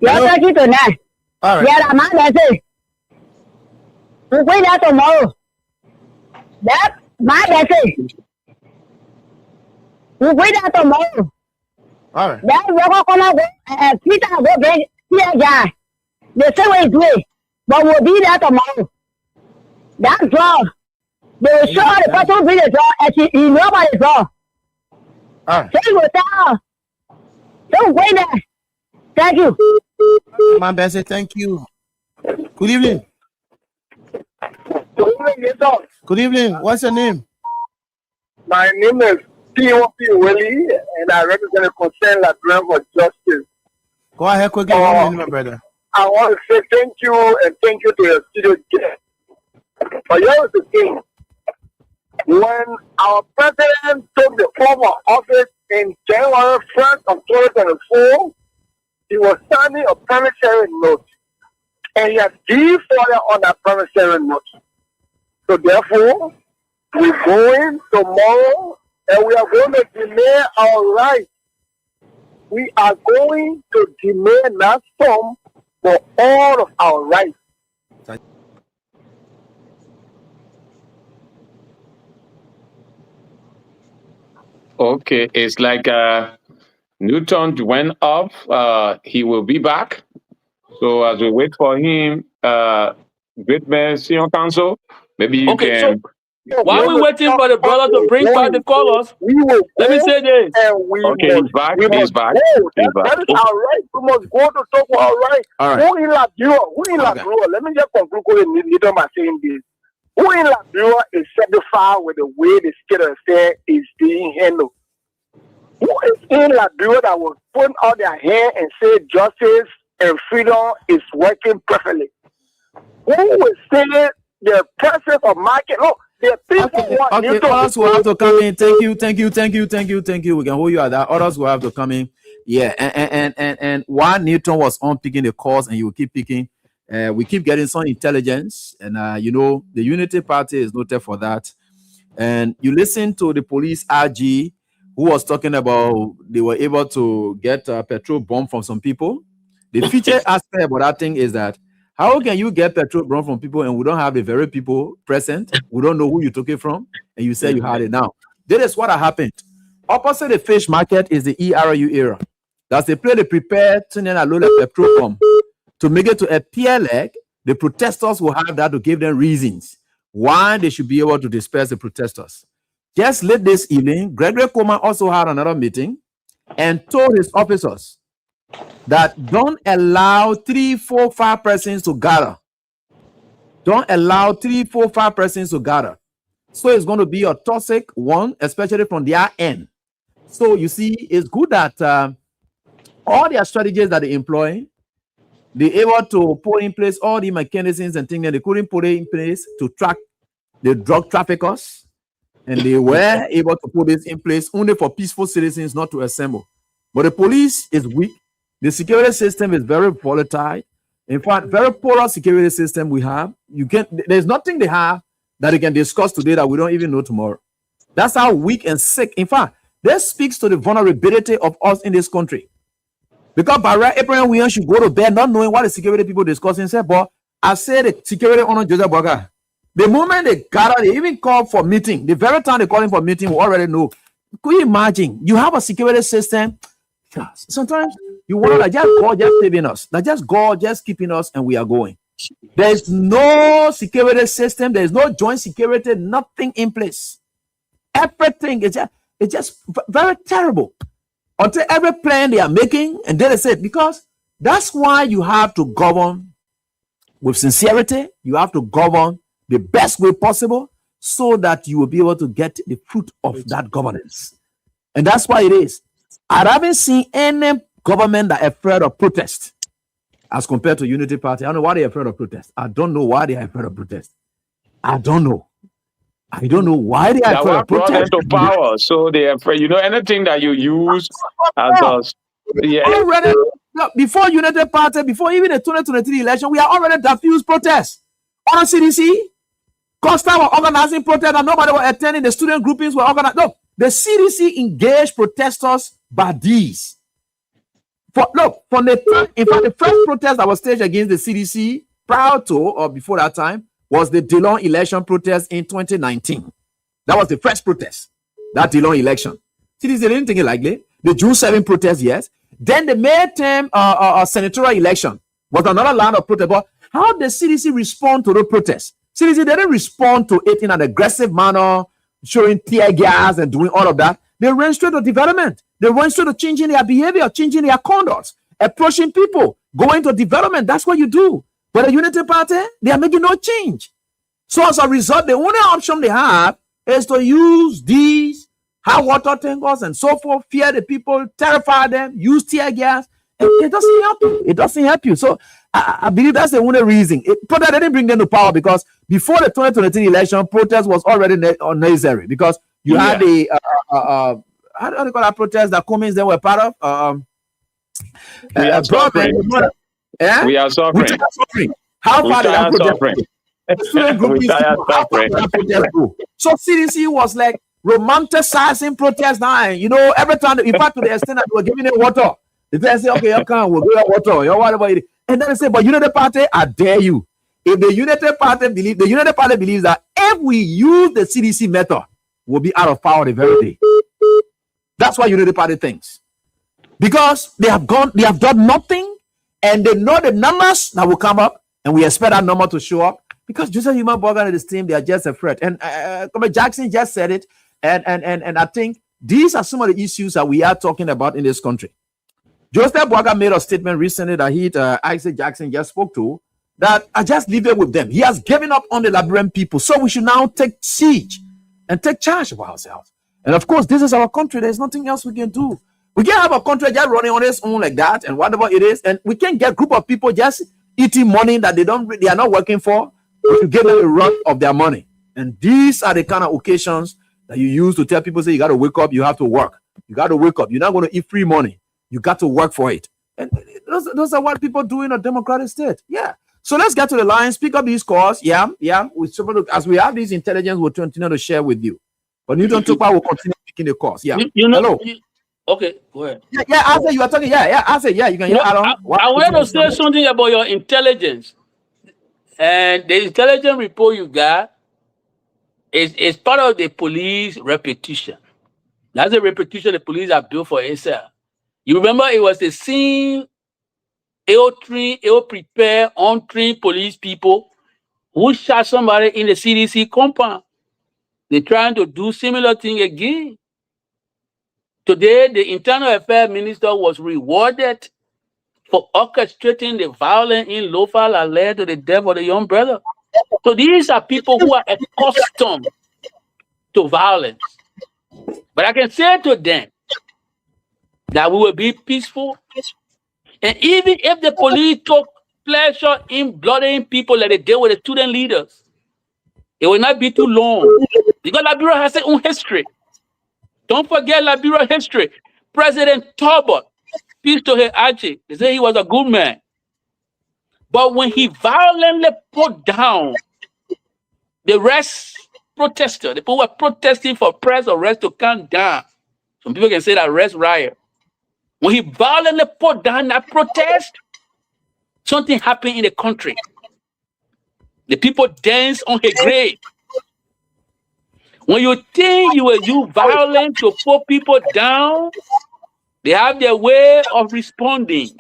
You're talking tonight. All right. Yeah, man, that's it. We'll wait there tomorrow. That, man, that's it. We'll wait there tomorrow. All right. Then we're gonna go, Peter go get here, guy. The same way it's way, but we'll be there tomorrow. That's all. They will show the person who bring the draw, and he know about the draw. All right. So you will tell. So wait there. Thank you. Man, Bessie, thank you. Good evening. Good evening. What's your name? My name is P.O.P. Willie, and I represent a concern Liberian for justice. Go ahead quickly, 1 minute, my brother. I want to say thank you and thank you to your studio guest. But here's the thing. When our president took the oath of office in January 1st of 2024, he was signing a promissory note. And he has defaulted on that promissory note. So therefore, we're going tomorrow and we are going to demand our rights. We are going to demand that sum for all of our rights. Okay, it's like Newton went up. He will be back. So as we wait for him, great man, Senior Council, maybe you can. So while we're waiting for the brother to bring back the colors, let me say this. Okay, he's back. He's back. That is our right. We must go to talk for our right. All right. Who in Liberia? Let me just conclude by saying this. Who in Liberia is satisfied with the way the state of affairs is being handled? Who is in Liberia that will put out their hand and say justice and freedom is working perfectly? Who will say the presence of market? Look, the people want Okay, others will have to come in. Thank you. We can hold you at that. Others will have to come in. Yeah, and while Newton was on picking the calls and you will keep picking, we keep getting some intelligence, and the Unity Party is noted for that. And you listen to the police RG who was talking about they were able to get petrol bomb from some people. The feature aspect about that thing is that how can you get petrol bomb from people and we don't have the very people present? We don't know who you took it from, and you say you had it now. That is what happened. Opposite the fish market is the ERU area. That's the place they prepare to load a petrol bomb. To make it to appear like the protesters will have that to give them reasons why they should be able to disperse the protesters. Just late this evening, Gregory Coleman also had another meeting and told his officers that don't allow 3, 4, 5 persons to gather. Don't allow 3, 4, 5 persons to gather. So it's going to be a toxic one, especially from their end. So you see, it's good that all their strategies that they employ, they're able to put in place all the mechanisms and things that they couldn't put in place to track the drug traffickers. And they were able to put this in place only for peaceful citizens not to assemble. But the police is weak. The security system is very volatile. In fact, very poor security system we have. There's nothing they have that they can discuss today that we don't even know tomorrow. That's how weak and sick. In fact, this speaks to the vulnerability of us in this country. Because by right, Abraham Williams should go to bed not knowing what the security people discussing. Say, but I said the security owner Joseph Boga. The moment they gather, they even call for meeting. The very time they call him for meeting, we already know. Could you imagine? You have a security system. Sometimes you wonder that just God just saving us. That just God just keeping us and we are going. There's no security system. There's no joint security. Nothing in place. Everything is just very terrible. Until every plan they are making, and then they say, because that's why you have to govern with sincerity. You have to govern the best way possible so that you will be able to get the fruit of that governance. And that's why it is. I haven't seen any government that are afraid of protest as compared to Unity Party. I don't know why they're afraid of protest. I don't know why they are afraid of protest. I don't know why they are afraid of protest. To power, so they are afraid. Anything that you use as already, before Unity Party, before even the 2023 election, we are already diffused protests. On the CDC, Costa were organizing protests and nobody was attending. The student groupings were organized. No, the CDC engaged protesters by these. In fact, the first protest that was staged against the CDC prior to or before that time was the Dillon election protest in 2019. That was the first protest, that Dillon election. CDC didn't take it lightly. The June 7 protest, yes. Then the midterm senatorial election was another line of protest. But how did CDC respond to the protests? CDC didn't respond to it in an aggressive manner, showing tear gas and doing all of that. They went straight to development. They went straight to changing their behavior, changing their conduct, approaching people, going to development. That's what you do. But the Unity Party, they are making no change. So as a result, the only option they have is to use these hot water tankers and so forth, fear the people, terrify them, use tear gas. And it doesn't help you. It doesn't help you. So I believe that's the only reason. Protest didn't bring them to power because before the 2023 election, protest was already necessary because you had the how do you call that protest that Cummings they were part of? We are suffering. We are suffering. How far did that protest go? So CDC was like romanticizing protest now. You know, every time, in fact, to the extent that they were giving it water. The person say, okay, you can, we'll give you water, you whatever it is. And then they say, but Unity Party, I dare you. If the Unity Party believes that if we use the CDC method, we'll be out of power the very day. That's what Unity Party thinks. Because they have done nothing, and they know the numbers that will come up, and we expect that number to show up. Because Joseph Human Burger and his team, they are just a threat. And Jackson just said it, and I think these are some of the issues that we are talking about in this country. Joseph Burger made a statement recently that Isaac Jackson just spoke to, that I just leave it with them. He has given up on the Liberian people, so we should now take siege and take charge of ourselves. And of course, this is our country. There's nothing else we can do. We can't have a country just running on its own like that, and whatever it is, and we can't get a group of people just eating money that they are not working for, to give them a run of their money. And these are the kind of occasions that you use to tell people, say, you got to wake up, you have to work. You got to wake up. You're not going to eat free money. You got to work for it. And those are what people do in a democratic state. Yeah. So let's get to the line, speak up these calls. Yeah. As we have these intelligence, we'll continue to share with you. But Newton Tupa will continue speaking the calls. Yeah. Hello. Okay, go ahead. Yeah, I said you are talking. I said, you can hear I want to say something about your intelligence. And the intelligence report you got is part of the police repetition. That's a repetition the police have built for itself. You remember it was the same ill-prepared, untrained police people who shot somebody in the CDC compound. They're trying to do similar thing again. Today, the Internal Affairs Minister was rewarded for orchestrating the violence in Lofa that led to the death of the young brother. So these are people who are accustomed to violence. But I can say to them that we will be peaceful. And even if the police took pleasure in blooding people like they did with the student leaders, it will not be too long. Because Liberia has its own history. Don't forget Liberia history. President Talbot, peace to his Archie, they say he was a good man. But when he violently put down the rest protesters, the people were protesting for press arrest to come down. Some people can say that arrest riot. When he violently put down that protest, something happened in the country. The people danced on his grave. When you think you will use violence to put people down, they have their way of responding.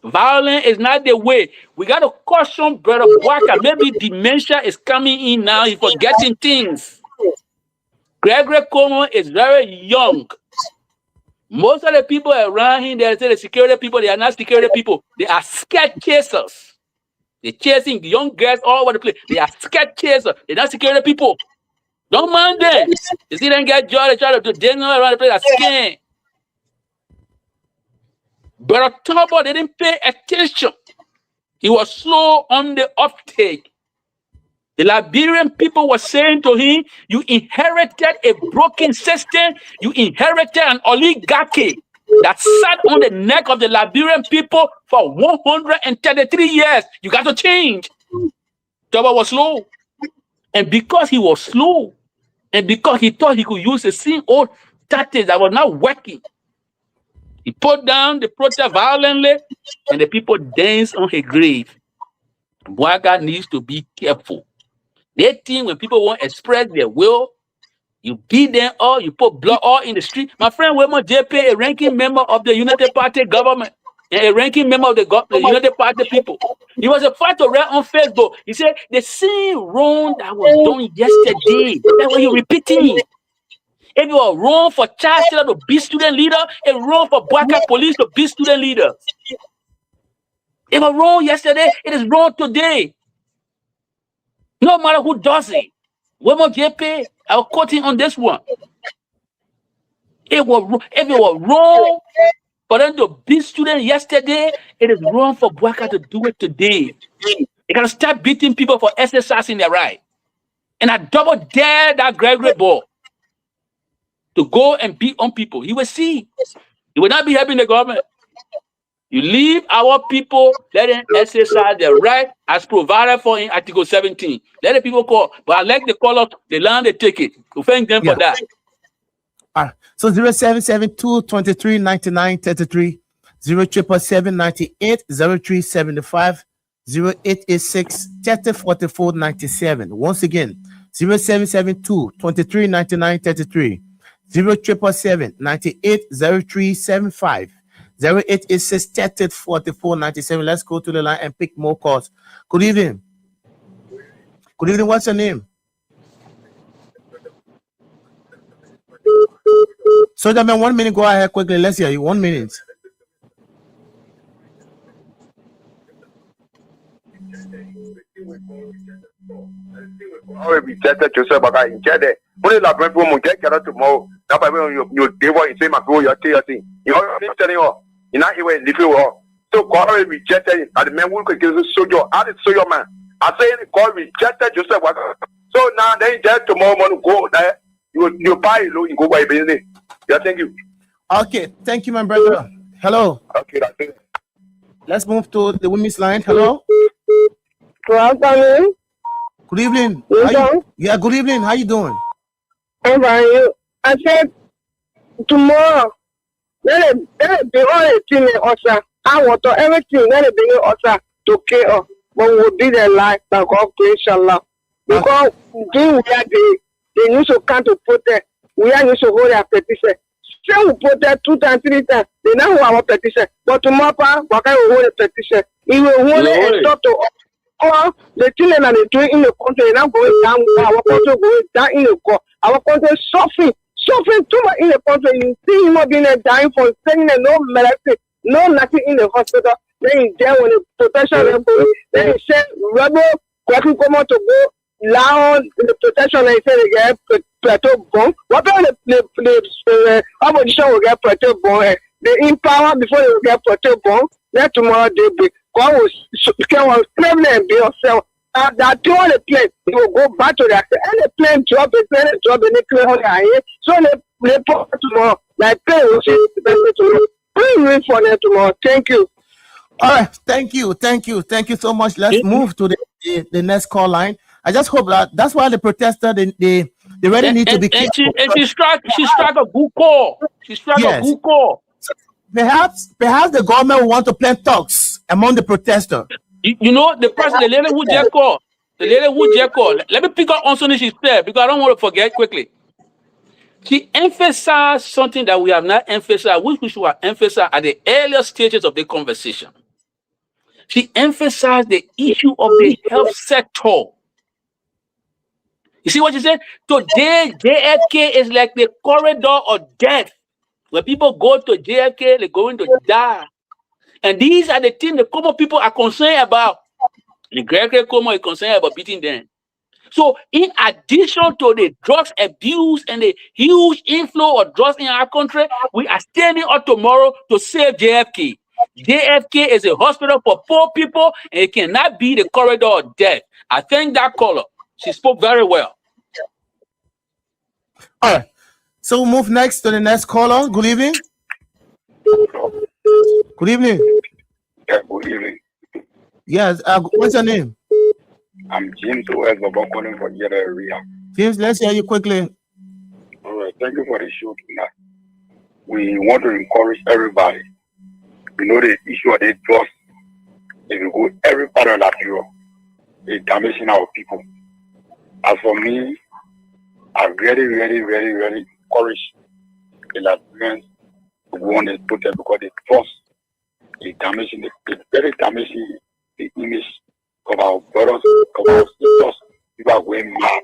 Violence is not the way. We got to caution Brother Walker. Maybe dementia is coming in now. He's forgetting things. Gregory Como is very young. Most of the people around him, they say the security people, they are not security people. They are scared chasers. They're chasing young girls all over the place. They are scared chasers. They're not security people. Don't mind them. You see them get joy, they try to do dance around the place, are scared. But October, they didn't pay attention. He was slow on the uptake. The Liberian people were saying to him, you inherited a broken system. You inherited an oligarchy that sat on the neck of the Liberian people for 133 years. You got to change. October was slow. And because he was slow, and because he thought he could use the same old tactics that were not working, he put down the protest violently, and the people danced on his grave. Bwaga needs to be careful. They think when people won't express their will, You beat them all, you put blood all in the street. My friend Wilmot JP, a ranking member of the United Party government, and a ranking member of the United Party people. He was a fight to read on Facebook. He said, the same wrong that was done yesterday, that's what you're repeating. If you are wrong for Charles Taylor to be student leader, and wrong for Boakai Police to be student leader. If it was wrong yesterday, it is wrong today. No matter who does it. Wilmot JP, I'll quote him on this one. If it was wrong for them to be student yesterday, it is wrong for Boakai to do it today. You gotta start beating people for exercising their right. And I double dare that Gregory boy to go and beat on people. He will see. He will not be helping the government. You leave our people, let them exercise their right as provided for in Article 17. Let the people call. But I like the call of the land they take it. To thank them for that. All right. So 0772 23 99 33, 0777 98 0375, 0886 30 44 97. Once again, 0772 23 99 33, 0777 98 0375, 0886 30 44 97. Let's go to the line and pick more calls. Good evening. Good evening. What's your name? So, man, 1 minute. Go ahead quickly. Let's hear you. 1 minute. I rejected Joseph Boakai in Jede. When you like people will get tomorrow, now by when you give what you say, my people, you're telling you know, telling you, you're not even living well. So God rejected him, and the man who could give the soldier, added soldier man. I say God rejected Joseph Boakai. So now they just tomorrow morning go there, you buy low, you go by business. Yeah, thank you. Okay, thank you, my brother. Hello. Okay, that's it. Let's move to the women's line. Hello. Good evening. Yeah, good evening. How you doing? How are you? I said tomorrow. Let it be all the thing in Osa. I want to everything. Let it be in Osa to care. But we'll be the life that God creates, inshallah. Because we are they used to come to protest. We are used to hold our petition. Say we protest 2 times, 3 times. They now hold our petition. But tomorrow, Boakai will hold the petition. He will hold it and talk to us. Or the children that are doing in the country now going down, our country going down in the court. Our country suffering too much in the country. You see him being dying for saying no medicine, no nothing in the hospital. Then he's there when the protection level. Then he said, rebel, working come out to go loud in the protection. And he said they get plateau bomb. What about the opposition will get plateau bomb? They empower before they will get plateau bomb. Then tomorrow they be. God was traveling and be yourself. That two on the plane, you will go back to that. And the plane drop it, and the drop it, clear on the air. So they put tomorrow. Like plane will see the best tomorrow. Please wait for them tomorrow. Thank you. All right, thank you so much. Let's move to the next call line. I just hope that's why the protester they really need to be careful. And she struck a good call. She struck a good call. Perhaps the government will want to plant talks among the protesters. You know, the lady who just called. Let me pick up on something she said because I don't want to forget quickly. She emphasized something that we have not emphasized, which we should have emphasized at the earlier stages of the conversation. She emphasized the issue of the health sector. You see what she said? Today, JFK is like the corridor of death. When people go to JFK, they're going to die. And these are the things the common people are concerned about. The Gregory Como is concerned about beating them. So in addition to the drugs abuse and the huge inflow of drugs in our country, we are standing up tomorrow to save JFK. JFK is a hospital for poor people and it cannot be the corridor of death. I thank that caller. She spoke very well. All right. So we'll move next to the next caller. Good evening. Good evening. Yeah, good evening. Yes. What's your name? I'm James West, calling from the area. James, let's hear you quickly. All right. Thank you for the show tonight. We want to encourage everybody. You know the issue of the drugs. If you go every part of that Europe, it's damaging our people. As for me, are very, very, very, very encouraged the Liberians to go on the protest because they trust the damaging, the very damaging the image of our brothers, of our sisters. People are going mad.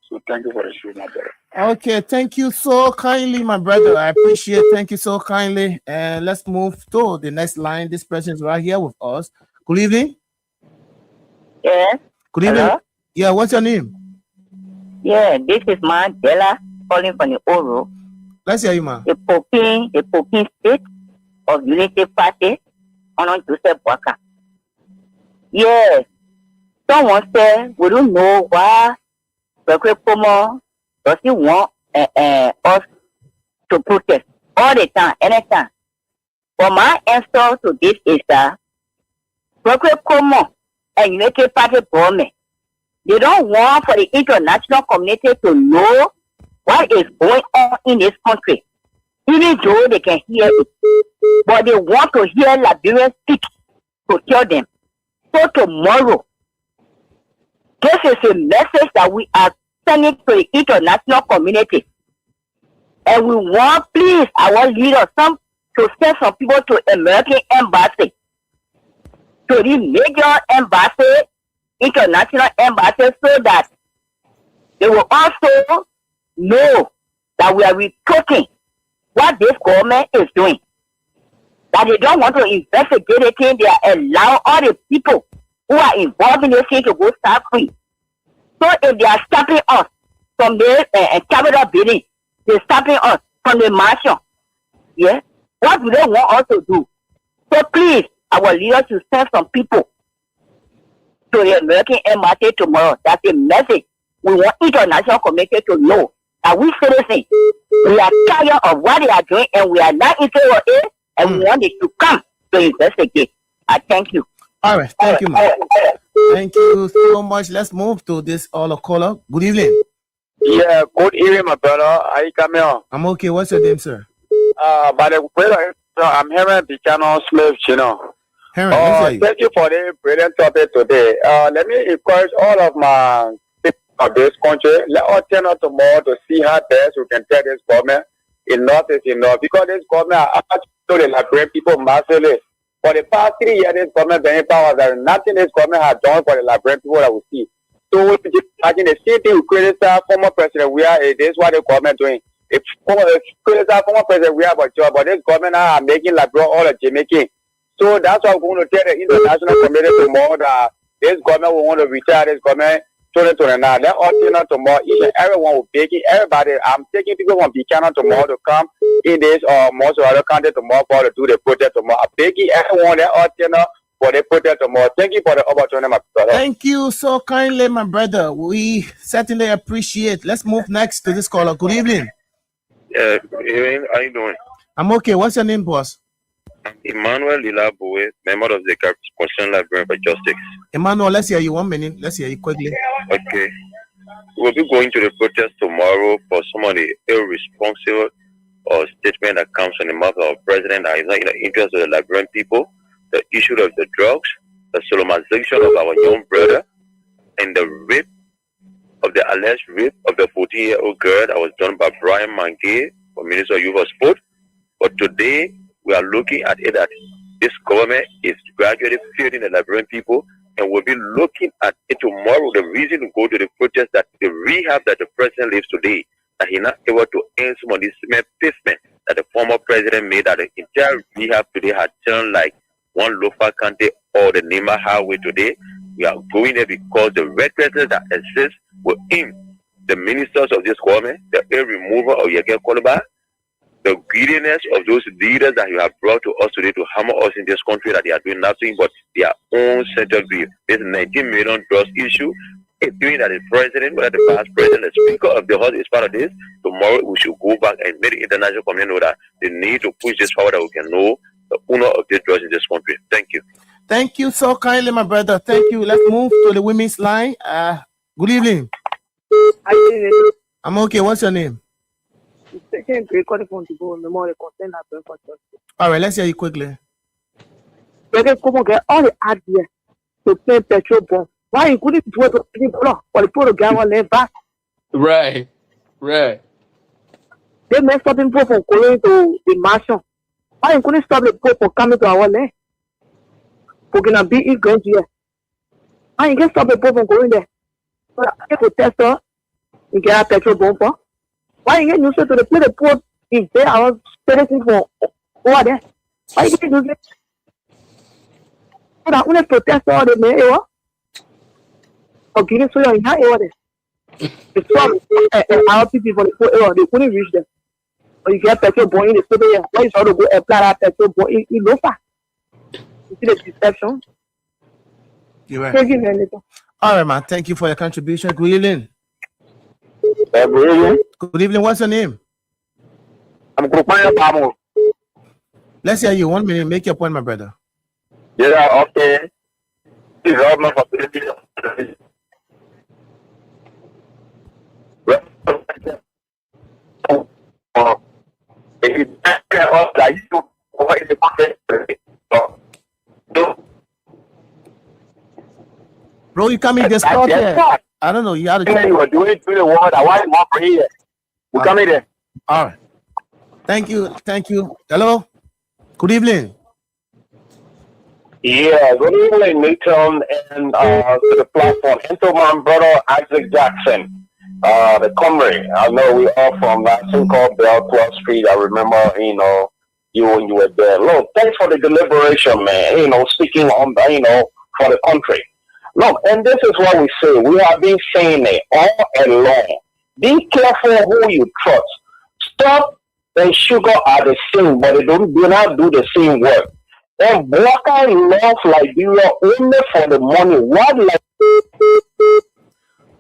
So thank you for the show, my brother. Okay, thank you so kindly, my brother. I appreciate. Thank you so kindly. And let's move to the next line. This person is right here with us. Good evening. Yeah. Good evening. Hello? Yeah, what's your name? Yeah, this is Mandela calling from the Oro. Let's hear you, man. The Popin State of Unity Party on Joseph Waka. Yeah. Someone said we don't know why Dr. Pomo doesn't want us to protest all the time, anytime. But my answer to this is that Dr. Pomo and Unity Party government, they don't want for the international community to know what is going on in this country, even though they can hear it. But they want to hear Liberians speak to tell them. So tomorrow, this is a message that we are sending to the international community. And we want, please, our leaders, to send some people to American embassy, to the major embassy, international embassy, so that they will also know that we are reporting what this government is doing. That they don't want to investigate it, they allow all the people who are involved in this thing to go start free. So if they are stopping us from the Capitol building, they're stopping us from the marshal. Yeah? What do they want us to do? So please, our leaders should send some people to the American embassy tomorrow. That's a message. We want international community to know that we citizens, we are tired of what they are doing and we are not in favor of it, and we want it to come to investigate. I thank you. All right, thank you, man. Thank you so much. Let's move to this other caller. Good evening. Yeah, good evening, my brother. How you coming on? I'm okay. What's your name, sir? By the way, I'm Henry Buchanan Smith, you know. Henry, thank you for the brilliant topic today. Let me encourage all of my people of this country. Let us turn out tomorrow to see how best we can tell this government enough is enough. Because this government has actually Liberian people massively. For the past 3 years, this government been in power. There is nothing this government has done for the Liberian people that we see. So we just imagine the same thing we criticize former president. We are this is what the government doing. If criticize former president, we have a job, but this government now are making Liberia all a Jamaican. So that's why we're going to tell the international community tomorrow that this government will want to retire this government 2029. Let us turn out tomorrow. Each and everyone will taking everybody. I'm taking people from Buchanan tomorrow to come in this most of other country tomorrow for to do the protest tomorrow. I'm taking everyone. Let us turn out for the protest tomorrow. Thank you for the opportunity, my brother. Thank you so kindly, my brother. We certainly appreciate. Let's move next to this caller. Good evening. Yeah, evening. How you doing? I'm okay. What's your name, boss? Emmanuel Lilaboe, member of the Constitutional Librarian for Justice. Emmanuel, let's hear you 1 minute. Let's hear you quickly. Okay. We'll be going to the protest tomorrow for some of the irresponsible statement that comes from the mouth of our president that is not in the interest of the Liberian people, the issue of the drugs, the solemnization of our young brother, and the rape of the alleged rape of the 14-year-old girl that was done by Brian Mangay, for Minister of Youth and Sport. But today, we are looking at it that this government is gradually failing the Liberian people, and we'll be looking at it tomorrow. The reason to go to the protest that the rehab that the president lives today, that he's not able to end some of this pavement that the former president made, that the entire rehab today had turned like one local county or the Nima Highway today. We are going there because the recklessness that exists within the ministers of this government, the removal of Yeke Koloba, the greediness of those leaders that you have brought to us today to hammer us in this country, that they are doing nothing but their own central view. This 19 million drugs issue is doing that the president, whether the past president, the speaker of the house is part of this. Tomorrow we should go back and make the international community know that they need to push this forward, that we can know the owner of these drugs in this country. Thank you. Thank you so kindly, my brother. Thank you. Let's move to the women's line. Good evening. I'm okay. What's your name? All right, let's hear you quickly. They can come and get all the ideas to pay petrol bomb. Why you couldn't do it for the people to get one left back? Right. Right. They may stop people from going to the mansion. Why you couldn't stop the people from coming to our land? Burkina B is going here. Why you can stop the people from going there? So the protester, you get a petrol bomb for. Why you get used to the place the poor is there? I was protesting for over there. Why you get used to it? So that when the protester or the mayor or getting so young, how there? The some our people for the poor they couldn't reach them. Or you get petrol bomb in the city here. Why you try to go apply that petrol bomb in Lofa? You see the deception? You're right. Thank you, man. All right, man. Thank you for your contribution. Good evening. Good evening. Good evening. What's your name? I'm Kupaya Bamo. Let's hear you. 1 minute. Make your point, my brother. Yeah, okay. This is all my facility. Bro, you coming this call here? I don't know. You had You were doing it to the world. I want more for here. You come in there. All right. Thank you. Thank you. Hello. Good evening. Yeah, good evening, Nathan, and to the platform. And to my brother Isaac Jackson, the comrade. I know we are from that thing called Bell 12th Street. I remember, you when you were there. Look, thanks for the deliberation, man. Speaking on, for the country. Look, and this is what we say. We have been saying it all along. Be careful who you trust. Stop and sugar are the same, but they do not do the same work. And Blocker loves Liberia only for the money. What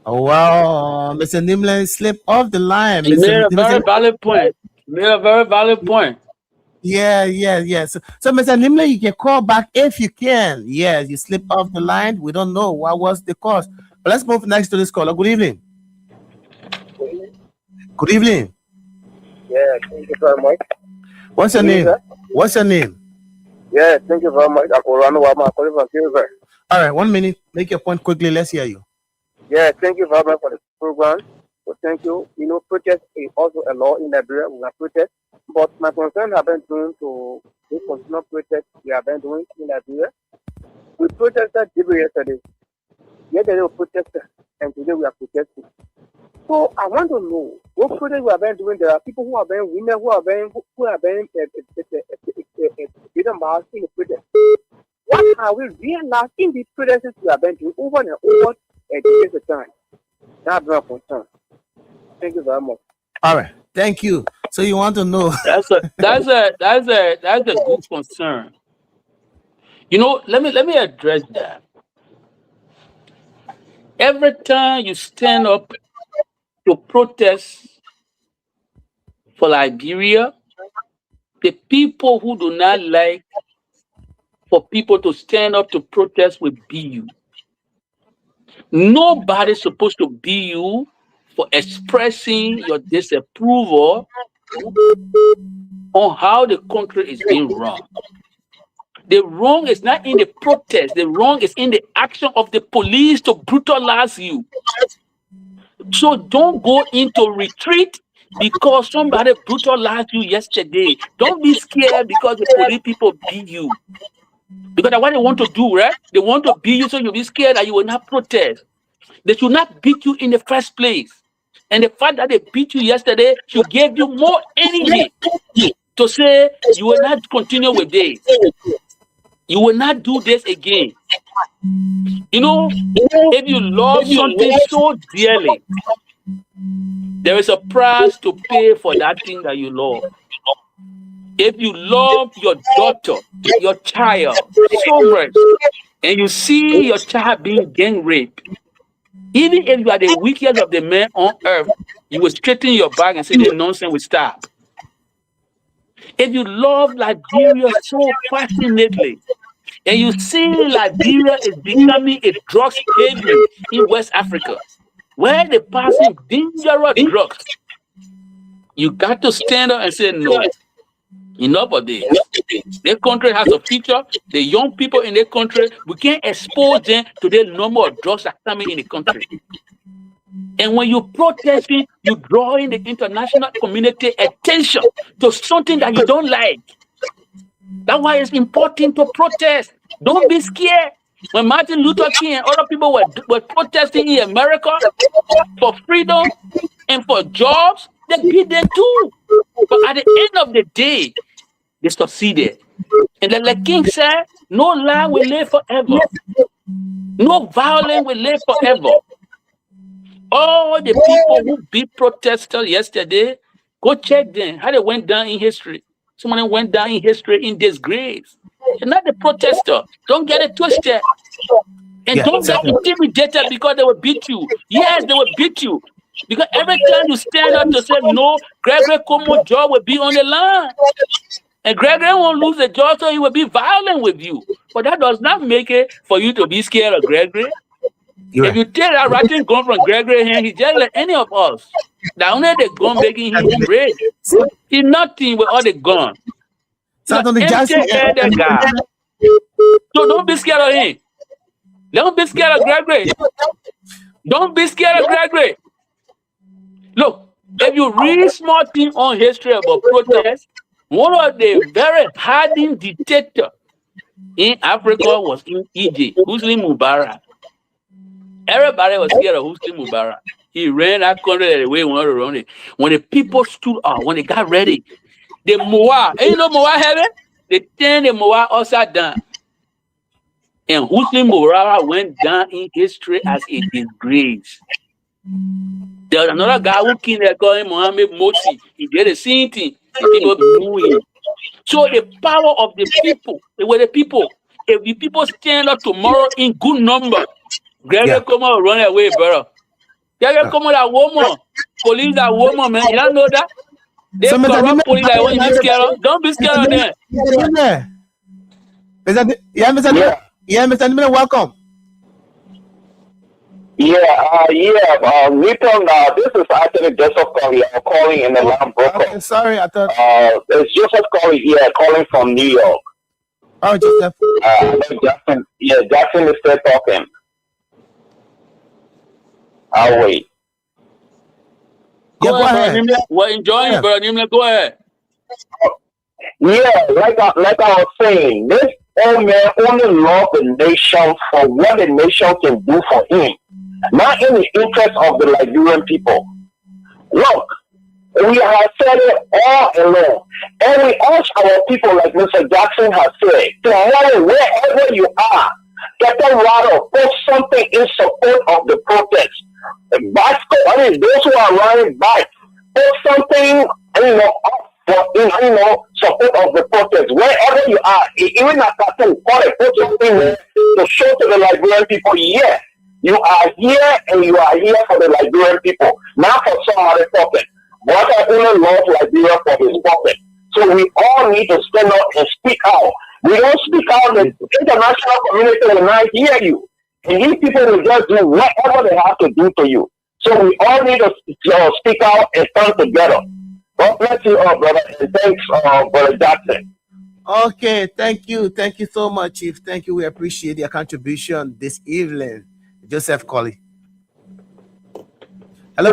Oh, wow. Mr. Nimlan slipped off the line. He made a very valid point. Made a very valid point. Yeah. So Mr. Nimlan, you can call back if you can. Yes, you slipped off the line. We don't know what was the cause. But let's move next to this caller. Good evening. Good evening. Yeah, thank you very much. What's your name? What's your name? Yeah, thank you very much. All right, 1 minute. Make your point quickly. Let's hear you. Yeah, thank you very much for the program. So thank you. Protest is also a law in Liberia. We have protest. But my concern have been doing to this constitutional protest we have been doing in Liberia. We protested yesterday. Yesterday we protested, and today we are protesting. So I want to know what protest we have been doing. There are people who have been women who have been beaten by in the protest. What are we realizing in the protests we have been doing over and over at the time? That's my concern. Thank you very much. All right, thank you. So you want to know? That's a good concern. Let me address that. Every time you stand up to protest for Liberia, the people who do not like for people to stand up to protest will be you. Nobody's supposed to be you for expressing your disapproval on how the country is being run. The wrong is not in the protest. The wrong is in the action of the police to brutalize you. So don't go into retreat because somebody brutalized you yesterday. Don't be scared because the police people beat you. Because that's what they want to do, right? They want to beat you so you'll be scared that you will not protest. They should not beat you in the first place. And the fact that they beat you yesterday should give you more energy to say you will not continue with this. You will not do this again. If you love something so dearly, there is a price to pay for that thing that you love. If you love your daughter, your child so much, and you see your child being gang raped, even if you are the weakest of the men on earth, you will straighten your back and say the nonsense will stop. If you love Liberia so passionately, and you see Liberia is becoming a drugs haven in West Africa, where they passing dangerous drugs, you got to stand up and say, no, enough of this. Their country has a future. The young people in their country, we can't expose them to the number of drugs that are coming in the country. And when you're protesting, you're drawing the international community attention to something that you don't like. That's why it's important to protest. Don't be scared. When Martin Luther King and other people were protesting in America for freedom and for jobs, they beat them too. But at the end of the day, they succeeded. And then like King said, no lie will live forever. No violence will live forever. All the people who beat protesters yesterday, go check them, how they went down in history. Someone went down in history in disgrace. You're not the protester. Don't get it twisted. And don't get intimidated because they will beat you. Yes, they will beat you. Because every time you stand up to say no, Gregory Como's job will be on the line. And Gregory won't lose the job, so he will be violent with you. But that does not make it for you to be scared of Gregory. If you take that ratting gun from Gregory hand, he's just like any of us. The only the gun making him brave. He's nothing with all the gun. So don't be scared of him. Don't be scared of Gregory. Don't be scared of Gregory. Look, if you read small thing on history about protest, one of the very hardened dictators in Africa was in Egypt, Hosni Mubarak. Everybody was scared of Hosni Mubarak. He ran that country the way he wanted to run it. When the people stood up, when they got ready, the Moa, and you know Moa heaven? They turned the Moa upside down. And Hosni Mubarak went down in history as a disgrace. There was another guy who came there called him Mohammed Morsi. He did the same thing. People booing him. So the power of the people, they were the people. If the people stand up tomorrow in good number, Gregory come out run away, brother. Gregory come out that woman, police that woman, man. You don't know that? They corrupt police that want you be scared of. Don't be scared of them. Mr. Nimble, welcome. Milton, this is actually Joseph Corey. I'm calling in the line broker. Okay, sorry, I thought. It's Joseph Corey here, calling from New York. Oh, Joseph. Jackson is still talking. I'll wait. Go ahead. We're enjoying it, brother. Nimble, go ahead. Like I was saying, this old man only loves the nation for what the nation can do for him, not in the interest of the Liberian people. Look, we have said it all along, and we ask our people, like Mr. Jackson has said, tomorrow, wherever you are, get a rattle, put something in support of the protest. Those who are riding bikes, put something, up for support of the protest. Wherever you are, even at that time, put something to show to the Liberian people, yes, you are here and you are here for the Liberian people, not for some other pocket. But I only love Liberia for his pocket. So we all need to stand up and speak out. We don't speak out, the international community will not hear you. And these people will just do whatever they have to do to you. So we all need to speak out and stand together. God bless you all, brother. And thanks, Brother Jackson. Okay, thank you. Thank you so much, Chief. Thank you. We appreciate your contribution this evening. Joseph Colley. Hello.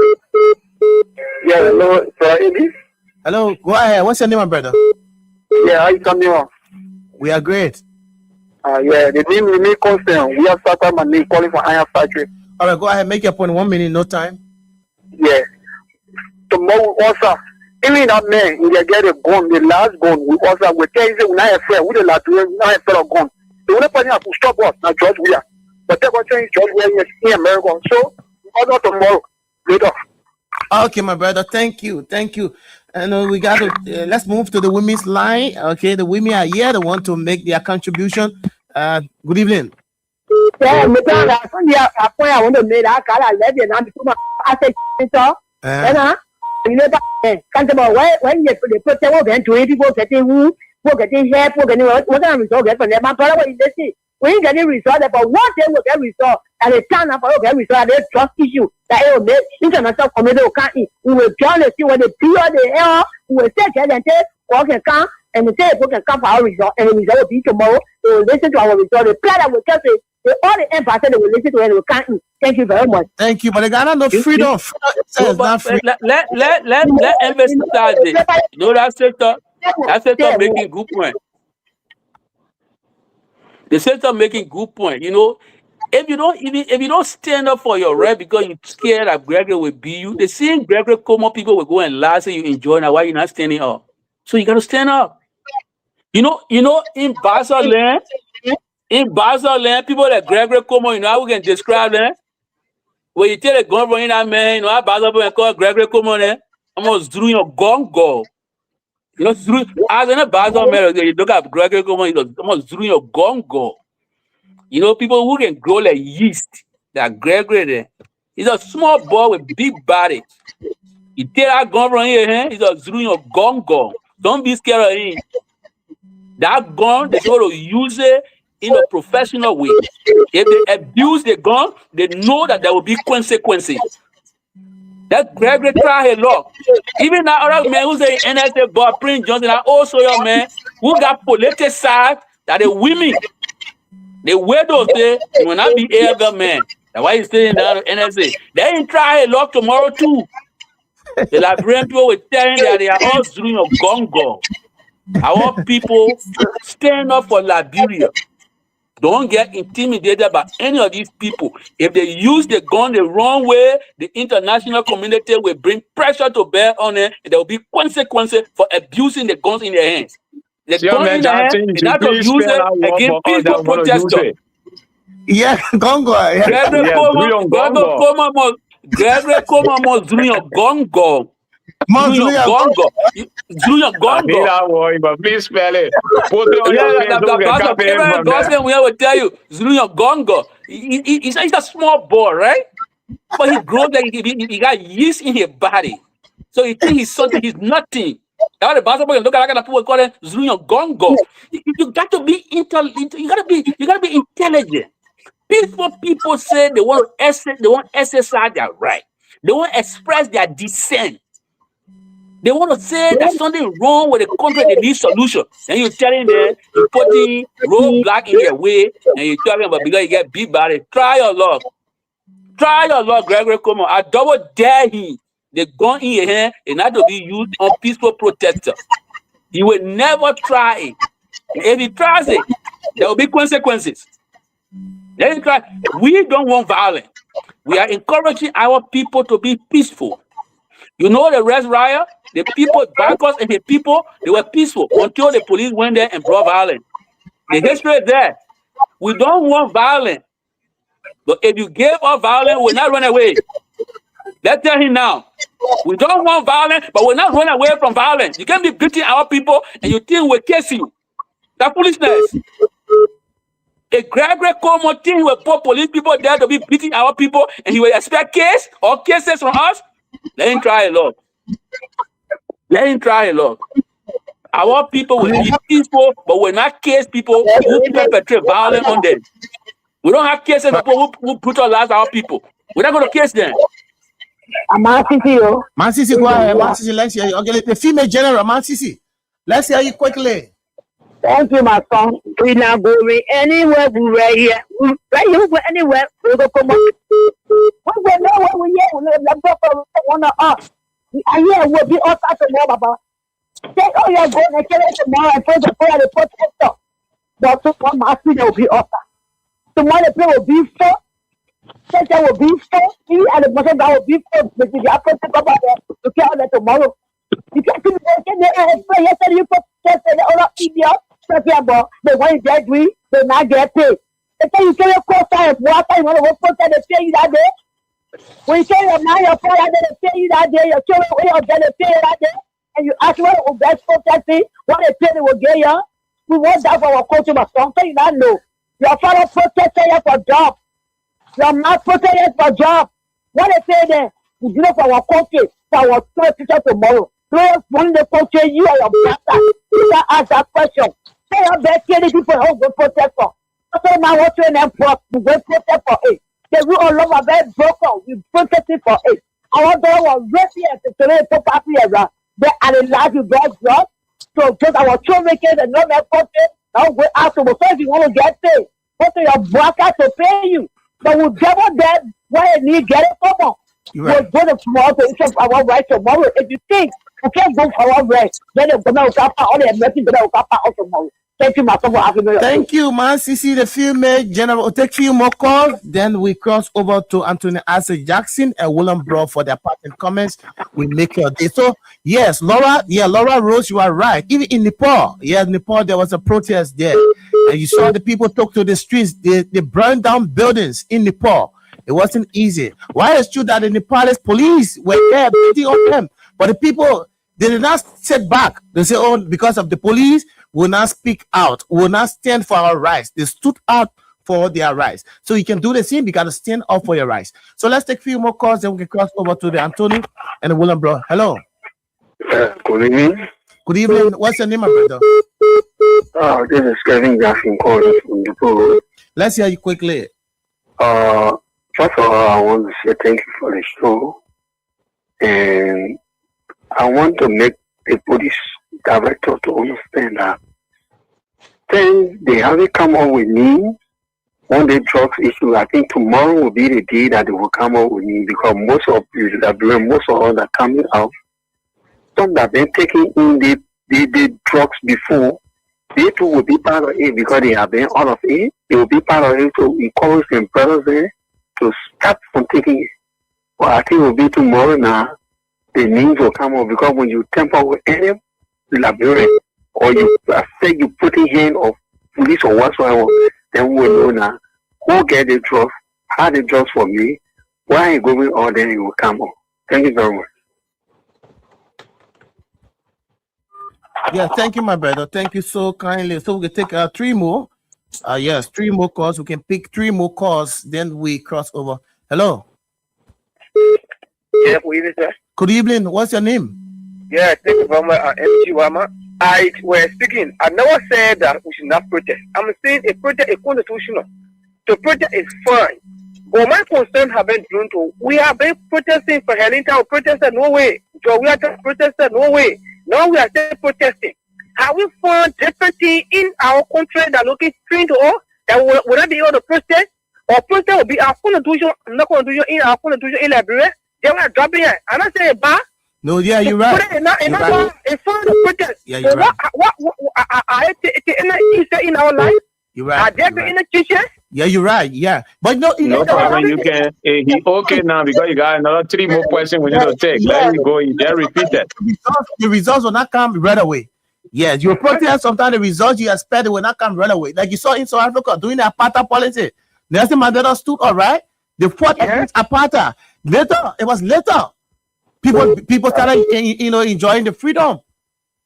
Yeah, hello, sir. Hello, go ahead. What's your name, my brother? Yeah, how you coming on? We are great. The name remain constant. We have started my name calling for Iron Factory. All right, go ahead. Make your point. 1 minute, no time. Yeah. Tomorrow also, even that man, he get a gun, the last gun, we also, we tell you, we not afraid, we not afraid of gun. The only person who stop us, not George Weah. But they're going to change George Weah in America. So, order tomorrow, later. Okay, my brother. Thank you. Thank you. And we got to, let's move to the women's line. Okay, the women are here. They want to make their contribution. Good evening. Yeah, I want to make that kind of levy and I'm I say so. You know, can't about when you put the work into it, people getting who getting help, getting what I'm result from them. My brother is the we ain't getting result, but what they will get result and the time of get result, they trust issue that it will make international community can't eat. We will join the see what the period they are, we will take it and take what can come and the say we can come for our result and the result will be tomorrow. They will listen to our result. The plan that will just say All the ambassadors will listen to it and will count in. Thank you very much. Thank you. But the Ghana no freedom. No, but let embassy start it. You know that sector making good point. The sector making good point. You know, if you don't stand up for your right because you're scared that Gregory will beat you, the same Gregory Como people will go and laugh and you enjoy now. Why you not standing up? So you gotta stand up. You know, in Basel land, people like Gregory Como, you know how we can describe them? When you tell a government in that man, you know how Basel and call Gregory Como there, almost drew your gongo. You know, as in a Basel man, you look at Gregory Como, you know, almost drew your gongo. You know, people who can grow like yeast, that Gregory there. He's a small boy with big body. You tell that gun from here, he's a drew your gongo. Don't be scared of him. That gun, they're going to use it in a professional way. If they abuse the gun, they know that there will be consequences. That Gregory try a lot. Even that other man who's an NSA boy, Prince Johnson, and also your man who got politicized, that the women, the widows, they will not be able man. That's why he's staying down in NSA. They ain't try a lot tomorrow too. The Liberian people were telling that they are all doing a gongo. Our people stand up for Liberia. Don't get intimidated by any of these people. If they use the gun the wrong way, the international community will bring pressure to bear on it, and there will be consequences for abusing the guns in their hands. The gun in their hands, they're not going to use it against peaceful protesters. Yeah, gongo. Gregory Como must do your gongo. But please spell it. We will tell you, Zuluya Gongo. He's a small boy, right? But he grows like he got yeast in his body. So he thinks he's something, he's nothing. Now the basketball look at people call him Zuluya Gongo. You got to be intelligent. You gotta be intelligent. Peaceful people say they want to exercise their right. They want to express their dissent. They want to say there's something wrong with the country, they need solution. And you're telling them, you're putting roadblock in their way, and you're talking about because you get beat by it. Try your luck. Try your luck, Gregory Como. I double dare him. The gun in your hand is not to be used on peaceful protesters. He will never try it. If he tries it, there will be consequences. We don't want violence. We are encouraging our people to be peaceful. You know the Red Riot, the people, bankers and the people, they were peaceful until the police went there and brought violence. The history is there. We don't want violence. But if you give us violence, we'll not run away. Let's tell him now. We don't want violence, but we're not running away from violence. You can't be beating our people and you think we'll case you. That's foolishness. A Gregory Como thing will put police people there to be beating our people and he will expect case or cases from us. Let him try a lot. Let him try a lot. Our people will be peaceful, but we're not case people who perpetrate violence on them. We don't have cases of people who brutalize our people. We're not going to case them. Mansisi, go ahead. Mansisi, let's hear you. Okay, the female general, Mansisi. Let's hear you quickly. Thank you, my son. We not going anywhere. We right here. Right here, we go anywhere. We go come on. We go nowhere. We here. We let go for one of us. I hear we'll be all types of more about. Say, oh, you're going to kill it tomorrow and put the prayer the protector. But to come, my student will be offered. Tomorrow the prayer will be full. Satan will be full. He and the person that will be full. But if you have to come out there to kill that tomorrow. You can't see the prayer yesterday. You put the other idiot. About the one get we they not get paid. They tell you carry a course time, water, you want to work for they pay you that day. When you carry a man, your father, they pay you that day, your children will get they pay you that day, and you ask what will best protecting, what they pay they will get you. We want that for our culture, but something you not know. Your father protected you for job. Your mouth protected you for job. What they pay there, we do it for our country, for our future tomorrow. So when the country, you are your brother, you can ask that question. Say your best people who go protect for. So now what you name for? We go protect for it. The rule all over very broken. We protect it for it. Our daughter was ready to today for party around. They are the life you brought drugs. So just our children and not their country. Now we ask them, so if you want to get paid, go to your broker to pay you. But we'll double that when you need get it come on. We'll go to tomorrow to issue our right tomorrow. If you think we can't go for our right, then the government will cover all the American government will cover also tomorrow. Thank you, Master, for having me. Thank you, man. CC, the female general. We'll take a few more calls. Then we cross over to Anthony Arthur Jackson and William Bro for their parting comments. We make your day. So, yes, Laura Rose, you are right. Even in Nepal, Nepal, there was a protest there. And you saw the people took to the streets. They burned down buildings in Nepal. It wasn't easy. Why it's true that the Nepalese police were there beating on them, but the people, they did not sit back. They say, oh, because of the police, will not speak out, will not stand for our rights. They stood out for their rights. So you can do the same. You got to stand up for your rights. So let's take a few more calls, then we can cross over to the Anthony and the William Bro. Hello. Good evening. Good evening. What's your name, my brother? This is Kevin Jackson calling from the pool. Let's hear you quickly. First of all, I want to say thank you for the show. And I want to make the police director to understand that then they haven't come up with me on the drugs issue. I think tomorrow will be the day that they will come up with me, because most of us that coming out, some that been taking in the drugs before, they too will be part of it because they have been out of it. They will be part of it to encourage their brothers there to start from taking it. But I think it will be tomorrow now. The names will come up, because when you tamper with any Liberian, or you say you put in hand of police or whatsoever, then we will know now who get the drugs, how the drugs for me, why you going on, then it will come up. Thank you very much. Yeah, thank you, my brother. Thank you so kindly. So we can take 3 more. Yes, 3 more calls. We can pick 3 more calls, then we cross over. Hello. Yeah, good evening, sir. Good evening. What's your name? Yeah, thank you very much, MC Wama. I was speaking. I never said that we should not protest. I'm saying a protest is constitutional. The protest is fine. But my concern have been drawn to, we have been protesting for Helena, protested no way. So we are protested no way. Now we are still protesting. Have we found different things in our country that looking strange to us that will not be able to protest? Or protest will be our constitution, not constitution in our constitution in Liberia. They will drop it. I'm not saying bad. No, yeah, you're right. It's fine to protest. Yeah, you're right. What in our life? You're right. Are there been teachers? Yeah, you're right. Yeah, but no, no problem. You can. He okay now because you got another 3 more questions we need to take. Let me go. Then repeat that. The results will not come right away. Yes, you protest. Sometimes the results you expect will not come right away. Like you saw in South Africa doing the apartheid policy. Nelson Mandela stood all right. They fought against apartheid. Later, it was later. People started, enjoying the freedom.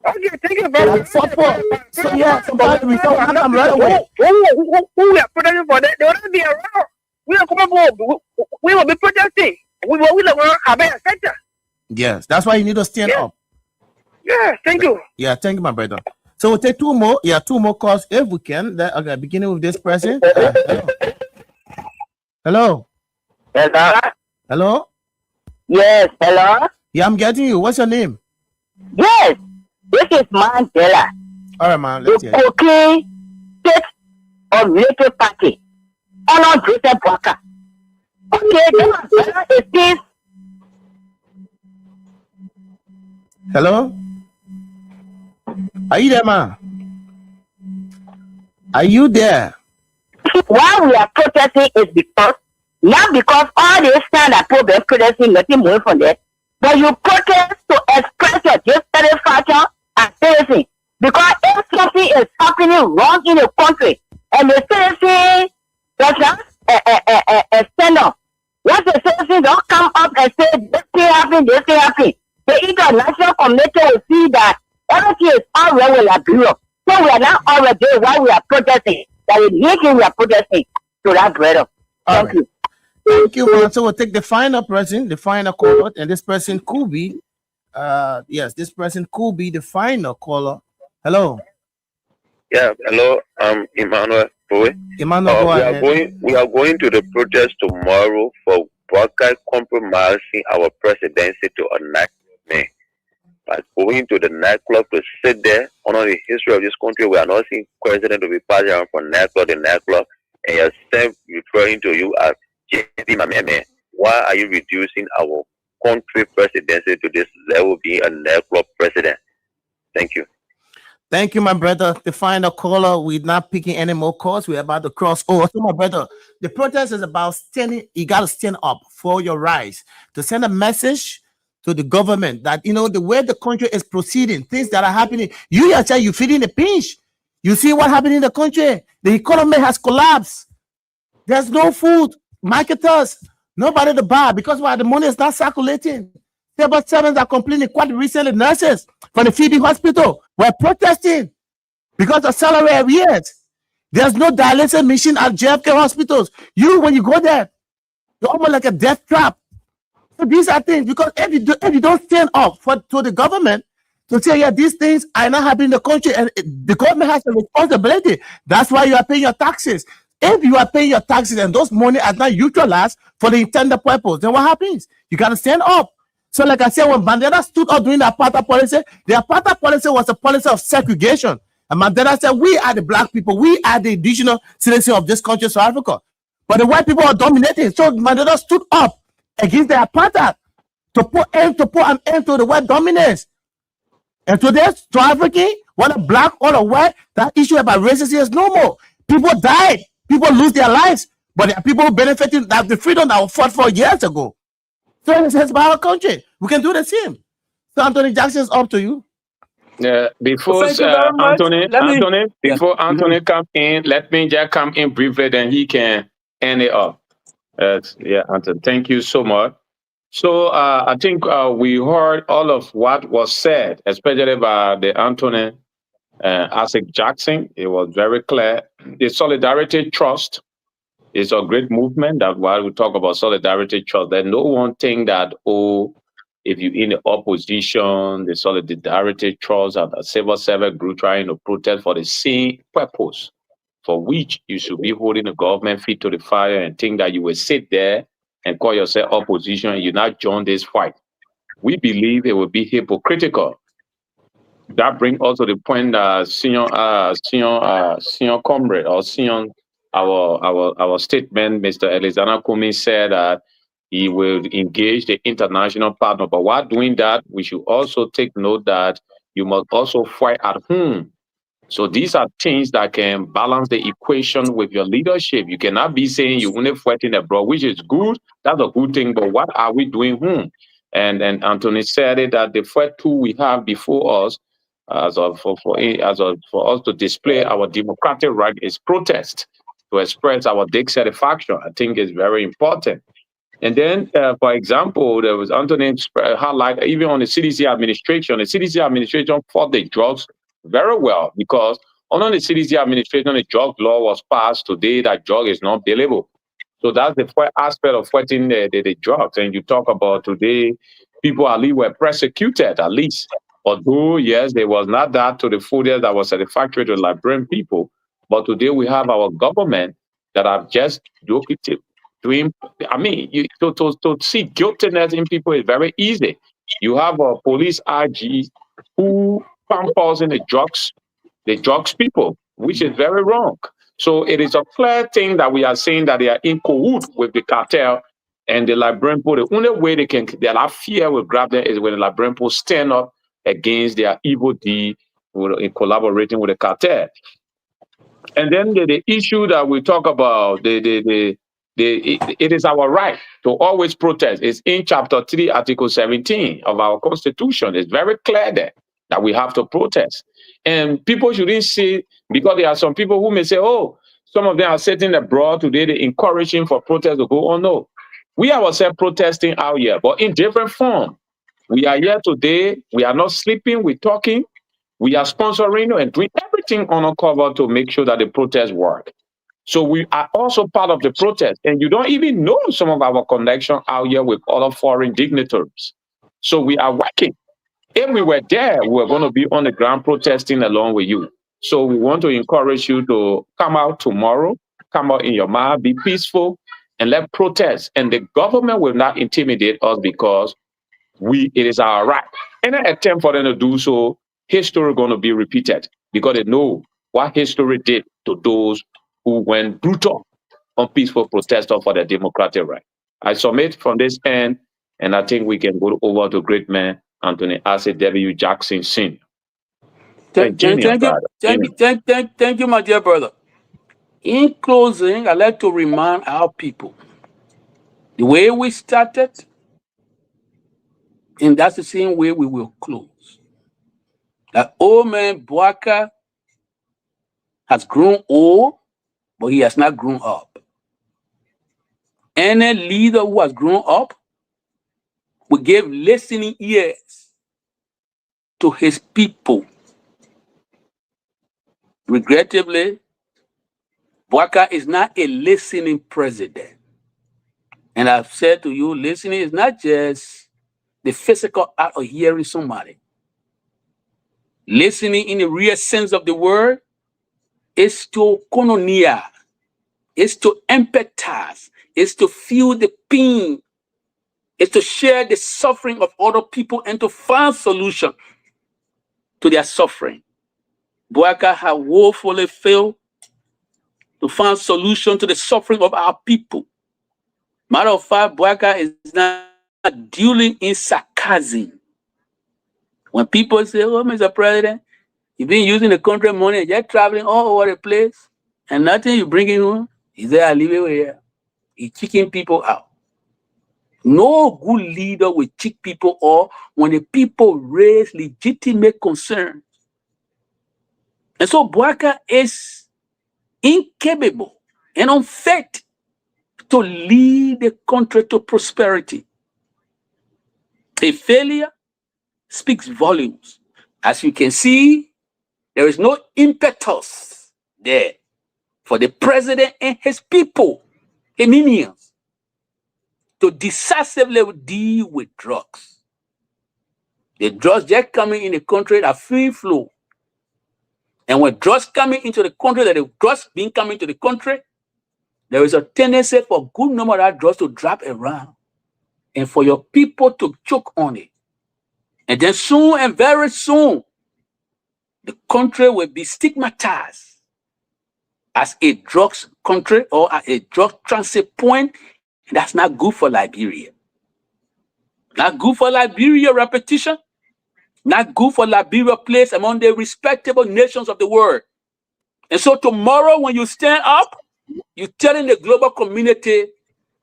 Okay, thank you very much. So yeah, sometimes the results will not come right away. Who are protesting for that? They will not be around. We are coming forward. We will be protesting. We will have a center. Yes, that's why you need to stand up. Yeah, thank you. Yeah, thank you, my brother. So we'll take 2 more. Yeah, 2 more calls if we can. Okay, beginning with this person. Hello. Hello. Hello. Yes, hello. Yeah, I'm getting you. What's your name? Yes, this is Mandela. All right, man. Let's hear it. Okay, State of Labour Party. Honor Joseph Walker. Okay, then Mandela is this. Hello. Are you there, man? Are you there? Why we are protesting is because not because all this time that people been protesting nothing more from that, but you protest to express your dissatisfaction and citizen. Because if something is happening wrong in a country and the citizen does not stand up, once the citizen don't come up and say this thing happened, the international community will see that everything is all right with Liberia. So we are not all right there while we are protesting. That is making we are protesting to that brother. Thank you. Thank you, man. So we'll take the final person, the final caller, and this person could be, this person could be the final caller. Hello. Yeah, hello. I'm Emmanuel Bowe. Emmanuel, we are going to the protest tomorrow for Baka compromising our presidency to a nightmare. By going to the nightclub to sit there, honor the history of this country, we are not seeing president to be passing around from nightclub to nightclub. and yourself referring to you as JP Mameme, why are you reducing our country presidency to this level, being a nightclub president? Thank you. Thank you, my brother. To find a caller, we're not picking any more calls. We're about to cross over. So, my brother, the protest is about standing. You got to stand up for your rights, to send a message to the government that, you know, the way the country is proceeding, things that are happening, you yourself, you feeling the pinch. You see what happened in the country. The economy has collapsed. There's no food. Marketers, nobody to buy because why the money is not circulating. Civil servants are complaining. Quite recently, nurses from the Phoebe Hospital were protesting because of salary arrears. There's no dialysis machine at JFK hospitals. When you go there, you're almost like a death trap. So these are things, because if you don't stand up to the government to say, yeah, these things are not happening in the country, and the government has a responsibility. That's why you are paying your taxes. If you are paying your taxes and those money are not utilized for the intended purpose, then what happens? You got to stand up. So like I said, when Mandela stood up during the apartheid policy, the apartheid policy was a policy of segregation. And Mandela said, we are the black people. We are the indigenous citizens of this country, South Africa. But the white people are dominating. So Mandela stood up against the apartheid to put an end to the white dominance. And today, South African, whether black or white, that issue about racism is no more. People died. People lose their lives. But there are people benefiting of the freedom that was fought for years ago. So it's about our country. We can do the same. So Anthony Jackson, it's up to you. Before Anthony come in, let me just come in briefly, then he can end it up. Anthony, thank you so much. So I think we heard all of what was said, especially by the Anthony Isaac Jackson. It was very clear. The Solidarity Trust is a great movement. That while we talk about Solidarity Trust, there's no one thing that, if you're in the opposition, the Solidarity Trust and the civil servant group trying to protest for the same purpose for which you should be holding the government feet to the fire and think that you will sit there and call yourself opposition and you not join this fight. We believe it would be hypocritical. That brings us to the point that senior comrade or senior our statement, Mr. Alexander Kumi said that he will engage the international partner. But while doing that, we should also take note that you must also fight at home. So these are things that can balance the equation with your leadership. You cannot be saying you're only fighting abroad, which is good. That's a good thing. But what are we doing home? And Anthony said it, that the first tool we have before us for us to display our democratic right is protest, to express our dissatisfaction. I think is very important. And then, for example, there was Anthony highlight even on the CDC administration. The CDC administration fought the drugs very well because under the CDC administration, the drug law was passed today that drug is not billable. So that's the first aspect of fighting the drugs. And you talk about today, people at least were persecuted at least. Although, yes, there was not that to the full that was satisfactory to Liberian people. But today we have our government that have just doing, I mean, to see guiltiness in people is very easy. You have a police RG who pampers in the drugs people, which is very wrong. So it is a clear thing that we are saying that they are in cahoots with the cartel and the Liberian people. The only way their fear will grab them is when the Liberian people stand up against their evil deed in collaborating with the cartel. And then the issue that we talk about, it is our right to always protest. It's in Chapter 3, Article 17 of our Constitution. It's very clear there that we have to protest. And people shouldn't see, because there are some people who may say, oh, some of them are sitting abroad today, they're encouraging for protest to go on. No, we ourselves protesting out here, but in different form. We are here today. We are not sleeping. We're talking. We are sponsoring and doing everything on our cover to make sure that the protests work. So we are also part of the protest. And you don't even know some of our connection out here with other foreign dignitaries. So we are working. If we were there, we were going to be on the ground protesting along with you. So we want to encourage you to come out tomorrow, come out in your mind, be peaceful, and let protest. And the government will not intimidate us because it is our right. Any attempt for them to do so, history is going to be repeated because they know what history did to those who went brutal unpeaceful protesters for their democratic right. I submit from this end, and I think we can go over to great man Anthony Asset W. Jackson Sr. Thank you, my dear brother. In closing, I'd like to remind our people the way we started, and that's the same way we will close. That old man Bouaka has grown old, but he has not grown up. Any leader who has grown up will give listening ears to his people. Regrettably, Bouaka is not a listening president. And I've said to you, listening is not just the physical act of hearing somebody. Listening in the real sense of the word is to koinonia, is to empathize, is to feel the pain, is to share the suffering of other people and to find solution to their suffering. Bouaka has woefully failed to find solution to the suffering of our people. Matter of fact, Bouaka is not dealing in sarcasm. When people say, oh, Mr. President, you've been using the country money, you're traveling all over the place, and nothing you bring in home, he said, I leave it here. He's kicking people out. No good leader will kick people out when the people raise legitimate concerns. And so Bouaka is incapable and unfit to lead the country to prosperity. A failure speaks volumes. As you can see, there is no impetus there for the president and his people, his minions, to decisively deal with drugs. The drugs just coming in the country are free flow. And when drugs coming into the country, that the drugs being coming to the country, there is a tendency for a good number of that drugs to drop around and for your people to choke on it. And then soon and very soon, the country will be stigmatized as a drugs country or as a drug transit point. And that's not good for Liberia. Not good for Liberia repetition. Not good for Liberia place among the respectable nations of the world. And so tomorrow when you stand up, you're telling the global community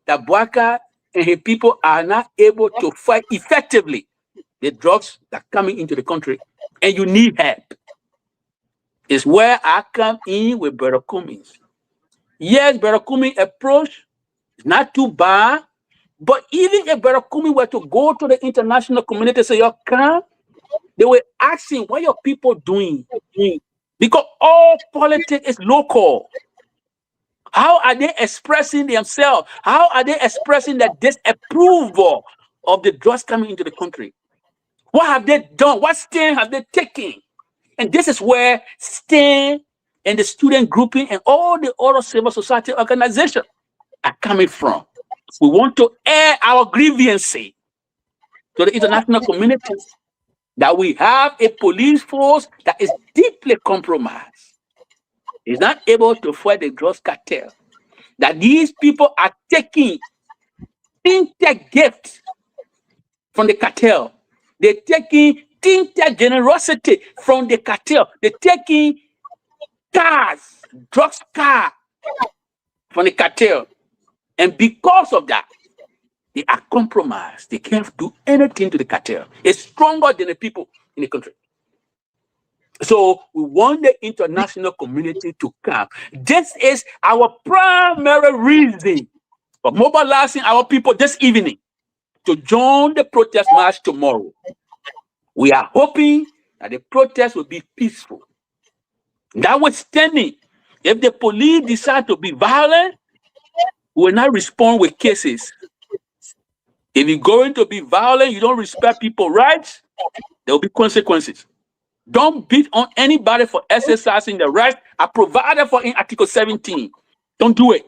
that Bouaka and his people are not able to fight effectively the drugs that are coming into the country, and you need help. It's where I come in with Brother Cummings. Yes, Brother Cummings' approach is not too bad, but even if Brother Cummings were to go to the international community and say, you come, they were asking, what are your people doing? Because all politics is local. How are they expressing themselves? How are they expressing that disapproval of the drugs coming into the country? What have they done? What stand have they taken? And this is where STAN and the student grouping and all the other civil society organizations are coming from. We want to air our grievances to the international community that we have a police force that is deeply compromised. It's not able to fight the drugs cartel. That these people are taking tinted gifts from the cartel. They're taking tinted generosity from the cartel. They're taking cars, drugs car from the cartel. And because of that, they are compromised. They can't do anything to the cartel. It's stronger than the people in the country. So we want the international community to come. This is our primary reason for mobilizing our people this evening to join the protest march tomorrow. We are hoping that the protest will be peaceful. Notwithstanding, if the police decide to be violent, we will not respond with cases. If you're going to be violent, you don't respect people's rights, there will be consequences. Don't beat on anybody for exercising the rights are provided for in Article 17. Don't do it.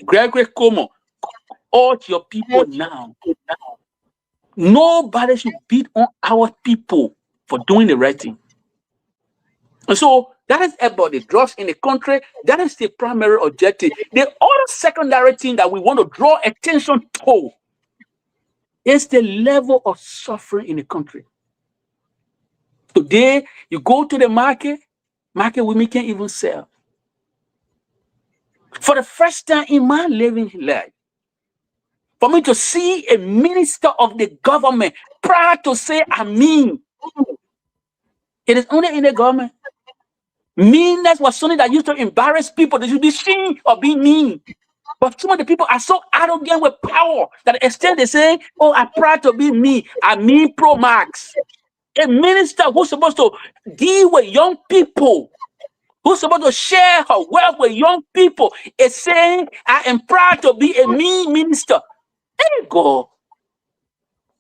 Gregory Como, urge your people now. Nobody should beat on our people for doing the right thing. And so That is about the drugs in the country. That is the primary objective. The other secondary thing that we want to draw attention to is the level of suffering in the country. Today, you go to the market women can't even sell. For the first time in my living life, for me to see a minister of the government proud to say, I mean, it is only in the government. Meanness was something that used to embarrass people. They should be ashamed of being mean. But some of the people are so arrogant with power that extent they say, oh, I'm proud to be me. I mean Pro Max. A minister who's supposed to deal with young people, who's supposed to share her wealth with young people, is saying, I am proud to be a mean minister. There you go.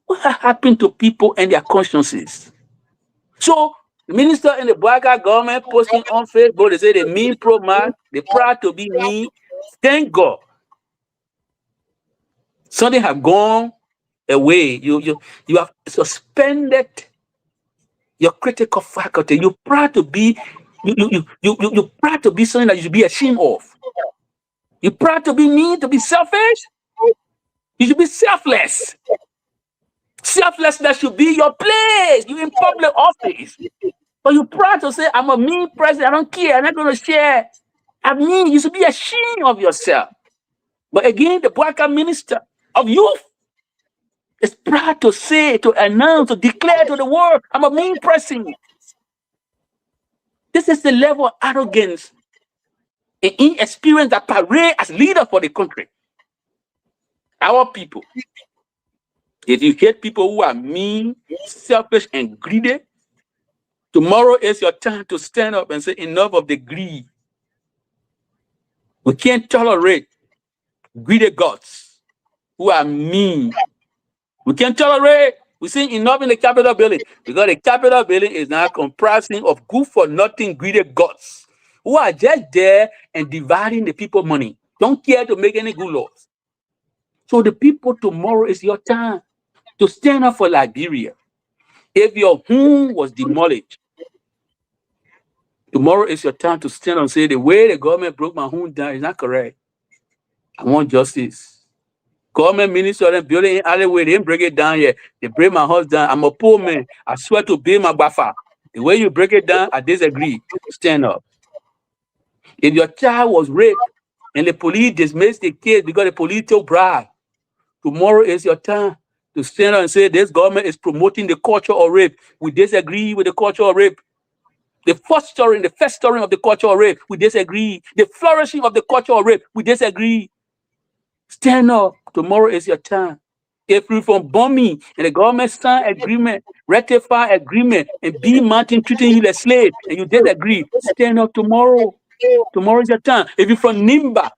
What happened to people and their consciences? So, the minister in the Bwaka government posting on Facebook, they say they mean Pro Max, they proud to be me. Thank God. Something have gone away. You have suspended your critical faculty. You're proud to be you're proud to be something that you should be ashamed of. You're proud to be mean, to be selfish. You should be selfless. Selflessness should be your place. You're in public office. But you're proud to say, I'm a mean president. I don't care. I'm not going to share. I mean, you should be ashamed of yourself. But again, the Bwaka minister of youth is proud to say, to announce, to declare to the world, I'm a mean person. This is the level of arrogance and inexperience that parade as leaders for the country. Our people. If you hate people who are mean, selfish, and greedy, tomorrow is your time to stand up and say, enough of the greed. We can't tolerate greedy gods who are mean. We can't tolerate. We see enough in the Capitol building because the Capitol building is now comprising of good-for-nothing greedy gods who are just there and dividing the people money. Don't care to make any good laws. So the people, tomorrow is your time to stand up for Liberia. If your home was demolished, tomorrow is your time to stand and say, the way the government broke my home down is not correct. I want justice. Government minister and building in alleyway, they didn't break it down yet. They break my house down. I'm a poor man. I swear to build my buffer. The way you break it down, I disagree. Stand up. If your child was raped and the police dismissed the case because the police took bribe, tomorrow is your time to stand up and say this government is promoting the culture of rape. We disagree with the culture of rape. The fostering, the festering of the culture of rape, we disagree. The flourishing of the culture of rape, we disagree. Stand up. Tomorrow is your time. If we from bombing and the government sign agreement, ratify agreement, and B Mountain treating you like slave, and you disagree, stand up tomorrow. Tomorrow is your time. If you're from Nimba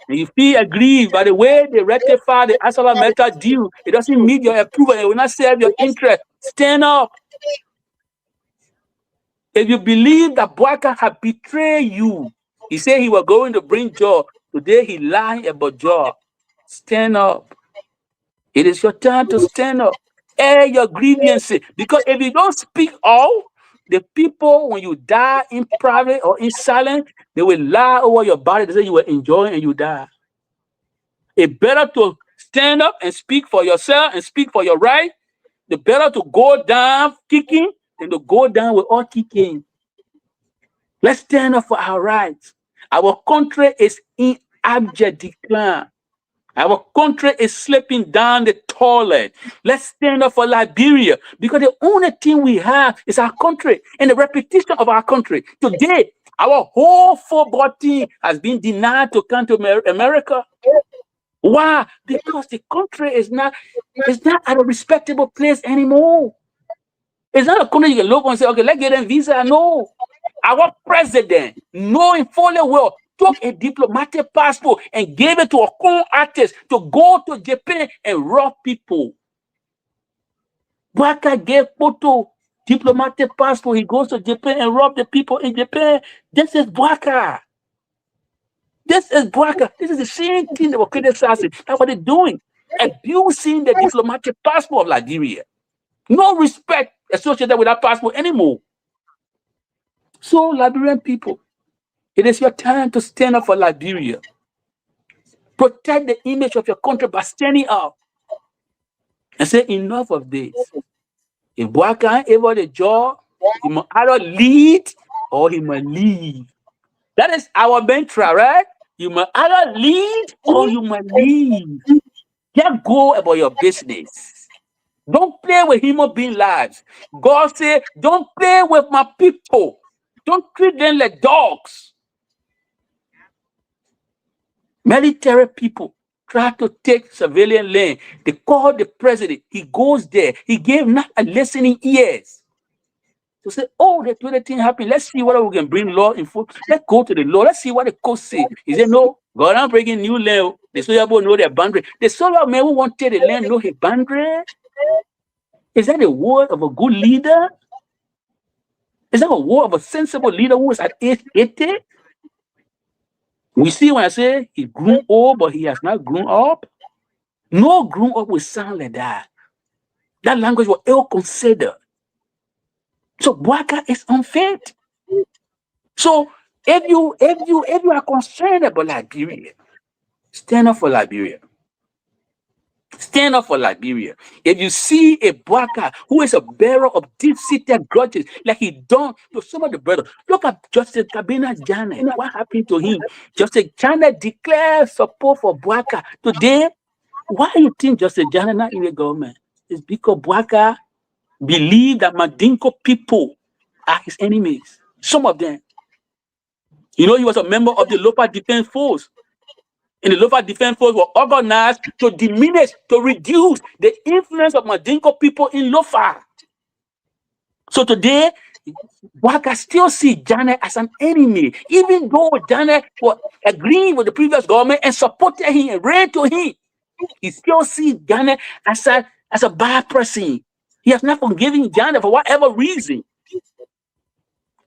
and you feel aggrieved by the way they ratify the Asala Meta deal, it doesn't meet your approval, it will not serve your interest, stand up. If you believe that Bwaka had betrayed you, he said he was going to bring joy. Today he lied about joy. Stand up. It is your time to stand up. Air your grievances. Because if you don't speak out, the people, when you die in private or in silence, they will lie over your body. They say you were enjoying and you die. It's better to stand up and speak for yourself and speak for your right. It's better to go down kicking than to go down with all kicking. Let's stand up for our rights. Our country is in abject decline. Our country is slipping down the toilet. Let's stand up for Liberia because the only thing we have is our country and the reputation of our country. Today, our whole football team has been denied to come to America. Why? Because the country is not at a respectable place anymore. It's not a country you can look and say, okay, let's get a visa. No. Our president, knowing fully well, took a diplomatic passport and gave it to a con artist to go to Japan and rob people. Bwaka gave Poto diplomatic passport. He goes to Japan and rob the people in Japan. This is Bwaka. This is Bwaka. This is the same thing they were criticizing. That's what they're doing. Abusing the diplomatic passport of Liberia. No respect associated with that passport anymore. So, Liberian people, it is your time to stand up for Liberia. Protect the image of your country by standing up and say, enough of this. If Bouaka ain't able the job, he must either lead or he must leave. That is our mantra, right? You must either lead or you must leave. Just go about your business. Don't play with human being lives. God said, don't play with my people. Don't treat them like dogs. Military people try to take civilian land. They call the president. He goes there. He gave not a listening ears. To say, oh, the 20 thing happened. Let's see whether we can bring law in full. Let's go to the law. Let's see what the court say. He said, no, God, I'm breaking new land. The soldier boy know their boundary. The soldier man who wanted the land know his boundary. Is that the word of a good leader? Is that a word of a sensible leader who is at age 80? We see when I say he grew old, but he has not grown up. No grown up will sound like that. That language was ill considered. So Bouaka is unfit. So if you are concerned about Liberia, stand up for Liberia. Stand up for Liberia. If you see a Bouaka who is a bearer of deep-seated grudges, like he done to some of the brothers, look at Justice Kabina Janet. What happened to him? Justice Janet declared support for Bouaka. Today, why do you think Justice Janet not in the government? It's because Bouaka believe that Mandingo people are his enemies. Some of them. You know, he was a member of the local defense force. And the local defense force were organized to diminish, to reduce the influence of Mandingo people in Lofa. So today, Bouaka still see Janet as an enemy, even though Janet was agreeing with the previous government and supported him and ran to him. He still sees Janet as a bad person. He has not forgiven Janet for whatever reason.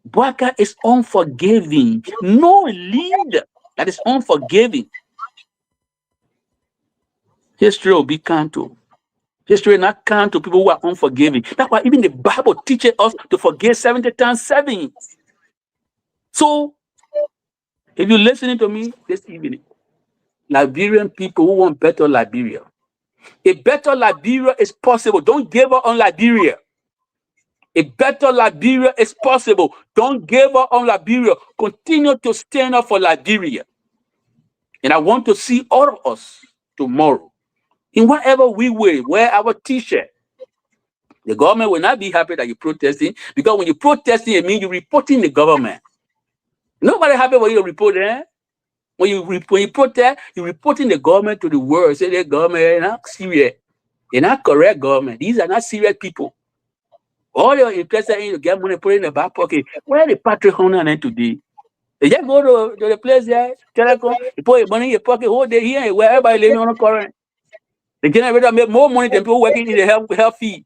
Bouaka is unforgiving. No leader that is unforgiving. History will be kind to. History not kind to people who are unforgiving. That's why even the Bible teaches us to forgive 70 times 7. So, if you're listening to me this evening, Liberian people who want better Liberia, a better Liberia is possible. Don't give up on Liberia. A better Liberia is possible. Don't give up on Liberia. Continue to stand up for Liberia. And I want to see all of us tomorrow, in whatever we wear our t-shirt. The government will not be happy that you're protesting, because when you're protesting, it means you're reporting the government. Nobody happy when you report that. When you protest, you're reporting the government to the world. Say the government is not serious. They're not correct government. These are not serious people. All you're interested in, you get money, put it in the back pocket. Where are the Patrick Honor today? They just go to the place there, telecom, you put your money in your pocket, whole day here, where everybody living on the current. The generator make more money than people working in the health fee.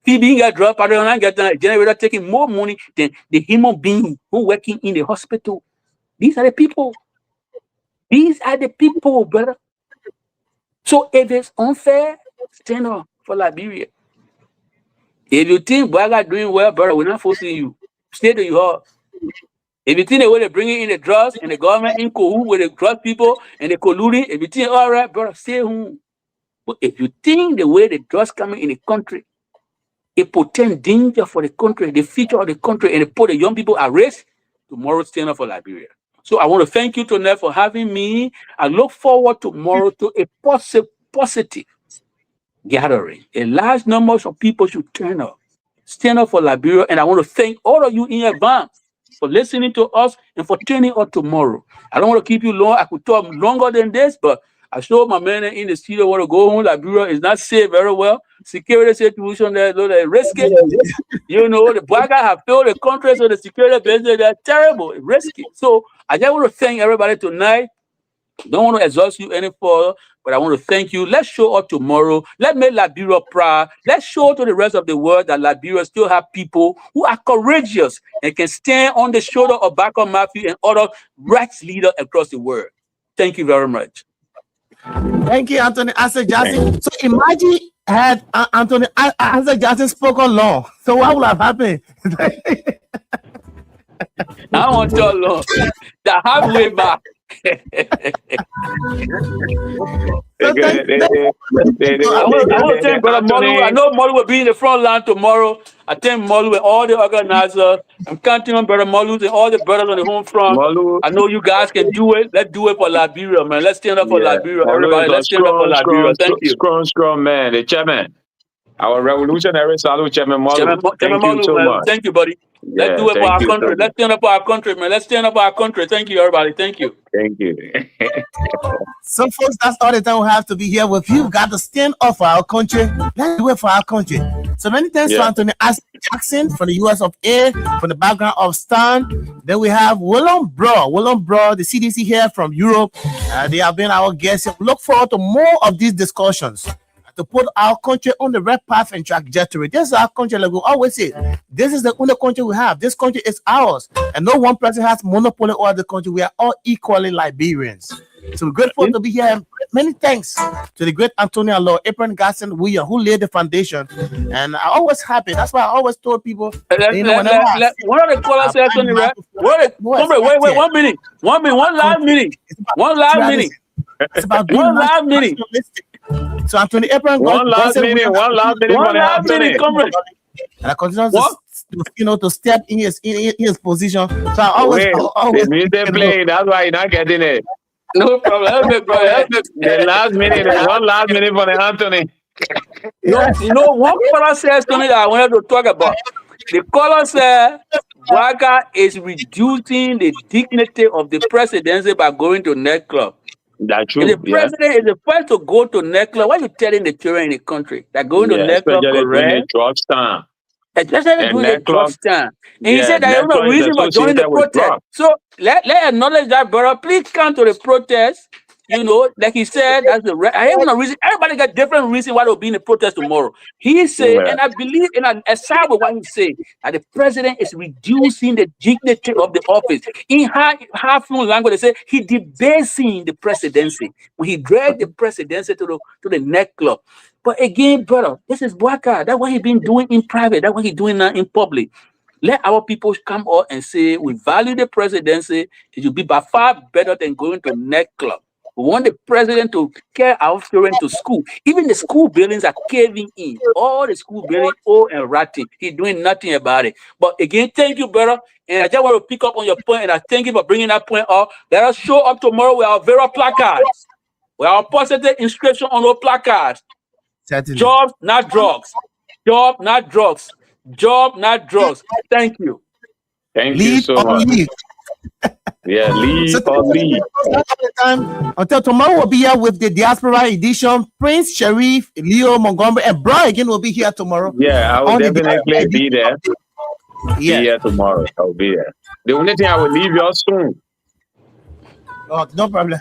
Fee being get dropped, Patrick Honor get the generator taking more money than the human being who working in the hospital. These are the people. These are the people, brother. So if it's unfair, stand up for Liberia. If you think Bouaka doing well, brother, we're not forcing you. Stay to your house. If you think the way they're bringing in the drugs and the government in cahoots with the drug people and the colluding, if you think, all right, brother, stay home. But if you think the way the drugs coming in the country, it portends danger for the country, the future of the country, and it put the young people at risk, tomorrow stand up for Liberia. So I want to thank you tonight for having me. I look forward tomorrow to a positive gathering. A large number of people should turn up, stand up for Liberia, and I want to thank all of you in advance for listening to us and for turning up tomorrow. I don't want to keep you long. I could talk longer than this, but I showed my man in the studio want to go home. Liberia is not safe very well. Security situation there, they're risky. You know, the Bouaka have failed the country, so the security business, they're terrible, risky. So I just want to thank everybody tonight. Don't want to exhaust you any further, but I want to thank you. Let's show up tomorrow. Let's make Liberia proud. Let's show to the rest of the world that Liberia still have people who are courageous and can stand on the shoulder of Bouaka Matthew and other rights leaders across the world. Thank you very much. Thank you, Anthony Asset Jackson. So imagine had Anthony Asset Jackson spoken law. So what would have happened? I want to long. The halfway back. I want to thank Brother Molu. I know Molu will be in the front line tomorrow. I thank Molu and all the organizers. I'm counting on Brother Molu and all the brothers on the home front. Molu. I know you guys can do it. Let's do it for Liberia, man. Let's stand up for Liberia. Everybody, let's stand up for Liberia. Thank you. Strong, man. The chairman. Our revolutionary salute, Chairman Molu. Thank you so much. Thank you, buddy. Let's do it for our country. Let's stand up for our country, man. Let's stand up for our country. Thank you, everybody. Thank you. Thank you. So, folks, that's all the time we have to be here with you. We got to stand up for our country. Let's do it for our country. So many thanks to Anthony Ashley Jackson from the US of A, from the background of Stan. Then we have Willem Bro, the CDC here from Europe. They have been our guests. Look forward to more of these discussions to put our country on the right path and trajectory. This is our country, like we always say. This is the only country we have. This country is ours, and no one person has monopoly over the country. We are all equally Liberians. So we're grateful to be here. Many thanks to the great Antonio Law, Abraham Garson William, who laid the foundation. And I always happy. That's why I always told people. What are the callers say, Tony? Wait, 1 minute. One live minute. It's about one live minute. So Anthony Abraham, one last minute. Comrade. And I continue to step in his position. So I always the play. That's why you're not getting it. No problem. Help me, bro. The last minute, one last minute for the Anthony. You know, one caller says to me that I wanted to talk about. The caller said Waka is reducing the dignity of the presidency by going to nightclub. That's true. If the president is the first to go to nightclub, why are you telling the children in the country that going to nightclub correct? Especially during the drugs time. And he said that there was no reason for joining the protest. So let acknowledge that, brother. Please come to the protest. You know, like he said, that's the I have no reason. Everybody got different reason why they'll be in the protest tomorrow. He said, and I believe and I side with what he said, that the president is reducing the dignity of the office. In half fluent language, they say he debasing the presidency when he dragged the presidency to the nightclub. But again, brother, this is Waka. That's what he's been doing in private. That's what he's doing now in public. Let our people come out and say we value the presidency. It will be by far better than going to nightclub. We want the president to carry our children to school. Even the school buildings are caving in. All the school buildings old and ratty. He's doing nothing about it. But again, thank you, brother. And I just want to pick up on your point, and I thank you for bringing that point up. Let us show up tomorrow with our Vera placards. With our positive inscription on our placards. Certainly. Jobs, not drugs. Job, not drugs. Job, not drugs. Thank you. Thank you so much. Yeah, leave or leave. Until tomorrow, we'll be here with the Diaspora Edition. Prince Sharif, Leo Montgomery, and Brian again will be here tomorrow. Yeah, I will definitely be there. Be here tomorrow. I'll be there. The only thing I will leave you soon. Oh, no problem.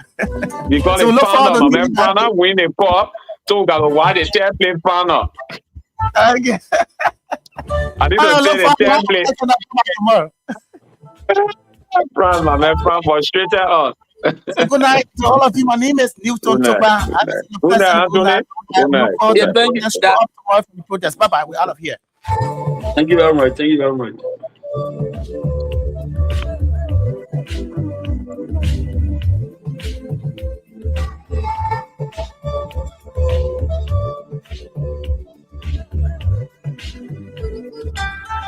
Because so the man Fana win the cup, so we got to watch the template Fana. I need to say the template. Fran, my man, Fran, for straight out. So good night to all of you. My name is Newton Chopa. Good night, Anthony. Good night. Yeah, thank you. Bye bye. We're out of here. Thank you very much. Thank you very much.